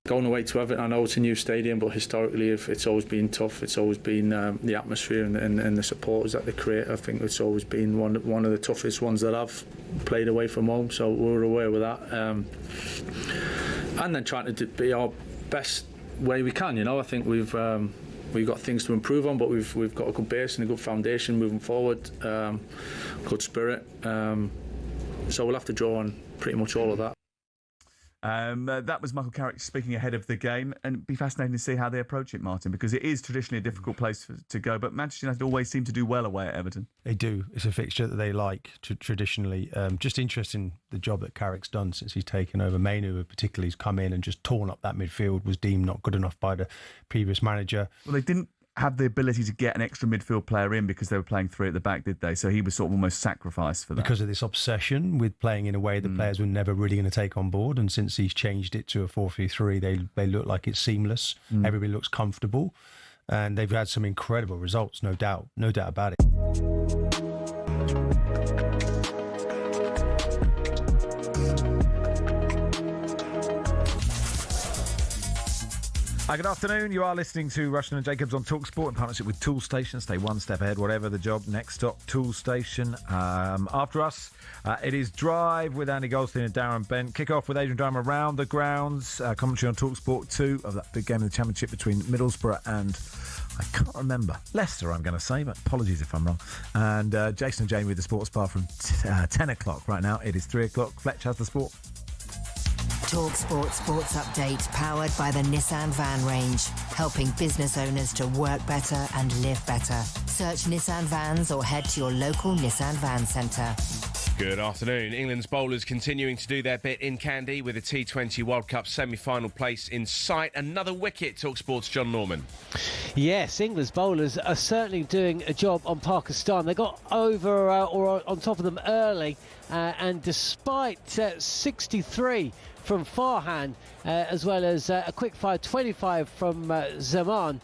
Going away to Everton, I know it's a new stadium, but historically it's always been tough. It's always been the atmosphere and the supporters that they create. I think it's always been one of the toughest ones that I've played away from home, so we're aware with that. And then trying to be our best way we can. I think we've got things to improve on, but we've got a good base and a good foundation moving forward. Good spirit. So we'll have to draw on pretty much all of that. That was Michael Carrick speaking ahead of the game, and it'd be fascinating to see how they approach it, Martin, because it is traditionally a difficult place to go, but Manchester United always seem to do well away at Everton. They do. It's a fixture that they like traditionally. Just interesting the job that Carrick's done since he's taken over. Mainu particularly has come in and just torn up that midfield, was deemed not good enough by the previous manager. Well, they didn't have the ability to get an extra midfield player in because they were playing 3 at the back, did they? So he was sort of almost sacrificed for that. Because of this obsession with playing in a way that players were never really going to take on board. And since he's changed it to a 4-3-3, they look like it's seamless. Everybody looks comfortable. And they've had some incredible results, no doubt about it. Hi, good afternoon. You are listening to Rushden and Jacobs on talkSPORT in partnership with Toolstation. Stay one step ahead, whatever the job. Next stop, Toolstation. After us, it is Drive with Andy Goldstein and Darren Benn. Kick off with Adrian Durham around the grounds. Commentary on talkSPORT 2 of that big game of the Championship between Middlesbrough and, I can't remember, Leicester, I'm going to say, but apologies if I'm wrong. And Jason and Jamie with the Sports Bar from 10 o'clock. Right now, it is 3 o'clock. Fletch has the sport. talkSPORT Sports Update, powered by the Nissan Van range, helping business owners to work better and live better. Search Nissan Vans or head to your local Nissan Van Centre. Good afternoon. England's bowlers continuing to do their bit in Candy with a T20 World Cup semi-final place in sight. Another wicket, talkSPORT's John Norman. Yes, England's bowlers are certainly doing a job on Pakistan. They got over or on top of them early, and despite 63 from Farhan, as well as a quick fire 25 from Zaman,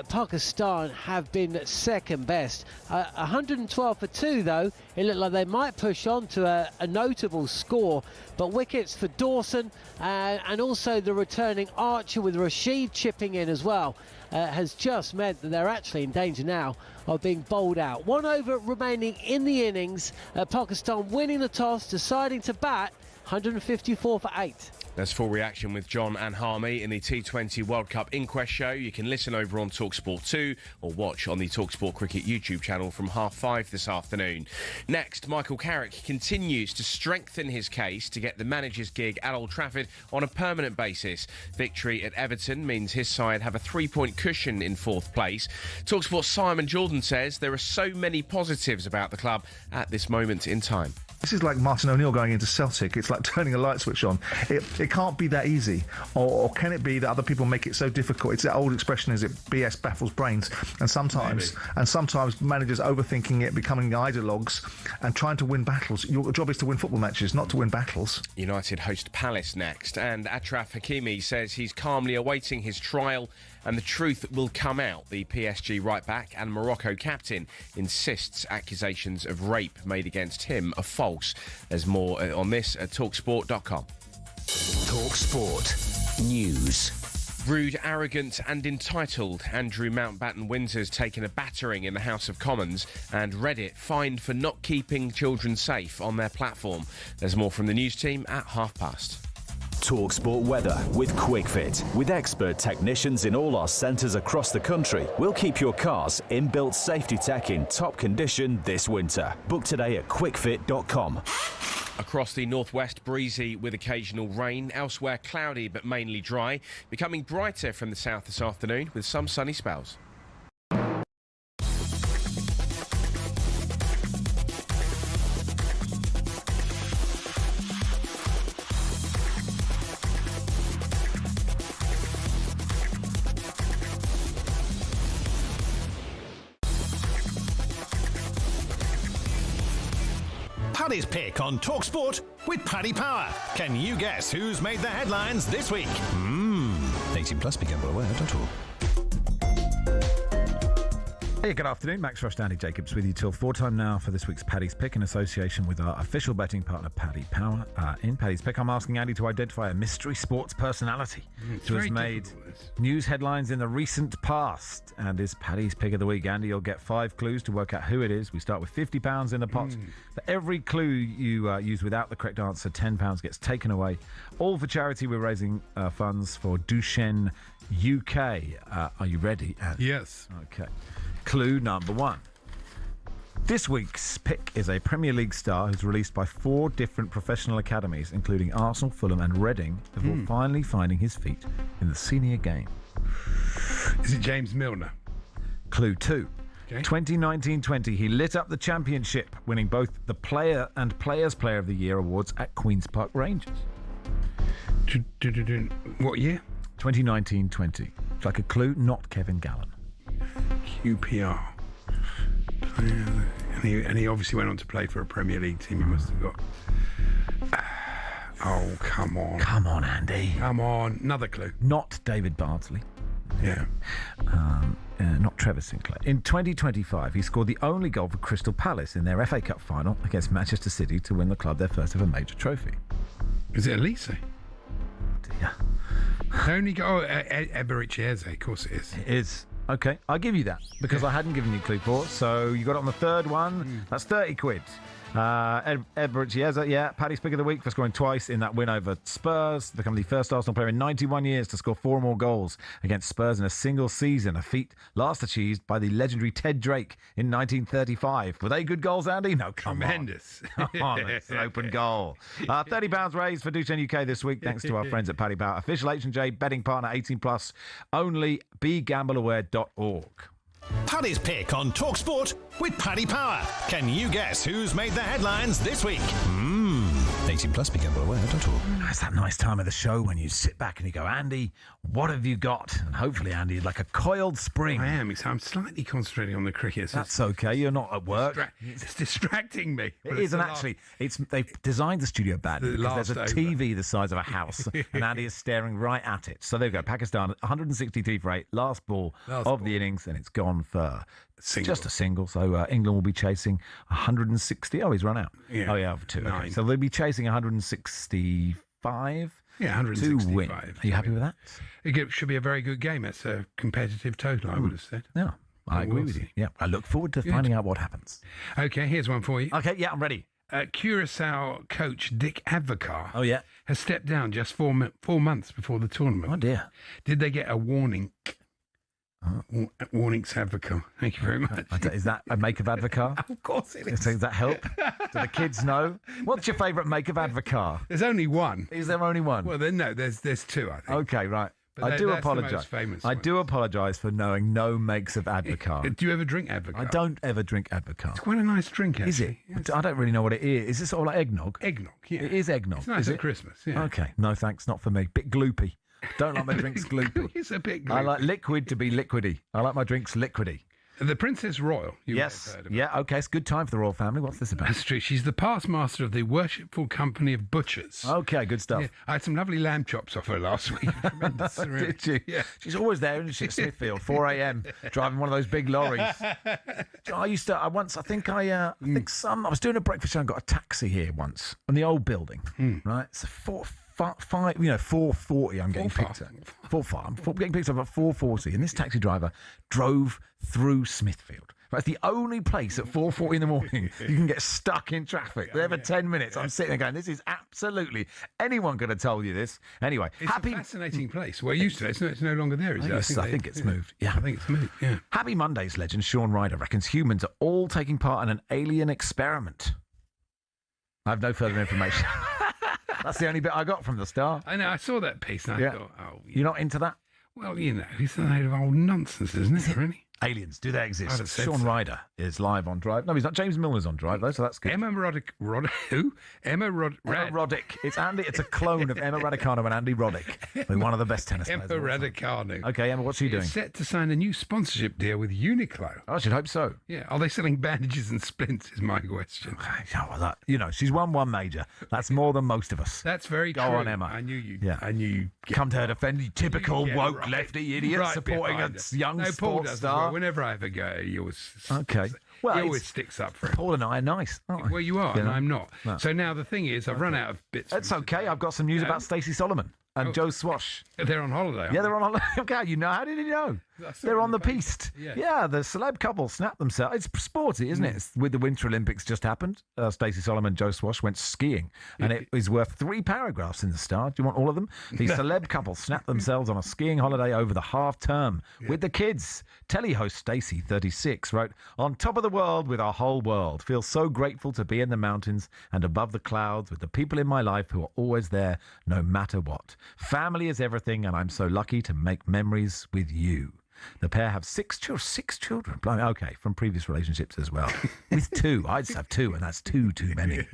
Pakistan have been second best. 112 for 2, though. It looked like they might push on to a notable score, but wickets for Dawson and also the returning Archer with Rashid chipping in as well has just meant that they're actually in danger now of being bowled out. 1 over remaining in the innings. Pakistan winning the toss, deciding to bat. 154 for 8. There's full reaction with John and Harmy in the T20 World Cup Inquest show. You can listen over on talkSPORT 2 or watch on the talkSPORT Cricket YouTube channel from 5:30 this afternoon. Next, Michael Carrick continues to strengthen his case to get the manager's gig at Old Trafford on a permanent basis. Victory at Everton means his side have a 3-point cushion in 4th place. talkSPORT's Simon Jordan says there are so many positives about the club at this moment in time. This is like Martin O'Neill going into Celtic. It's like turning a light switch on. It can't be that easy. Or can it be that other people make it so difficult? It's that old expression, is it BS baffles brains? And sometimes managers overthinking it, becoming ideologues and trying to win battles. Your job is to win football matches, not to win battles. United host Palace next. And Achraf Hakimi says he's calmly awaiting his trial and the truth will come out. The PSG right-back and Morocco captain insists accusations of rape made against him are false. There's more on this at talksport.com. talkSPORT News. Rude, arrogant and entitled. Andrew Mountbatten-Windsor's taken a battering in the House of Commons, and Reddit fined for not keeping children safe on their platform. There's more from the news team at past. talkSPORT weather with QuickFit. With expert technicians in all our centres across the country, we'll keep your car's inbuilt safety tech in top condition this winter. Book today at quickfit.com. Across the northwest, breezy with occasional rain. Elsewhere, cloudy but mainly dry. Becoming brighter from the south this afternoon with some sunny spells. Paddy's Pick on talkSPORT with Paddy Power. Can you guess who's made the headlines this week? 18 plus, begambleaware.org. Hey, good afternoon. Max Rush, Andy Jacobs with you till 4 time now for this week's Paddy's Pick in association with our official betting partner, Paddy Power. In Paddy's Pick, I'm asking Andy to identify a mystery sports personality who has made news headlines in the recent past. And is Paddy's Pick of the week. Andy, you'll get 5 clues to work out who it is. We start with £50 in the pot. For every clue you use without the correct answer, £10 gets taken away. All for charity. We're raising funds for Duchenne UK. Are you ready, Andy? Yes. Okay. Clue number 1. This week's pick is a Premier League star who's released by 4 different professional academies, including Arsenal, Fulham and Reading, before finally finding his feet in the senior game. Is it James Milner? Clue 2. Okay. 2019-20, he lit up the championship, winning both the Player and Players Player of the Year awards at Queen's Park Rangers. What year? 2019-20. It's like a clue, not Kevin Gallen. QPR. And he obviously went on to play for a Premier League team. He must have got... Oh, come on. Come on, Andy. Come on. Another clue. Not David Bardsley. Yeah. Not Trevor Sinclair. In 2025, he scored the only goal for Crystal Palace in their FA Cup final against Manchester City to win the club their first ever major trophy. Is it Elise? Yeah. Only go Eberechieze, of course it is. It is. Okay, I'll give you that because I hadn't given you clue 4. So you got it on the third one. That's 30 quid. Everett Chiesa, Paddy's pick of the week for scoring twice in that win over Spurs, becoming the first Arsenal player in 91 years to score 4 or more goals against Spurs in a single season, a feat last achieved by the legendary Ted Drake in 1935. Were they good goals, Andy? No, Tremendous. Come on, it's an open goal. £30 raised for Duchen UK this week, thanks to our friends at Paddy Power. Official H&J betting partner, 18 plus, only begambleaware.org. Paddy's Pick on talkSPORT with Paddy Power. Can you guess who's made the headlines this week? 18 plus, begambleaware.org. It's that nice time of the show when you sit back and you go, Andy, what have you got? And hopefully, Andy, like a coiled spring. I am. I'm slightly concentrating on the cricket. That's okay. You're not at work. It's distracting me. It is, and actually, they've designed the studio badly because there's a TV the size of a house, and Andy is staring right at it. So there we go. Pakistan, 163 for 8, last ball of the innings, and it's gone for just a single. So England will be chasing 160. Oh, he's run out. Yeah. Oh, yeah, for 2. Okay. So they'll be chasing 165. Yeah, 165. To win. Are you happy with that? It should be a very good game. It's a competitive total, I would have said. Yeah, I agree with you. Yeah, I look forward to finding out what happens. Okay, here's one for you. Okay, yeah, I'm ready. Curacao coach Dick Advocaat has stepped down just 4 months before the tournament. Oh, dear. Did they get a warning? Warnings Advocaat. Thank you very much. Is that a make of Advocaat? Of course it is. Does that help? Do the kids know? What's your favourite make of Advocaat? There's only one. Is there only one? Well, then no, there's 2, I think. Okay, right. But I do that's apologise. the most famous I one. do apologise for knowing no makes of Advocaat. Do you ever drink Advocaat? I don't ever drink Advocaat. It's quite a nice drink, actually. Is it? Yes. I don't really know what it is. Is this sort of like eggnog? Eggnog, yeah. It is eggnog. It's nice is at it? Christmas, yeah. Okay, no thanks, not for me. Bit gloopy. Don't like my drinks gloopy. It's a bit gloopy. I like liquid to be liquidy. I like my drinks liquidy. The Princess Royal. Yes. Yeah, okay. It's a good time for the royal family. What's this about? That's true. She's the past master of the Worshipful Company of Butchers. Okay, good stuff. Yeah, I had some lovely lamb chops off her last week. Tremendous. Did you? Yeah. She's always there, isn't she, at Smithfield, 4 a.m., driving one of those big lorries. I used to, I was doing a breakfast show and got a taxi here once on the old building, right? It's a 4:40. I'm getting picked up. 4:05. I'm getting picked up at 4:40, and this taxi driver drove through Smithfield. It's the only place at 4:40 in the morning you can get stuck in traffic. There for 10 minutes. I'm sitting there going, this is absolutely... Anyone could have told you this. Anyway, it's a fascinating place. We're used to it. It's no longer there, is it? I think it's moved. Yeah. I think it's moved, yeah. Happy Mondays legend Sean Ryder reckons humans are all taking part in an alien experiment. I have no further information. That's the only bit I got from the Star. I know, I saw that piece and I thought, You're not into that? Well, it's a load of old nonsense, isn't it, really? Aliens, do they exist? Sean so. Ryder is live on Drive. No, he's not. James Milner's on Drive, though, so that's good. Emma Roddick. Who? Emma Roddick. It's Andy. It's a clone of Emma Raducanu and Andy Roddick. They're one of the best tennis players. Emma Raducanu. Okay, Emma, what's she doing? She's set to sign a new sponsorship deal with Uniqlo. I should hope so. Yeah. Are they selling bandages and splints, is my question. She's won one major. That's more than most of us. That's very true. Go on, Emma. I knew you. Yeah. I knew you. Come to her defense, you typical woke lefty idiot supporting a young sports star. Well. Whenever I ever go, he always sticks up for him. Paul and I are nice. Well, you are, and I'm not. No. So now the thing is, I've run out of bits. That's okay. I've got some news about Stacey Solomon and Joe Swash. They're on holiday. Yeah, they're on holiday. Okay, you know. How did you know? They're on the piste. Yeah, the celeb couple snapped themselves. It's sporty, isn't it? It's with the Winter Olympics just happened. Stacey Solomon and Joe Swash went skiing, and it is worth 3 paragraphs in the Star. Do you want all of them? The celeb couple snapped themselves on a skiing holiday over the half term with the kids. Telly host Stacey, 36, wrote, "On top of the world with our whole world. Feel so grateful to be in the mountains and above the clouds with the people in my life who are always there, no matter what. Family is everything, and I'm so lucky to make memories with you." The pair have 6 children. Blimey, okay, from previous relationships as well. With 2. I'd have 2, and that's too many,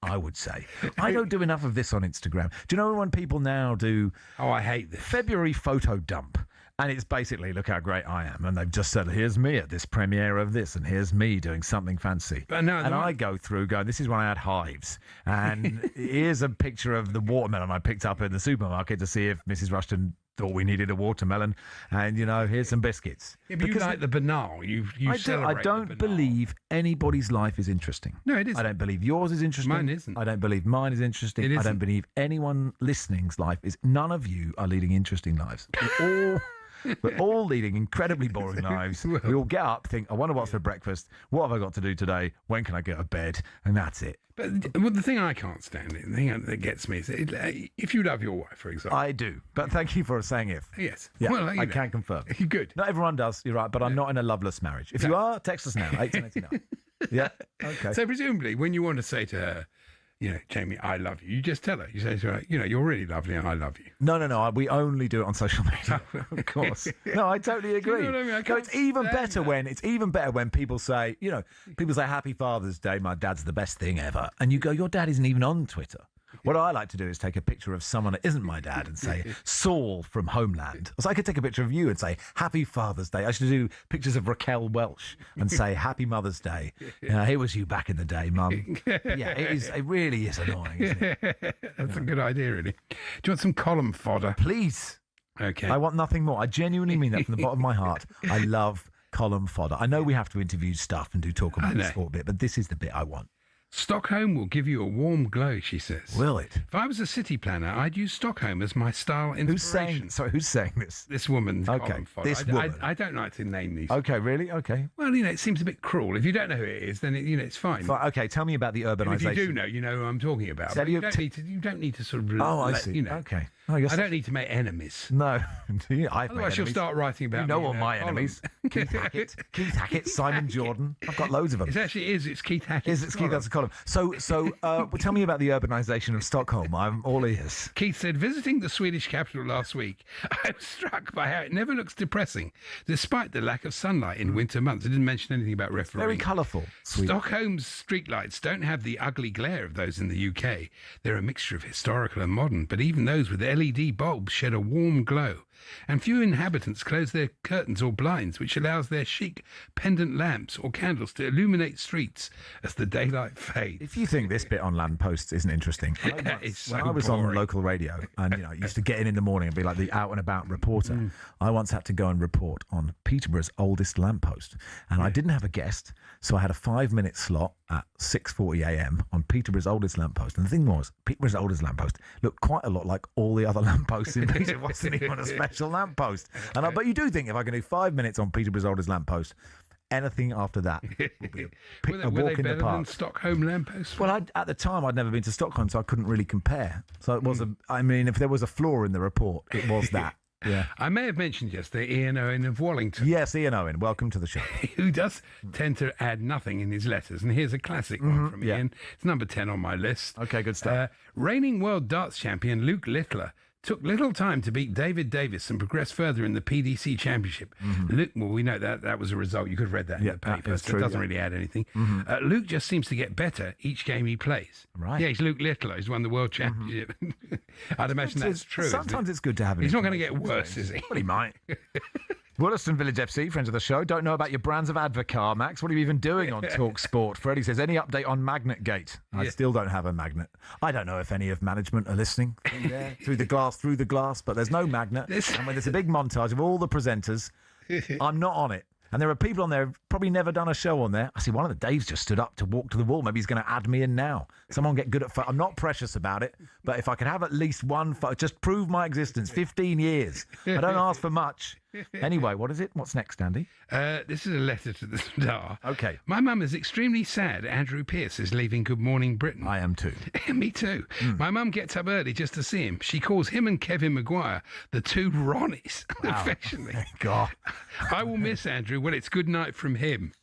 I would say. I don't do enough of this on Instagram. Do you know when people now do... Oh, I hate this. February photo dump. And it's basically, look how great I am. And they've just said, here's me at this premiere of this, and here's me doing something fancy. And I go through going, this is when I had hives. And here's a picture of the watermelon I picked up in the supermarket to see if Mrs. Rushden thought we needed a watermelon, and here's some biscuits. Yeah, but you like the banal. You celebrate. I don't believe anybody's life is interesting. No, it isn't. I don't believe yours is interesting. Mine isn't. I don't believe mine is interesting. It I don't isn't. believe anyone listening's life is. None of you are leading interesting lives. We're all leading incredibly boring lives. We all get up, think, I wonder what's for breakfast. What have I got to do today? When can I get to bed? And that's it. But the thing I can't stand, the thing that gets me is if you love your wife, for example. I do. But thank you for saying if. Yes. Yeah, Well, I can confirm. Good. Not everyone does, you're right, but I'm not in a loveless marriage. If you are, text us now, 1889. Yeah, okay. So presumably, when you want to say to her, Jamie, I love you, you just tell her. You say to her, you're really lovely and I love you. No. We only do it on social media, of course. No, I totally agree. You know what I mean? It's even better when people say, Happy Father's Day, my dad's the best thing ever. And you go, your dad isn't even on Twitter. What I like to do is take a picture of someone that isn't my dad and say, Saul from Homeland. So I could take a picture of you and say, Happy Father's Day. I should do pictures of Raquel Welch and say, Happy Mother's Day. Here was you back in the day, Mum. Yeah, it really is annoying, isn't it? That's a good idea, really. Do you want some column fodder? Please. Okay. I want nothing more. I genuinely mean that from the bottom of my heart. I love column fodder. I know we have to interview stuff and do talk about the sport bit, but this is the bit I want. Stockholm will give you a warm glow, she says. Will it? If I was a city planner, I'd use Stockholm as my style inspiration. Who's saying this? This woman. Okay, this woman. I don't like to name these. Okay, really? Okay. Well, it seems a bit cruel. If you don't know who it is, then it's fine. Okay, tell me about the urbanisation. And if you do know, you know who I'm talking about. But you don't need to sort of. I see. Okay. I don't need to make enemies. No. Otherwise, she'll start writing about you know all my enemies. Keith Hackett, Simon Jordan. I've got loads of them. It actually is. It's Keith Hackett. It's Keith, that's a column. So tell me about the urbanisation of Stockholm. I'm all ears. Keith said, visiting the Swedish capital last week, I was struck by how it never looks depressing, despite the lack of sunlight in winter months. I didn't mention anything about refereeing. Very colourful. Stockholm's streetlights don't have the ugly glare of those in the UK. They're a mixture of historical and modern, but even those with LED bulbs shed a warm glow. And few inhabitants close their curtains or blinds, which allows their chic pendant lamps or candles to illuminate streets as the daylight fades. If you think this bit on lampposts isn't interesting, when I was on local radio and I used to get in the morning and be like the out and about reporter, I once had to go and report on Peterborough's oldest lamppost, and I didn't have a guest, so I had a 5-minute slot at 6:40 a.m. on Peterborough's oldest lamppost. And the thing was, Peterborough's oldest lamppost looked quite a lot like all the other lampposts in Peterborough. It wasn't even a special lamppost. And but you do think if I can do 5 minutes on Peterborough's oldest lamppost, anything after that will be a were walk they in the better park. than Stockholm lampposts? Well, at the time, I'd never been to Stockholm, so I couldn't really compare. So it was if there was a flaw in the report, it was that. Yeah. I may have mentioned yesterday Ian Owen of Wallington. Yes, Ian Owen. Welcome to the show. Who does tend to add nothing in his letters. And here's a classic one from Ian. It's number 10 on my list. Okay, good stuff. Reigning world darts champion Luke Littler took little time to beat David Davis and progress further in the PDC Championship. Luke, well, we know that was a result. You could have read that in the paper, so it doesn't really add anything. Luke just seems to get better each game he plays. Right. Yeah, he's Luke Littler. He's won the World Championship. I'd imagine that's true. Sometimes it's good to have him. He's not going to get worse, is he? Well, he might. Wollaston Village FC, friends of the show. Don't know about your brands of Advocar, Max. What are you even doing on talkSPORT? Freddie says, any update on Magnet Gate? I still don't have a magnet. I don't know if any of management are listening through the glass, but there's no magnet. And when there's a big montage of all the presenters, I'm not on it. And there are people on there who've probably never done a show on there. I see one of the Daves just stood up to walk to the wall. Maybe he's going to add me in now. Someone get good at I'm not precious about it, but if I could have at least one just prove my existence. 15 years. I don't ask for much. Anyway, what is it? What's next, Andy? This is a letter to the Star. Okay. My mum is extremely sad Andrew Pearce is leaving Good Morning Britain. I am too. Me too. My mum gets up early just to see him. She calls him and Kevin Maguire the two Ronnies, affectionately. God. I will miss Andrew. Well, it's good night from him.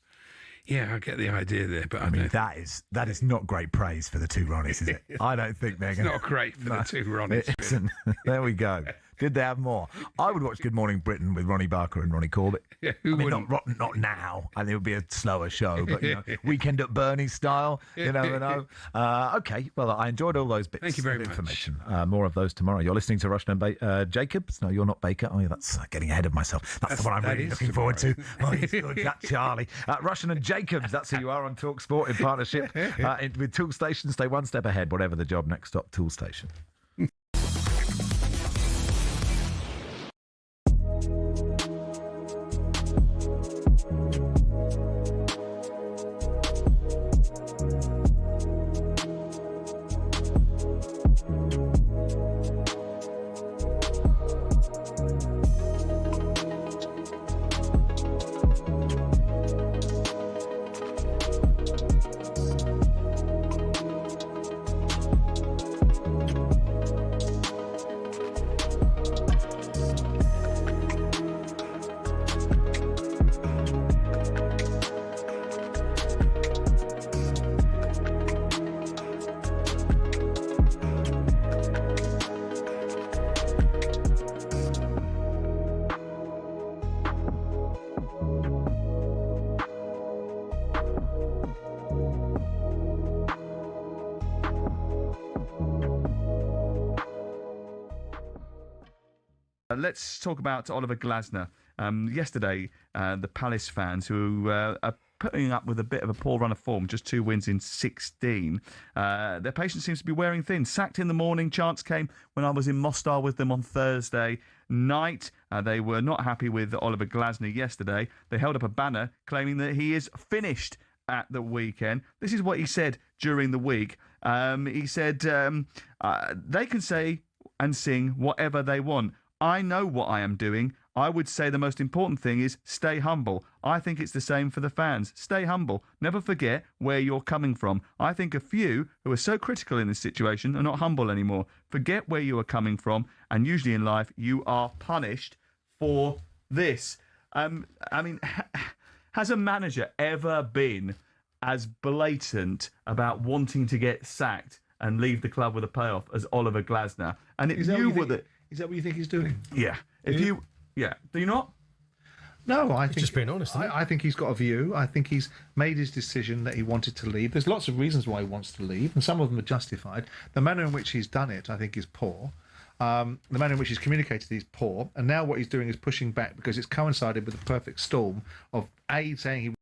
Yeah, I get the idea there, but I mean that is not great praise for the two Ronnies, is it? I don't think they're going to. It's not great for the two Ronnies. It isn't. There we go. Did they have more? I would watch Good Morning Britain with Ronnie Barker and Ronnie Corbett. Yeah, not now. I think it would be a slower show, but Weekend at Bernie's style. You never know. Okay, well, I enjoyed all those bits. Thank you very of much. information. More of those tomorrow. You're listening to Rushden and Jacobs. No, you're not Baker. Oh, yeah, that's getting ahead of myself. That's the one I'm really looking forward to. Oh, he's good. That Charlie. Rushden and Jacobs. That's who you are on talkSPORT in partnership with Tool Station. Stay one step ahead, whatever the job. Next stop, Tool Station. Let's talk about Oliver Glasner. Yesterday, the Palace fans who are putting up with a bit of a poor run of form, just 2 wins in 16. Their patience seems to be wearing thin. Sacked in the morning, chance came when I was in Mostar with them on Thursday night. They were not happy with Oliver Glasner yesterday. They held up a banner claiming that he is finished at the weekend. This is what he said during the week. He said, they can say and sing whatever they want. I know what I am doing. I would say the most important thing is stay humble. I think it's the same for the fans. Stay humble. Never forget where you're coming from. I think a few who are so critical in this situation are not humble anymore. Forget where you are coming from, and usually in life you are punished for this. Has a manager ever been as blatant about wanting to get sacked and leave the club with a payoff as Oliver Glasner? And Is that what you think he's doing? Yeah. Yeah. Do you not? No, I think just being honest. I think he's got a view. I think he's made his decision that he wanted to leave. There's lots of reasons why he wants to leave, and some of them are justified. The manner in which he's done it, I think, is poor. The manner in which he's communicated is poor, and now what he's doing is pushing back because it's coincided with the perfect storm of saying he.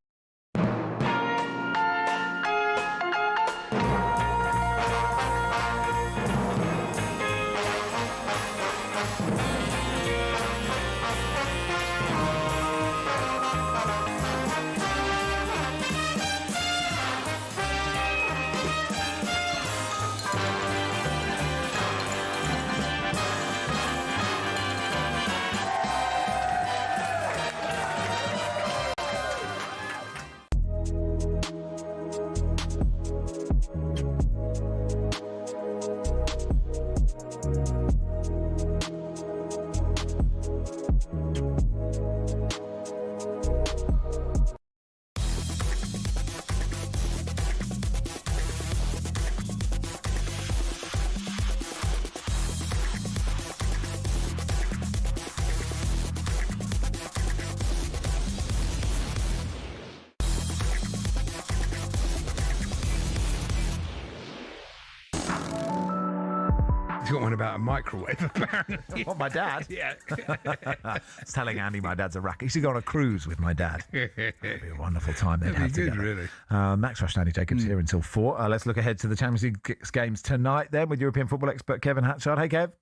Got one about a microwave, apparently. What, my dad? Yeah. I was telling Andy my dad's a racket. He should go on a cruise with my dad. It'd be a wonderful time they'd have good, together. really. Max Rushden, Andy Jacobs here until 4. Let's look ahead to the Champions League games tonight then with European football expert Kevin Hatchard. Hey, Kev.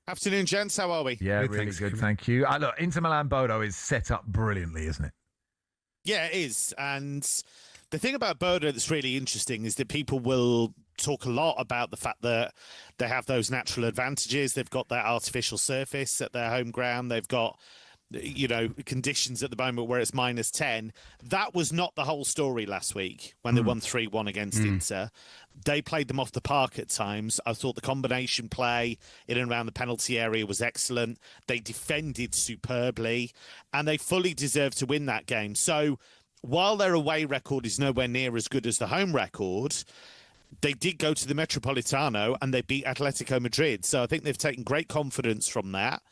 Afternoon, gents. How are we? Yeah, really good, thank you. Look, Inter Milan Bodo is set up brilliantly, isn't it? Yeah, it is. And the thing about Bodo that's really interesting is that people will talk a lot about the fact that they have those natural advantages. They've got that artificial surface at their home ground. They've got, conditions at the moment where it's -10. That was not the whole story last week when they won 3-1 against Inter. They played them off the park at times. I thought the combination play in and around the penalty area was excellent. They defended superbly, and they fully deserved to win that game. So while their away record is nowhere near as good as the home record, they did go to the Metropolitano and they beat Atletico Madrid. So I think they've taken great confidence from that.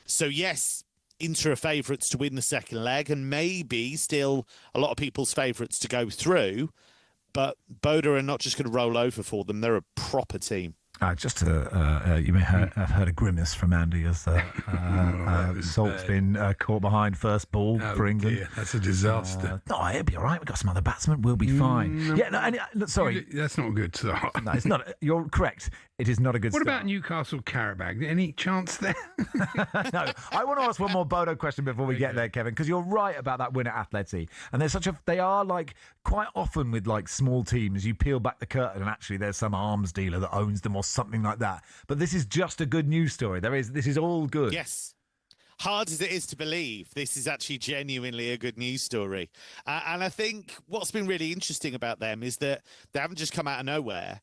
So yes, Inter are favourites to win the second leg, and maybe still a lot of people's favourites to go through. But Bodo are not just going to roll over for them. They're a proper team. You may have heard a grimace from Andy as Salt's been caught behind first ball for England. Dear, that's a disaster. No, it'll be all right. We've got some other batsmen. We'll be fine. Look, sorry. That's not good. So. No, it's not. You're correct. It is not a good What start. about Newcastle Carabak? Any chance there? No, I want to ask one more Bodo question before we get there, Kevin, because you're right about that win at Atleti. And they are like quite often with like small teams, you peel back the curtain and actually there's some arms dealer that owns them or something like that. But this is just a good news story. This is all good. Yes. Hard as it is to believe, this is actually genuinely a good news story. And I think what's been really interesting about them is that they haven't just come out of nowhere.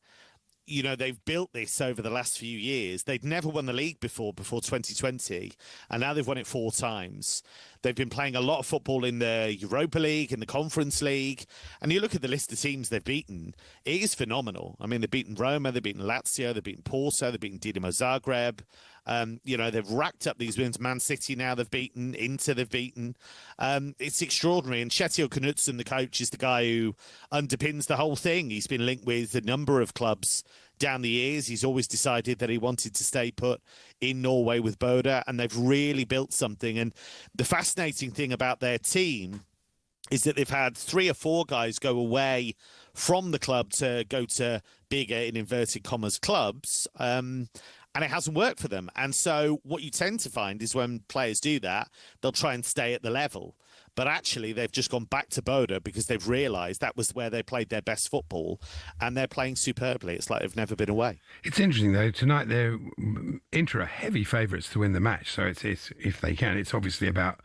They've built this over the last few years. They'd never won the league before 2020, and now they've won it 4 times. They've been playing a lot of football in the Europa League, in the Conference League, and you look at the list of teams they've beaten, it is phenomenal. I mean, they've beaten Roma, they've beaten Lazio, they've beaten Porto, they've beaten Dinamo Zagreb. They've racked up these wins. Man City now they've beaten, Inter they've beaten. It's extraordinary. And Kjetil Knutsen, the coach, is the guy who underpins the whole thing. He's been linked with a number of clubs down the years, he's always decided that he wanted to stay put in Norway with Bodo, and they've really built something. And the fascinating thing about their team is that they've had 3 or 4 guys go away from the club to go to bigger, in inverted commas, clubs, and it hasn't worked for them. And so what you tend to find is when players do that, they'll try and stay at the level. But actually, they've just gone back to Bodo because they've realised that was where they played their best football, and they're playing superbly. It's like they've never been away. It's interesting, though. Tonight, they're Inter are heavy favourites to win the match. So it's if they can, it's obviously about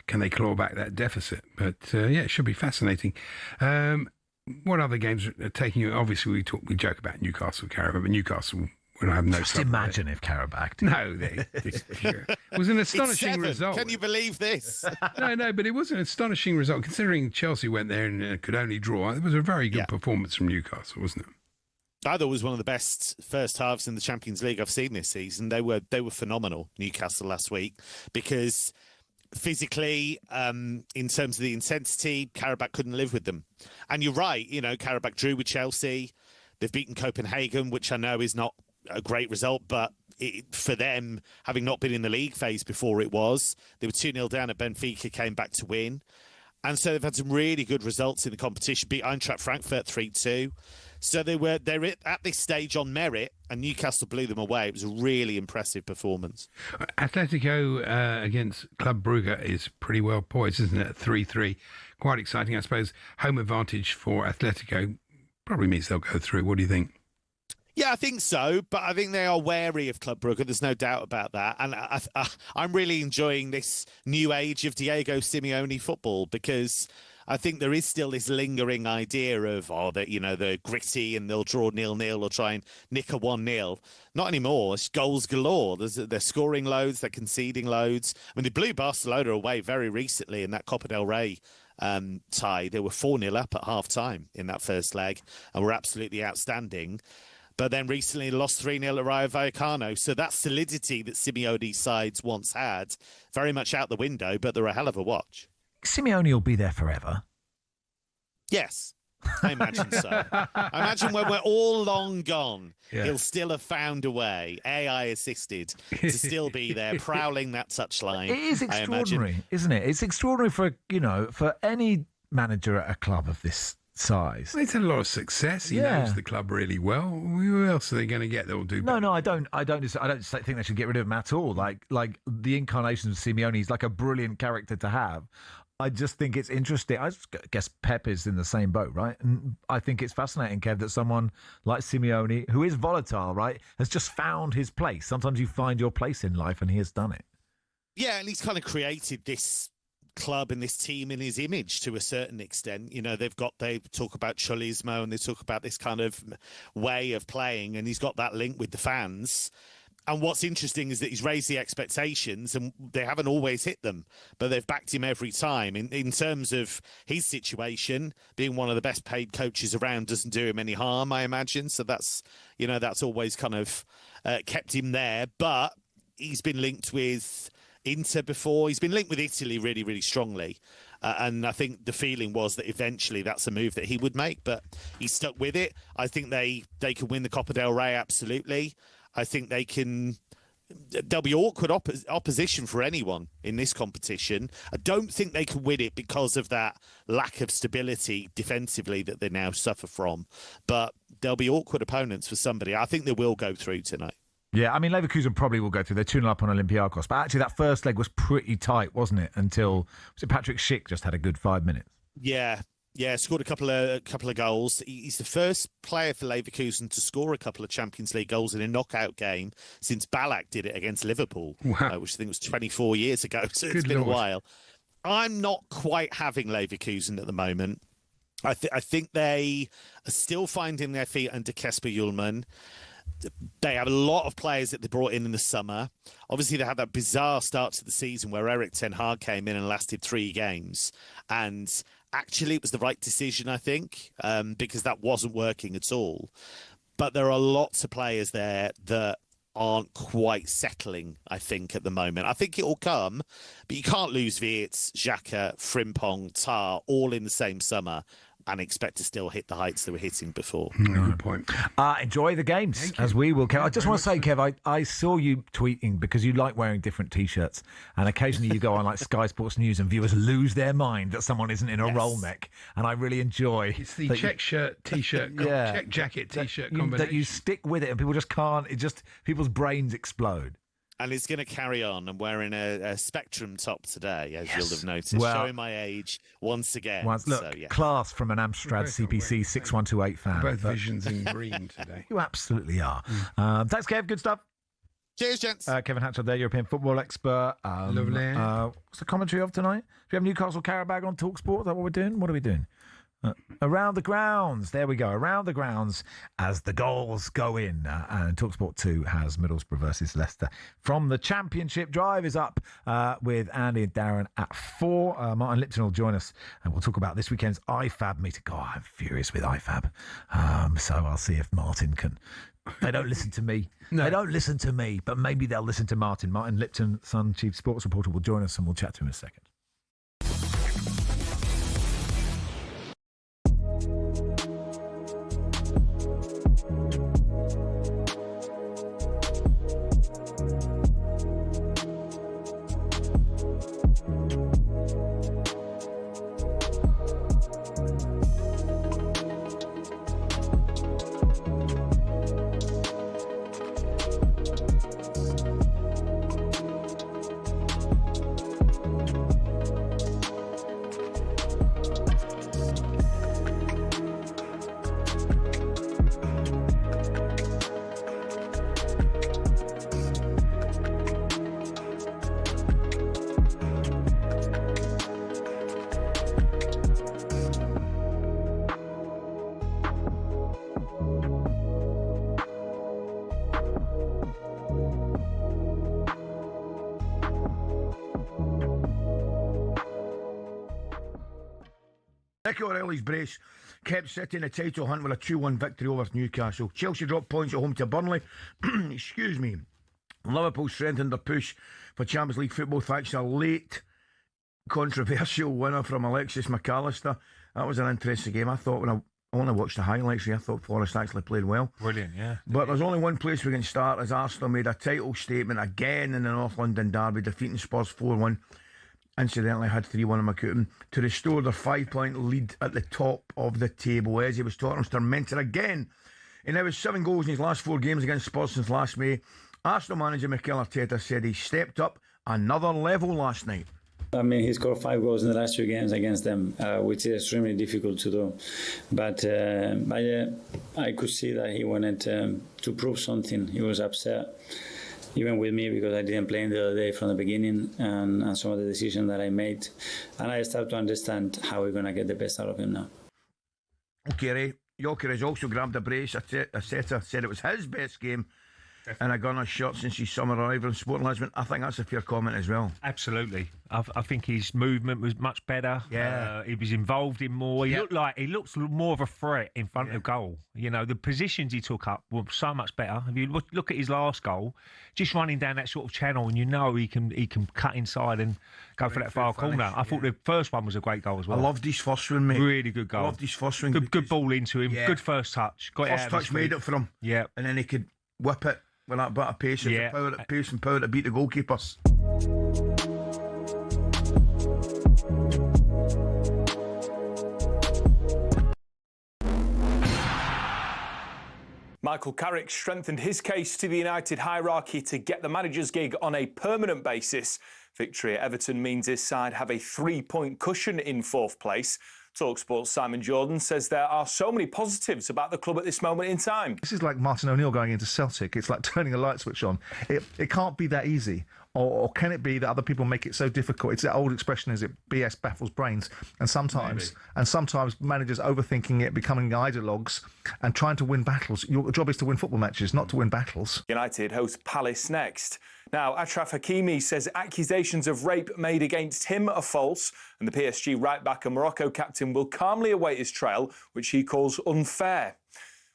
can they claw back that deficit. But, yeah, it should be fascinating. What other games are taking you? Obviously, we joke about Newcastle, Carabak, but Newcastle... I have no Just imagine if Carabak did. No, it was an astonishing result. Can you believe this? No, but it was an astonishing result considering Chelsea went there and could only draw. It was a very good performance from Newcastle, wasn't it? I thought it was one of the best first halves in the Champions League I've seen this season. They were phenomenal, Newcastle, last week, because physically, in terms of the intensity, Carabak couldn't live with them. And you're right, Carabak drew with Chelsea. They've beaten Copenhagen, which I know is not a great result, but for them, having not been in the league phase before, they were 2-0 down at Benfica, came back to win. And so they've had some really good results in the competition, beat Eintracht Frankfurt 3-2. So they're at this stage on merit, and Newcastle blew them away. It was a really impressive performance. Atletico against Club Brugge is pretty well poised, isn't it? 3-3. Quite exciting, I suppose. Home advantage for Atletico probably means they'll go through. What do you think? Yeah, I think so, but I think they are wary of Club Brugge. There's no doubt about that. And I'm really enjoying this new age of Diego Simeone football, because I think there is still this lingering idea of, they're gritty and they'll draw 0-0 or try and nick a 1-0. Not anymore. It's goals galore. They're scoring loads, they're conceding loads. I mean, they blew Barcelona away very recently in that Copa del Rey tie. They were 4-0 up at half-time in that first leg and were absolutely outstanding. But then recently lost 3-0 at Rayo Vallecano. So that solidity that Simeone's sides once had, very much out the window, but they're a hell of a watch. Simeone will be there forever. Yes, I imagine so. I imagine when we're all long gone, he'll still have found a way, AI assisted, to still be there, prowling that touchline. It is extraordinary, isn't it? It's extraordinary for any manager at a club of this size. He's had a lot of success. He knows the club really well. Who else are they going to get that will do better? No, I don't think they should get rid of him at all. Like the incarnation of Simeone, he's like a brilliant character to have. I just think it's interesting. I guess Pep is in the same boat, right? And I think it's fascinating, Kev, that someone like Simeone, who is volatile, right, has just found his place. Sometimes you find your place in life, and he has done it. Yeah, and he's kind of created this club and this team in his image to a certain extent. They talk about Cholismo and they talk about this kind of way of playing, and he's got that link with the fans. And what's interesting is that he's raised the expectations and they haven't always hit them, but they've backed him every time. In terms of his situation, being one of the best paid coaches around doesn't do him any harm, I imagine. So that's always kind of kept him there. But he's been linked with Inter before. He's been linked with Italy really, really strongly. And I think the feeling was that eventually that's a move that he would make, but he's stuck with it. I think they can win the Copa del Rey, absolutely. I think there'll be awkward opposition for anyone in this competition. I don't think they can win it because of that lack of stability defensively that they now suffer from. But there'll be awkward opponents for somebody. I think they will go through tonight. Yeah, I mean, Leverkusen probably will go through. They're 2-0 up on Olympiacos. But actually, that first leg was pretty tight, wasn't it? Until Patrick Schick just had a good 5 minutes. Yeah, scored a couple of goals. He's the first player for Leverkusen to score a couple of Champions League goals in a knockout game since Ballack did it against Liverpool, which I think was 24 years ago. So it's been a while. I'm not quite having Leverkusen at the moment. I think they are still finding their feet under Kesper Ullmann. They have a lot of players that they brought in the summer. Obviously, they had that bizarre start to the season where Erik ten Hag came in and lasted 3 games. And actually, it was the right decision, I think, because that wasn't working at all. But there are lots of players there that aren't quite settling, I think, at the moment. I think it will come, but you can't lose Wirtz, Xhaka, Frimpong, Tar all in the same summer. and expect to still hit the heights they were hitting before. Good point. Enjoy the games, as we will, Kev. I just want to say, Kev, I saw you tweeting because you like wearing different T-shirts, and occasionally you go on like Sky Sports News and viewers lose their mind that someone isn't in a roll neck, and I really enjoy It's the check shirt, T-shirt, check jacket, T-shirt combination. That you stick with it, and people just can't. It just people's brains explode. And it's going to carry on. I'm wearing a Spectrum top today, as you'll have noticed, showing my age once again. Look, class from an Amstrad CPC 6128 fan. Both visions in green today. You absolutely are. Thanks, Kev. Good stuff. Cheers, gents. Kevin Hatchard there, European football expert. Lovely. What's the commentary of tonight? Do we have Newcastle Carabak on talkSPORT? Is that what we're doing? What are we doing? Around the grounds. There we go. Around the grounds as the goals go in. And talkSPORT 2 has Middlesbrough versus Leicester. From the Championship, Drive is up with Andy and Darren at 4. Martin Lipton will join us and we'll talk about this weekend's IFAB meeting. God, I'm furious with IFAB. So I'll see if Martin can... They don't listen to me. No. They don't listen to me, but maybe they'll listen to Martin. Martin Lipton, Sun Chief Sports Reporter, will join us and we'll chat to him in a second. Nicky O'Reilly's brace kept City in the title hunt with a 2-1 victory over Newcastle. Chelsea dropped points at home to Burnley. Excuse me. Liverpool strengthened their push for Champions League football thanks to a late controversial winner from Alexis McAllister. That was an interesting game. I thought when I only watched the highlights, I thought Forest actually played well. Brilliant, yeah. But there's only one place we can start, as Arsenal made a title statement again in the North London derby, defeating Spurs 4-1. Incidentally, had 3-1 in McCouten to restore their 5-point lead at the top of the table. Eze was Tottenham's tormentor again. He now has 7 goals in his last 4 games against Spurs since last May. Arsenal manager Mikel Arteta said he stepped up another level last night. I mean, he scored 5 goals in the last 2 games against them, which is extremely difficult to do. But I could see that he wanted to prove something. He was upset, even with me, because I didn't play him the other day from the beginning and some of the decisions that I made. And I started to understand how we're going to get the best out of him now. Okay, Ray. Joker has also grabbed a brace. Arteta said it was his best game in a Gunner shirt since his summer arrival in Sporting Lisbon. I think that's a fair comment as well. Absolutely. I think his movement was much better. Yeah. He was involved in more. He looked more of a threat in front of goal. You know, the positions he took up were so much better. If you look at his last goal, just running down that sort of channel, and you know he can cut inside and go for that far corner. I thought the first one was a great goal as well. I loved his first one, mate. Really good goal. I loved his first one. Good ball into him. Yeah. Good first touch. First touch made it for him. Yeah. And then he could whip it with that bit of pace, pace and power to beat the goalkeepers. Michael Carrick strengthened his case to the United hierarchy to get the manager's gig on a permanent basis. Victory at Everton means his side have a 3-point cushion in 4th place. talkSPORT's Simon Jordan says there are so many positives about the club at this moment in time. This is like Martin O'Neill going into Celtic. It's like turning a light switch on. It can't be that easy. Or can it be that other people make it so difficult? It's that old expression, is it? BS baffles brains. And sometimes managers overthinking it, becoming ideologues and trying to win battles. Your job is to win football matches, not to win battles. United host Palace next. Now, Achraf Hakimi says accusations of rape made against him are false, and the PSG right-back and Morocco captain will calmly await his trial, which he calls unfair.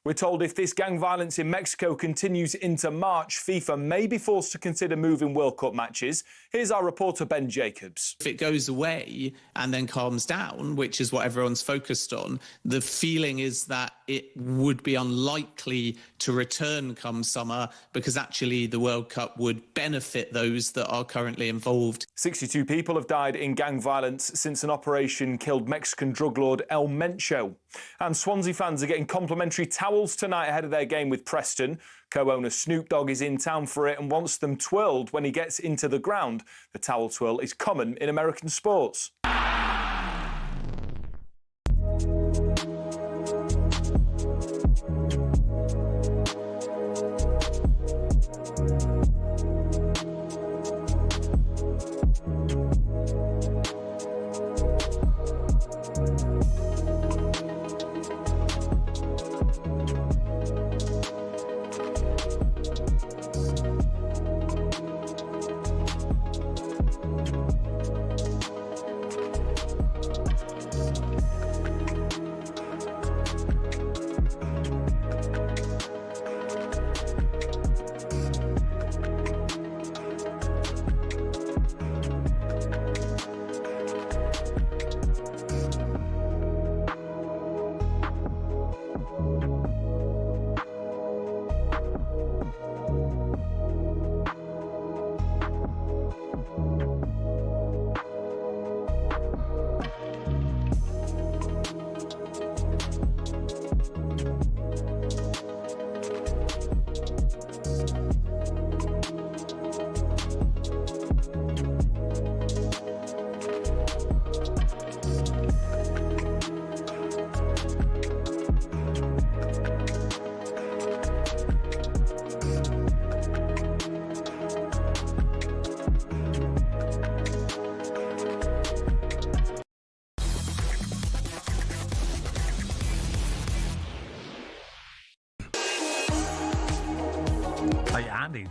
We're told if this gang violence in Mexico continues into March, FIFA may be forced to consider moving World Cup matches. Here's our reporter, Ben Jacobs. If it goes away and then calms down, which is what everyone's focused on, the feeling is that it would be unlikely to return come summer because actually the World Cup would benefit those that are currently involved. 62 people have died in gang violence since an operation killed Mexican drug lord El Mencho. And Swansea fans are getting complimentary towels tonight ahead of their game with Preston. Co-owner Snoop Dogg is in town for it and wants them twirled when he gets into the ground. The towel twirl is common in American sports.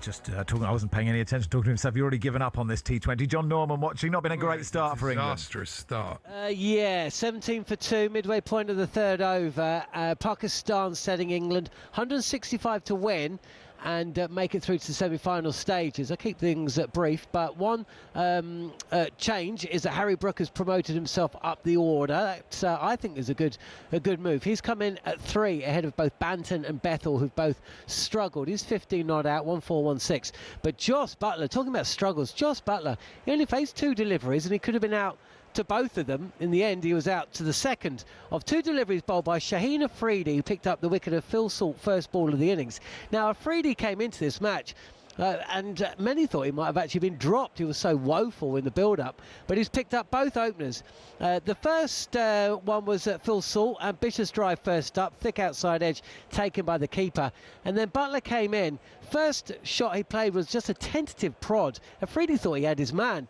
Just talking, I wasn't paying any attention, talking to himself. You've already given up on this T20. John Norman watching. Not been a great start for England. Disastrous start. Yeah, 17 for 2, midway point of the third over. Pakistan setting England 165 to win and make it through to the semi-final stages. I keep things brief, but one change is that Harry Brook has promoted himself up the order. That, I think, is a good move. He's come in at 3 ahead of both Banton and Bethel, who've both struggled. He's 15 not out, 1-4-1-6. But Joss Butler, talking about struggles, Joss Butler, he only faced 2 deliveries and he could have been out to both of them. In the end, he was out to the second of 2 deliveries bowled by Shaheen Afridi, who picked up the wicket of Phil Salt, first ball of the innings. Now, Afridi came into this match and many thought he might have actually been dropped. He was so woeful in the build-up, but he's picked up both openers. The first one was Phil Salt, ambitious drive first up, thick outside edge taken by the keeper, and then Butler came in. First shot he played was just a tentative prod. Afridi thought he had his man,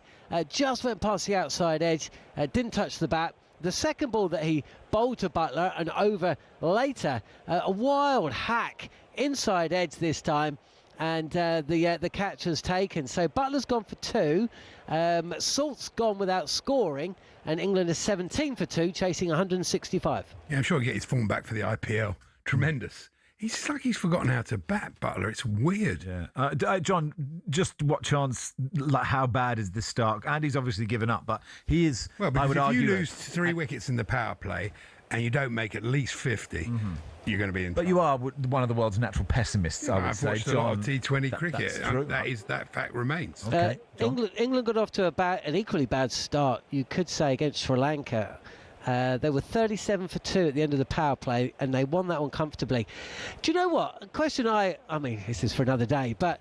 just went past the outside edge, didn't touch the bat. The second ball that he bowled to Butler and over later, a wild hack inside edge this time, and the catch was taken. So Butler's gone for 2, Salt's gone without scoring, and England is 17 for 2, chasing 165. Yeah, I'm sure he'll get his form back for the IPL. Tremendous. He's like he's forgotten how to bat, Butler. It's weird. Yeah. John, just what chance, like, how bad is this start? Andy's obviously given up, but he is, well, because I would if argue, you lose 3 wickets in the power play and you don't make at least 50, you're going to be in trouble. But you are one of the world's natural pessimists, I would I've say. watched a lot of T20 cricket. That fact remains. Okay, England got off to an equally bad start, you could say, against Sri Lanka. They were 37 for 2 at the end of the power play, and they won that one comfortably. Do you know what? A question I mean, this is for another day, but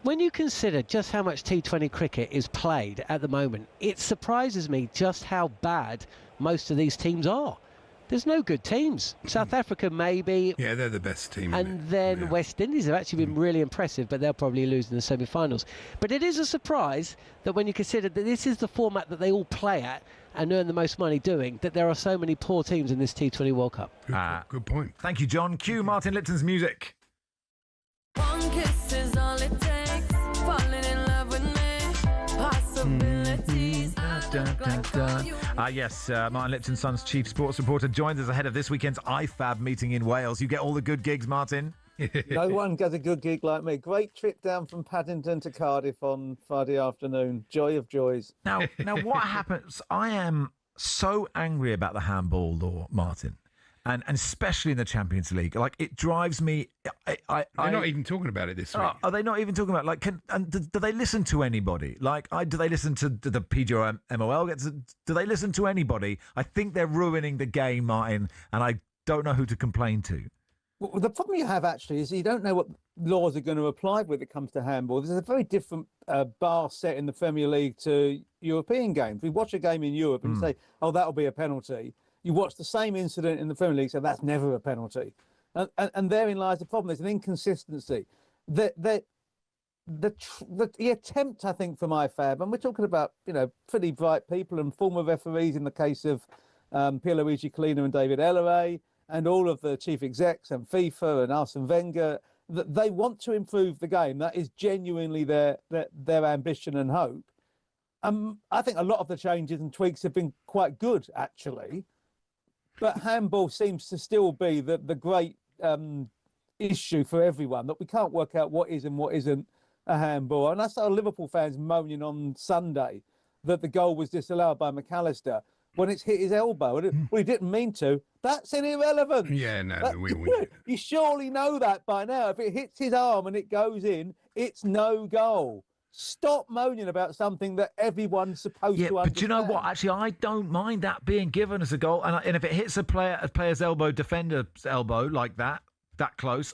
when you consider just how much T20 cricket is played at the moment, it surprises me just how bad most of these teams are. There's no good teams. South Africa, maybe. Yeah, they're the best team. And then West Indies have actually been really impressive, but they'll probably lose in the semi-finals. But it is a surprise that when you consider that this is the format that they all play at and earn the most money doing, that there are so many poor teams in this T20 World Cup. Good point. Thank you, John. Cue Martin Lipton's music. One kiss is all it takes. Falling in love with me. Possibilities. Yes, Martin Lipton, Sun's chief sports reporter, joins us ahead of this weekend's IFAB meeting in Wales. You get all the good gigs, Martin. No one gets a good gig like me. Great trip down from Paddington to Cardiff on Friday afternoon. Joy of joys. Now, what happens? I am so angry about the handball law, Martin, and especially in the Champions League. Like, it drives me. They're not even talking about it this week. Are they not even talking about, like, do they listen to anybody? Like, do they listen to the PGO MOL? Do they listen to anybody? I think they're ruining the game, Martin, and I don't know who to complain to. Well, the problem you have actually is you don't know what laws are going to apply when it comes to handball. There's a very different bar set in the Premier League to European games. We watch a game in Europe and say, oh, that'll be a penalty. You watch the same incident in the Premier League, so that's never a penalty. And therein lies the problem. There's an inconsistency. The attempt, I think, from IFAB, and we're talking about, pretty bright people and former referees in the case of Pierluigi Collina and David Elleray, and all of the chief execs and FIFA and Arsene Wenger, that they want to improve the game. That is genuinely their ambition and hope. I think a lot of the changes and tweaks have been quite good, actually. But handball seems to still be the great issue for everyone, that we can't work out what is and what isn't a handball. And I saw Liverpool fans moaning on Sunday that the goal was disallowed by McAllister when it's hit his elbow. Well, he didn't mean to. That's irrelevant. Yeah, no, you surely know that by now. If it hits his arm and it goes in, it's no goal. Stop moaning about something that everyone's supposed to understand. But you know what? Actually, I don't mind that being given as a goal. And if it hits a player's elbow, defender's elbow, like that close,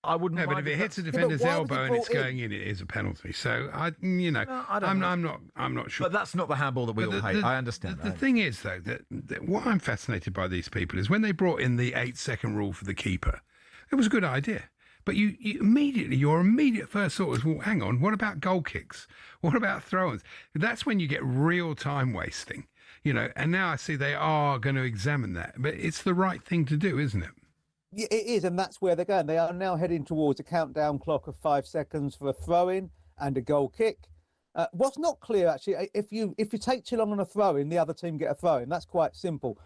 I wouldn't mind. No, but if it hits a defender's elbow and it's going in, it is a penalty. So, I'm not sure. But that's not the handball that we all hate. I understand that. The thing is, though, that what I'm fascinated by these people is when they brought in the 8-second rule for the keeper, it was a good idea. But your immediate first thought was, well, hang on, what about goal kicks? What about throw-ins? That's when you get real time wasting, and now I see they are going to examine that. But it's the right thing to do, isn't it? Yeah, it is, and that's where they're going. They are now heading towards a countdown clock of 5 seconds for a throw-in and a goal kick. What's not clear, actually, if you take too long on a throw-in, the other team get a throw-in. That's quite simple.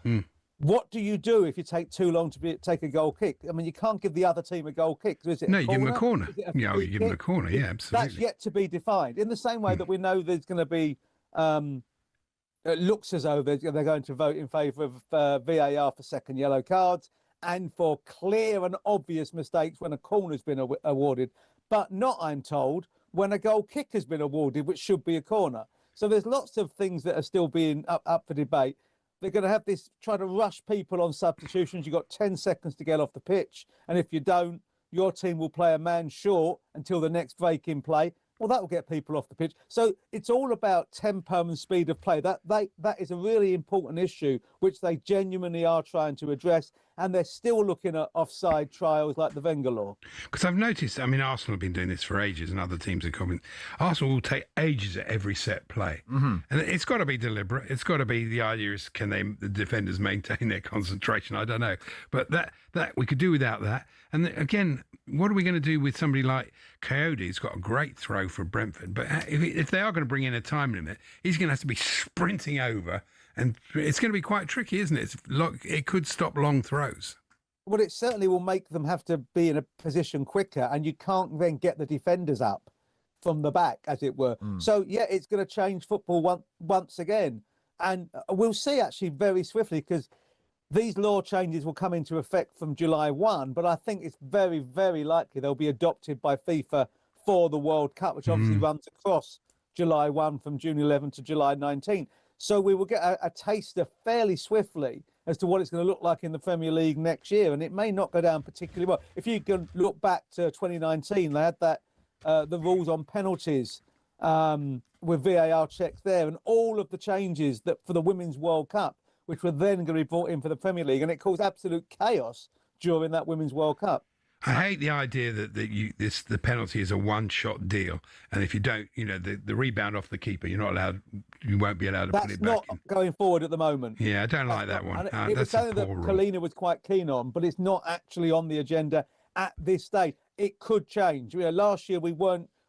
What do you do if you take too long to take a goal kick? I mean, you can't give the other team a goal kick. Is it no, you give them a corner. You give them a corner, yeah, absolutely. That's yet to be defined. In the same way that we know there's going to be, it looks as though they're going to vote in favour of VAR for second yellow cards and for clear and obvious mistakes when a corner's been awarded, but not, I'm told, when a goal kick has been awarded, which should be a corner. So there's lots of things that are still being up for debate. They're going to have this, try to rush people on substitutions. You've got 10 seconds to get off the pitch. And if you don't, your team will play a man short until the next break in play. Well, that will get people off the pitch. So it's all about tempo and speed of play. That is a really important issue, which they genuinely are trying to address. And they're still looking at offside trials like the Wenger law. Because I've noticed, Arsenal have been doing this for ages and other teams are coming. Arsenal will take ages at every set play. And it's got to be deliberate. It's got to be, the idea is, can the defenders maintain their concentration? I don't know. But that we could do without that. And again, what are we going to do with somebody like Coyote? He's got a great throw for Brentford. But if they are going to bring in a time limit, he's going to have to be sprinting over. And it's going to be quite tricky, isn't it? It could stop long throws. Well, it certainly will make them have to be in a position quicker, and you can't then get the defenders up from the back, as it were. So, yeah, it's going to change football once again. And we'll see, actually, very swiftly, because these law changes will come into effect from July 1, but I think it's very, very likely they'll be adopted by FIFA for the World Cup, which obviously runs across July 1 from June 11 to July 19. So we will get a taster fairly swiftly as to what it's going to look like in the Premier League next year. And it may not go down particularly well. If you can look back to 2019, they had that the rules on penalties with VAR checks there, and all of the changes that for the Women's World Cup, which were then going to be brought in for the Premier League. And it caused absolute chaos during that Women's World Cup. I hate the idea that the penalty is a one-shot deal, and if you don't, the rebound off the keeper, you won't be allowed to put it back in. That's not going forward at the moment. Yeah, I don't like that one. It was something that Collina was quite keen on, but it's not actually on the agenda at this stage. It could change. Last year we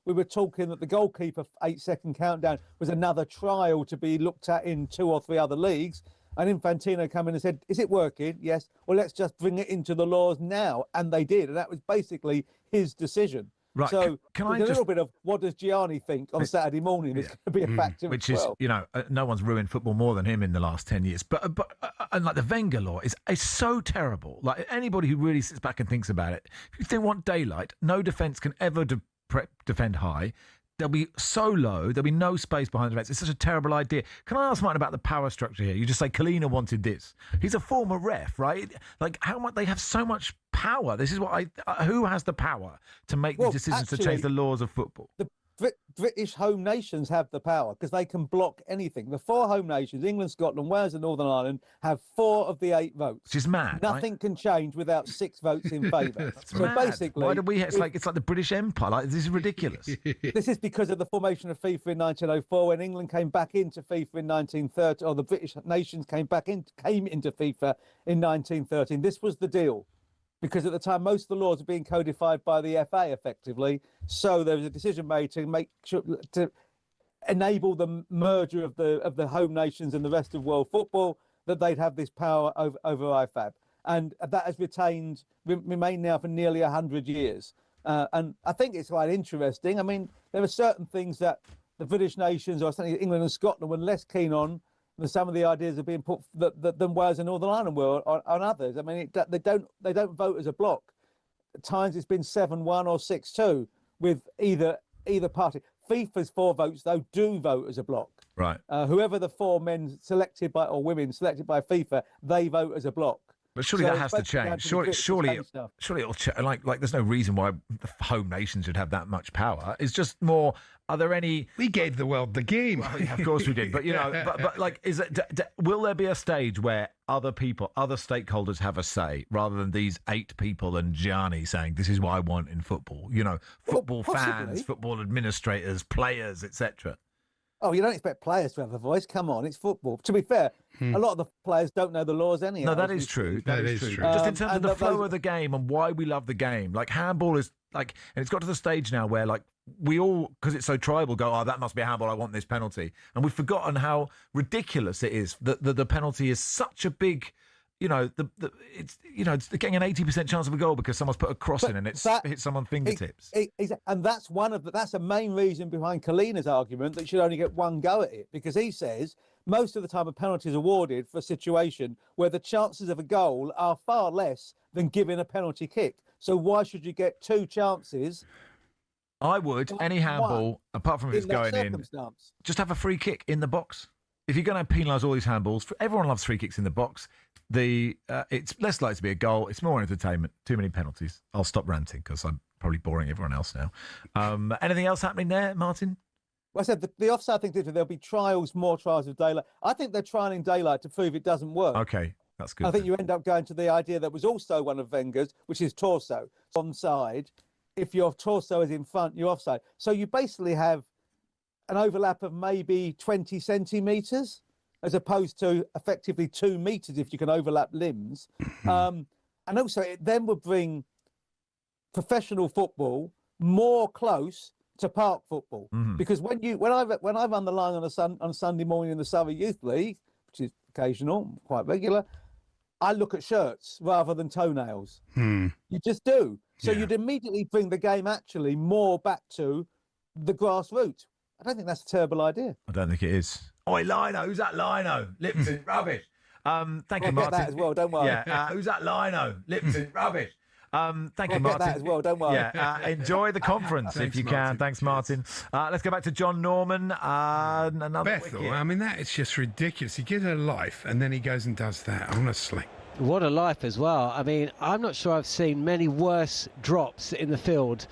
we were talking that the goalkeeper 8-second countdown was another trial to be looked at in 2 or 3 other leagues. And Infantino came in and said, is it working? Yes. Well, let's just bring it into the laws now. And they did. And that was basically his decision. Right. So can there's I a just... little bit of what does Gianni think on Saturday morning is going to be a factor Which as is, well. you know, no one's ruined football more than him in the last 10 years. But and like the Wenger law is so terrible. Like anybody who really sits back and thinks about it, if they want daylight, no defence can ever defend high. They'll be so low, there'll be no space behind the defence. It's such a terrible idea. Can I ask Martin about the power structure here? You just say Kalina wanted this. He's a former ref, right? Like, how much they have so much power. This is what who has the power to make the decisions to change the laws of football? The British home nations have the power because they can block anything. The 4 home nations, England, Scotland, Wales and Northern Ireland, have 4 of the 8 votes. Which is mad. Nothing can change without 6 votes in favour. So mad. basically, why do we? It's like the British Empire. Like, this is ridiculous. This is because of the formation of FIFA in 1904, when England came back into FIFA in 1930, or the British nations came into FIFA in 1913. This was the deal. Because at the time, most of the laws were being codified by the FA effectively. So there was a decision made to make sure to enable the merger of the home nations and the rest of world football, that they'd have this power over IFAB. And that has remained now for nearly 100 years. And I think it's quite interesting. I mean, there are certain things that the British nations, or certainly England and Scotland, were less keen on than some of the ideas are being put than Wales and Northern Ireland were on others. I mean, they don't vote as a bloc. At times it's been 7-1 or 6-2 with either party. FIFA's 4 votes though do vote as a bloc. Right. Whoever the 4 men selected by or women selected by FIFA, they vote as a bloc. But surely that has to change. Surely it'll change. Like there's no reason why the home nations should have that much power. It's just more. Are there any? We gave the world the game. Well, yeah, of course we did. But you know, but like, is it? Will there be a stage where other stakeholders have a say, rather than these 8 people and Gianni saying this is what I want in football? You know, football fans, football administrators, players, etc. Oh, you don't expect players to have a voice. Come on, it's football. To be fair, a lot of the players don't know the laws anyhow. No, that is true. That is true. Just in terms of the flow of the game and why we love the game. Like, handball is like, and it's got to the stage now where, like, we all, because it's so tribal, go, oh, that must be a handball, I want this penalty. And we've forgotten how ridiculous it is that the penalty is such a big... You know, it's getting an 80% chance of a goal because someone's put a cross in and it's hit someone's fingertips. And that's a main reason behind Kalina's argument that you should only get 1 go at it, because he says most of the time a penalty is awarded for a situation where the chances of a goal are far less than giving a penalty kick. So why should you get 2 chances? I would, any handball, apart from if it's going in, just have a free kick in the box. If you're going to penalise all these handballs, everyone loves free kicks in the box. It's less likely to be a goal. It's more entertainment. Too many penalties. I'll stop ranting because I'm probably boring everyone else now. Anything else happening there, Martin? Well, I said the offside thing, there'll be more trials of daylight. I think they're trialling daylight to prove it doesn't work. Okay, that's good. I think you end up going to the idea that was also one of Wenger's, which is torso. Onside, if your torso is in front, you're offside. So you basically have an overlap of maybe 20 centimetres, as opposed to effectively 2 metres if you can overlap limbs. And also it then would bring professional football more close to park football. Because when I run the line on a Sunday morning in the Surrey Youth League, which is occasional, quite regular, I look at shirts rather than toenails. You just do. So you'd immediately bring the game actually more back to the grassroots. I don't think that's a terrible idea. I don't think it is. Oi, Lino, who's that Lino? Lipton, rubbish. Thank you, Martin. Get that as well, don't worry. Yeah, who's that Lino? Lipton, rubbish. Thank you, Martin. Get that as well, don't worry. Yeah, enjoy the conference if you can. Martin. Thanks, Martin. Let's go back to John Norman. Another Bethel, wicket. I mean, it's just ridiculous. He gives her life and then he goes and does that, honestly. What a life as well. I mean, I'm not sure I've seen many worse drops in the field.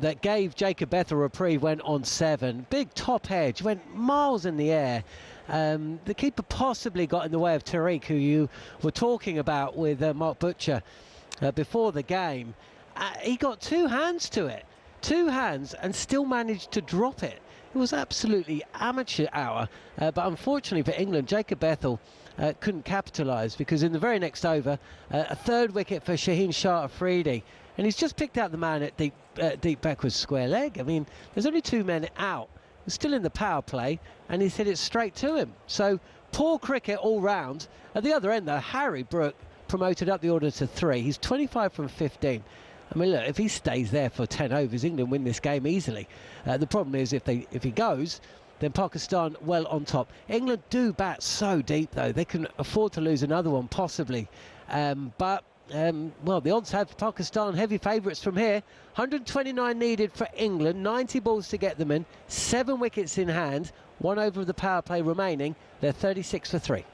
That gave Jacob Bethel a reprieve, went on 7. Big top edge, went miles in the air. The keeper possibly got in the way of Tariq, who you were talking about with Mark Butcher before the game. He got 2 hands to it. 2 hands and still managed to drop it. It was absolutely amateur hour. But unfortunately for England, Jacob Bethel couldn't capitalise, because in the very next over, a third wicket for Shaheen Shah Afridi, and he's just picked out the man at deep backwards square leg. I mean, there's only 2 men out. He's still in the power play, and he's hit it straight to him. So poor cricket all round. At the other end, though, Harry Brook promoted up the order to 3. He's 25 from 15. I mean, look, if he stays there for 10 overs, England win this game easily. The problem is if he goes, then Pakistan well on top. England do bat so deep, though. They can afford to lose another one, possibly. But the odds have Pakistan heavy favourites from here. 129 needed for England, 90 balls to get them in, 7 wickets in hand, 1 over of the power play remaining. They're 36 for 3.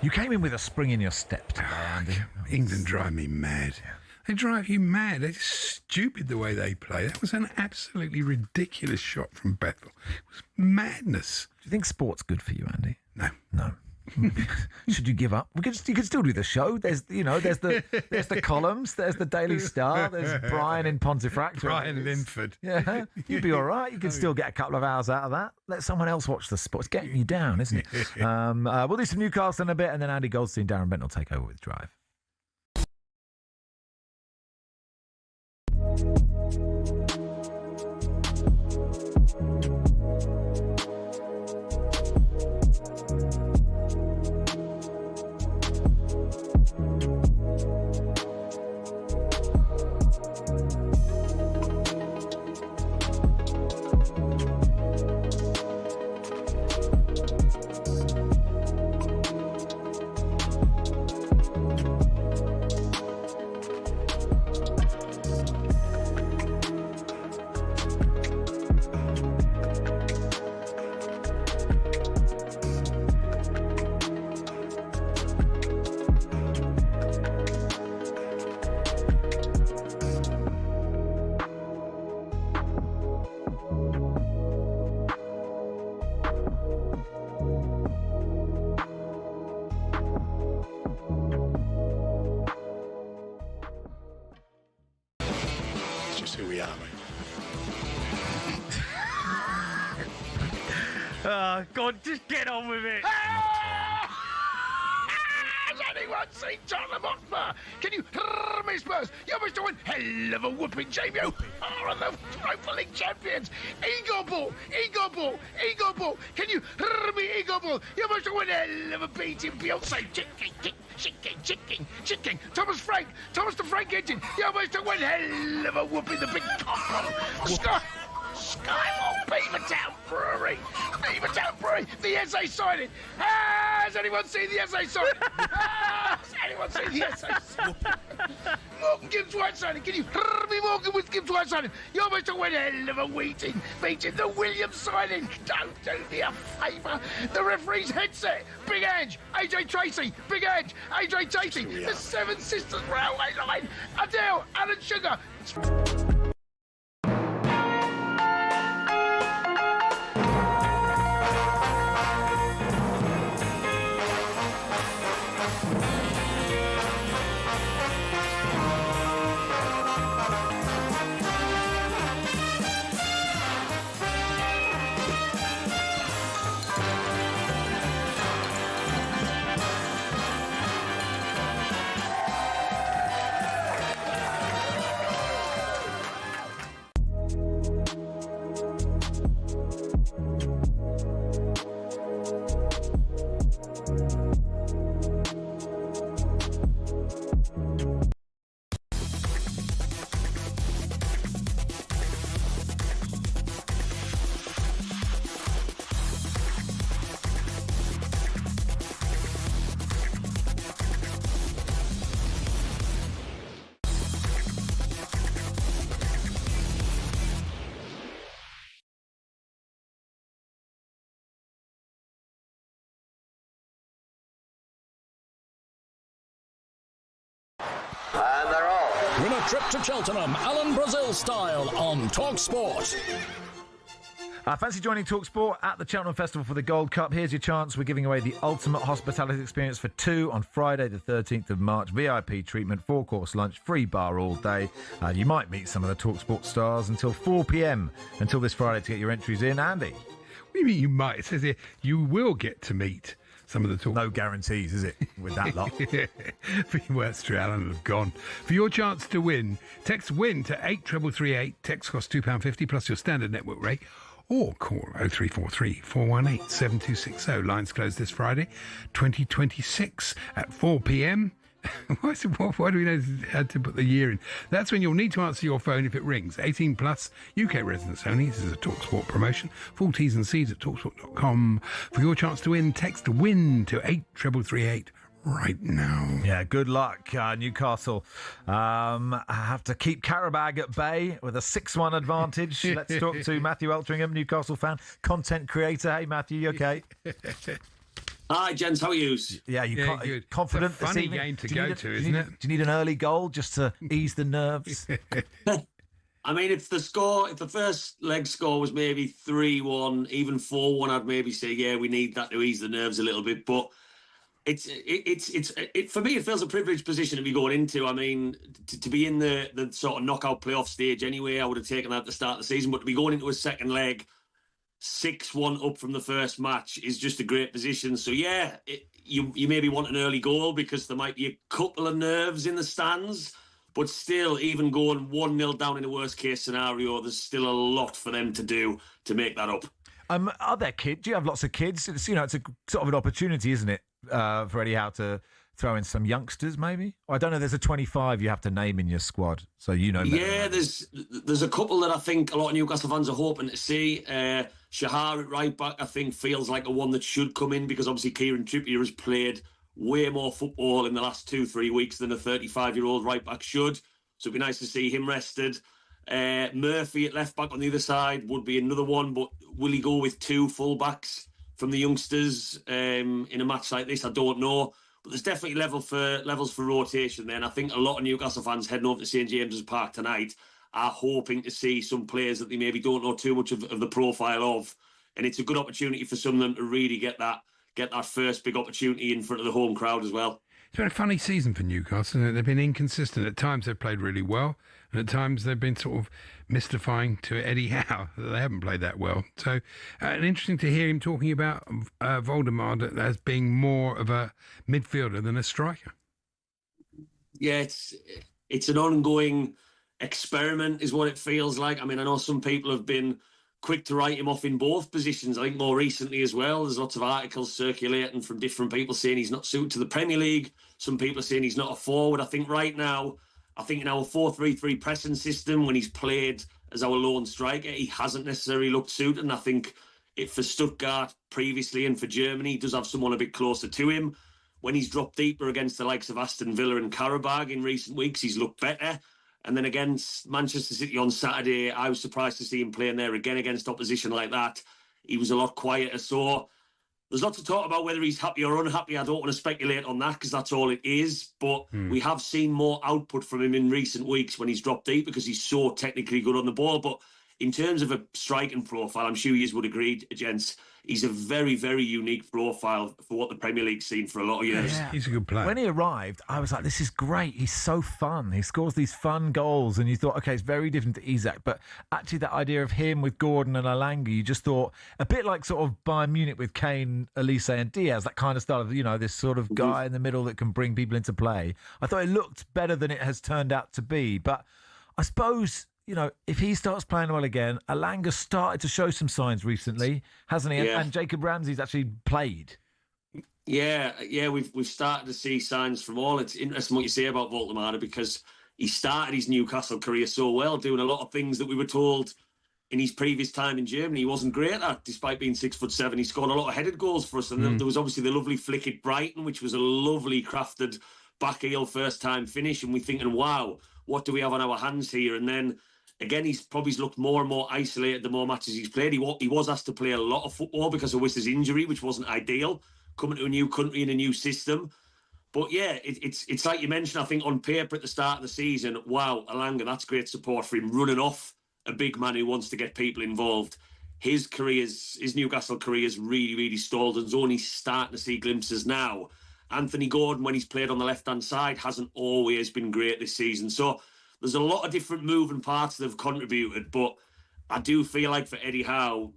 You came in with a spring in your step today, Andy. England drive me mad. They drive you mad. They're just stupid the way they play. That was an absolutely ridiculous shot from Bethel. It was madness. Do you think sport's good for you, Andy? No. Should you give up? You could still do the show. There's the columns. There's the Daily Star. There's Brian in Pontefract. Brian Linford. Yeah, you'd be all right. You could still get a couple of hours out of that. Let someone else watch the sport. It's getting you down, isn't it? We'll do some Newcastle in a bit, and then Andy Goldstein, Darren Benn will take over with Drive. Who we are, mate. God, just get on with it. Has anyone seen Tottenham Hotspur? Can you hear me, Spurs? You must have won hell of a whooping, Jamie. Are the Europa League champions? Ego ball. Can you hear me, Ego ball? You must have won hell of a beating, Beyonce. Chicken. Thomas the Frank engine. You must have won hell of a whooping, the big cock. Skywalk, Beavertown Brewery, the SA signing. Has anyone seen the SA signing? Has anyone seen the SA signing? Morgan Gibbs White signing. Can you hear me, Morgan with Gibbs White signing? You must have won hell of a beating the Williams signing. Don't do me a favour. The referee's headset. Big Ange, AJ Tracy. Big Ange, AJ Tracy. The Seven Sisters Railway Line. Adele, Alan Sugar. And they're off. Win a trip to Cheltenham, Alan Brazil style, on talkSPORT. Fancy joining talkSPORT at the Cheltenham Festival for the Gold Cup? Here's your chance. We're giving away the ultimate hospitality experience for 2 on Friday the 13th of March. VIP treatment, 4-course lunch, free bar all day. You might meet some of the talkSPORT stars until 4 p.m. until this Friday to get your entries in. Andy? What do you mean you might? It says here you will get to meet some of the talk. No guarantees, is it, with that lot? Well, that's true. Alan have gone. For your chance to win, text WIN to 83338. Text costs £2.50 plus your standard network rate. Or call 0343 418 7260. Lines closed this Friday, 2026 at 4 p.m. Why do we know how to put the year in? That's when you'll need to answer your phone if it rings. 18 plus, UK residents only. This is a TalkSport promotion. Full T's and C's at talksport.com. For your chance to win, text WIN to 83338 right now. Yeah, good luck, Newcastle. Have to keep Carabak at bay with a 6-1 advantage. Let's talk to Matthew Eltringham, Newcastle fan, content creator. Hey, Matthew, you okay? Hi, gents. How are you? Yeah, good. Confident. It's a funny game to go to, isn't it? Do you need an early goal just to ease the nerves? I mean, if the first leg score was maybe 3-1, even 4-1, I'd maybe say, yeah, we need that to ease the nerves a little bit. But it's for me, it feels a privileged position to be going into. I mean, to be in the sort of knockout playoff stage anyway, I would have taken that at the start of the season. But to be going into a second leg, 6-1 up from the first match is just a great position. So yeah, you maybe want an early goal because there might be a couple of nerves in the stands, but still, even going 1-0 down in the worst case scenario, there's still a lot for them to do to make that up. Are there kids? Do you have lots of kids? It's a sort of an opportunity, isn't it, for Eddie Howe to throw in some youngsters, maybe? I don't know. There's a 25 you have to name in your squad, so you know. Yeah, there's a couple that I think a lot of Newcastle fans are hoping to see. Shahar at right back, I think, feels like a one that should come in because obviously Kieran Trippier has played way more football in the last 2-3 weeks than a 35-year-old right back should. So it'd be nice to see him rested. Murphy at left back on the other side would be another one, but will he go with 2 full backs from the youngsters in a match like this? I don't know. But there's definitely levels for rotation there. And I think a lot of Newcastle fans heading over to St James's Park tonight are hoping to see some players that they maybe don't know too much of the profile of. And it's a good opportunity for some of them to really get that first big opportunity in front of the home crowd as well. It's been a funny season for Newcastle. They've been inconsistent. At times they've played really well, and at times they've been sort of mystifying to Eddie Howe that they haven't played that well. So, and interesting to hear him talking about Voldemort as being more of a midfielder than a striker. Yeah, it's an ongoing experiment, is what it feels like. I mean, I know some people have been quick to write him off in both positions. I think more recently as well, there's lots of articles circulating from different people saying he's not suited to the Premier League. Some people are saying he's not a forward. I think right now, in our 4-3-3 pressing system, when he's played as our lone striker, he hasn't necessarily looked suited. And I think for Stuttgart previously and for Germany, he does have someone a bit closer to him. When he's dropped deeper against the likes of Aston Villa and Carabag in recent weeks, he's looked better. And then against Manchester City on Saturday, I was surprised to see him playing there again against opposition like that. He was a lot quieter. So there's lots to talk about whether he's happy or unhappy. I don't want to speculate on that because that's all it is. But we have seen more output from him in recent weeks when he's dropped deep because he's so technically good on the ball. But in terms of a striking profile, I'm sure you would agree, gents, he's a very, very unique profile for what the Premier League's seen for a lot of years. Yeah. He's a good player. When he arrived, I was like, this is great. He's so fun. He scores these fun goals. And you thought, okay, it's very different to Isak. But actually that idea of him with Gordon and Alanga, you just thought a bit like sort of Bayern Munich with Kane, Elise and Diaz, that kind of style of, this sort of guy in the middle that can bring people into play. I thought it looked better than it has turned out to be. But I suppose, if he starts playing well again, Alanga started to show some signs recently, hasn't he? Yeah. And Jacob Ramsey's actually played. Yeah, we've started to see signs from all. It's interesting what you say about Voldemort because he started his Newcastle career so well, doing a lot of things that we were told in his previous time in Germany he wasn't great at, despite being 6'7". He scored a lot of headed goals for us, and there was obviously the lovely flick at Brighton, which was a lovely crafted back heel first time finish, and we're thinking, wow, what do we have on our hands here? And then again, he's probably looked more and more isolated the more matches he's played. He was asked to play a lot of football because of Wister's injury, which wasn't ideal, coming to a new country in a new system. But yeah, it's like you mentioned, I think on paper at the start of the season, wow, Alanga, that's great support for him, running off a big man who wants to get people involved. His Newcastle career's really, really stalled and is only starting to see glimpses now. Anthony Gordon, when he's played on the left-hand side, hasn't always been great this season. So there's a lot of different moving parts that have contributed, but I do feel like for Eddie Howe,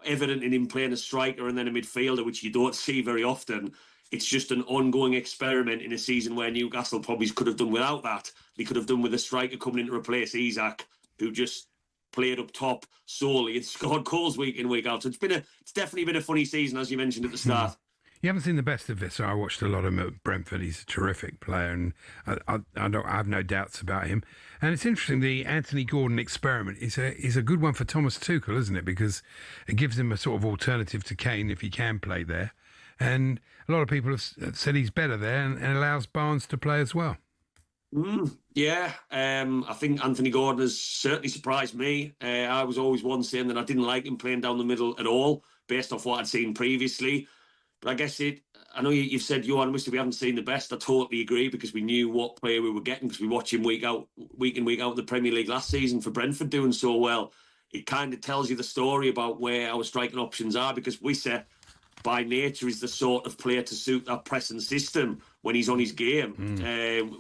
evident in him playing a striker and then a midfielder, which you don't see very often. It's just an ongoing experiment in a season where Newcastle probably could have done without that. They could have done with a striker coming in to replace Isak, who just played up top solely and scored goals week in, week out. So it's definitely been a funny season, as you mentioned at the start. You haven't seen the best of this. So I watched a lot of him at Brentford. He's a terrific player, and I have no doubts about him. And it's interesting, the Anthony Gordon experiment is a good one for Thomas Tuchel, isn't it? Because it gives him a sort of alternative to Kane if he can play there. And a lot of people have said he's better there and allows Barnes to play as well. Yeah, I think Anthony Gordon has certainly surprised me. I was always one saying that I didn't like him playing down the middle at all, based off what I'd seen previously. But I guess I know you've said, Johan, we haven't seen the best. I totally agree, because we knew what player we were getting, because we watch him week in, week out in the Premier League last season for Brentford doing so well. It kind of tells you the story about where our striking options are, because Wissa, by nature, is the sort of player to suit that pressing system when he's on his game,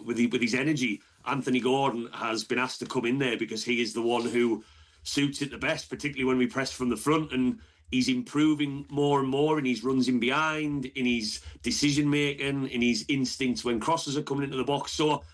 with his energy. Anthony Gordon has been asked to come in there because he is the one who suits it the best, particularly when we press from the front, and he's improving more and more in his runs in behind, in his decision-making, in his instincts when crosses are coming into the box. So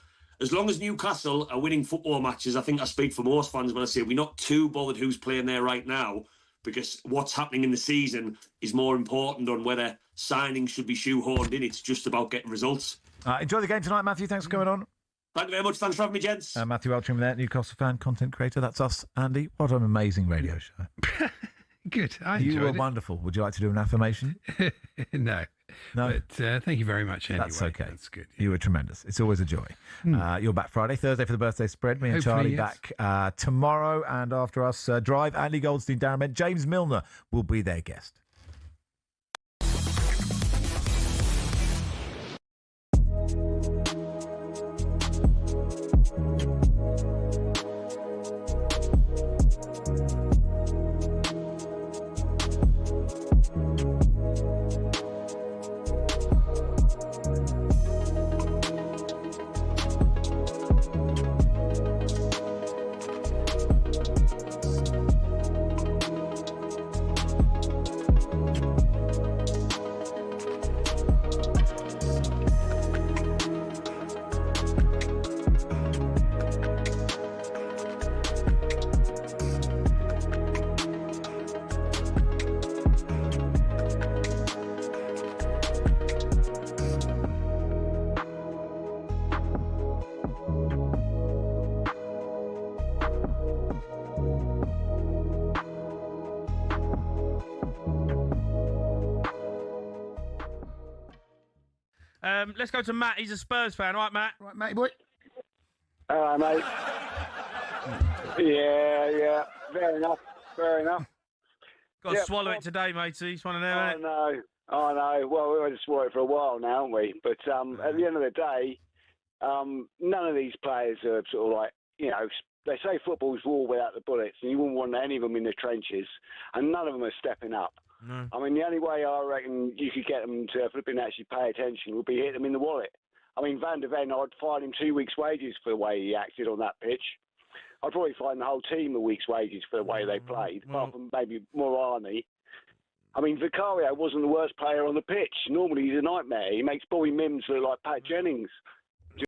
as long as Newcastle are winning football matches, I think I speak for most fans when I say we're not too bothered who's playing there right now, because what's happening in the season is more important on whether signings should be shoehorned in. It's just about getting results. Enjoy the game tonight, Matthew. Thanks for coming on. Thank you very much. Thanks for having me, gents. Matthew Eltrim there, Newcastle fan, content creator. That's us, Andy. What an amazing radio show. Good. I You enjoyed were it. wonderful. Would you like to do an affirmation? No. No? But thank you very much anyway. That's okay. That's good. You were tremendous. It's always a joy. You're back Friday, Thursday for the birthday spread. Me and Hopefully, Charlie yes. back tomorrow. And after us, Drive, Andy Goldstein, Darren Bent, James Milner will be their guest. Let's go to Matt. He's a Spurs fan. Right, Matt? Right, matey boy. Hello, mate. Yeah. Fair enough. Got to swallow it today, matey. It's one of them, I isn't it? know. Well, we've had to swallow it for a while now, haven't we? But at the end of the day, none of these players are sort of like, they say football's war without the bullets, and you wouldn't want any of them in the trenches, and none of them are stepping up. No. I mean, the only way I reckon you could get them to flipping actually pay attention would be hit them in the wallet. I mean, Van der Ven, I'd fine him 2 weeks' wages for the way he acted on that pitch. I'd probably fine the whole team a week's wages for the way they played, apart from maybe Morani. I mean, Vicario wasn't the worst player on the pitch. Normally, he's a nightmare. He makes Bobby Mims look like Pat Jennings.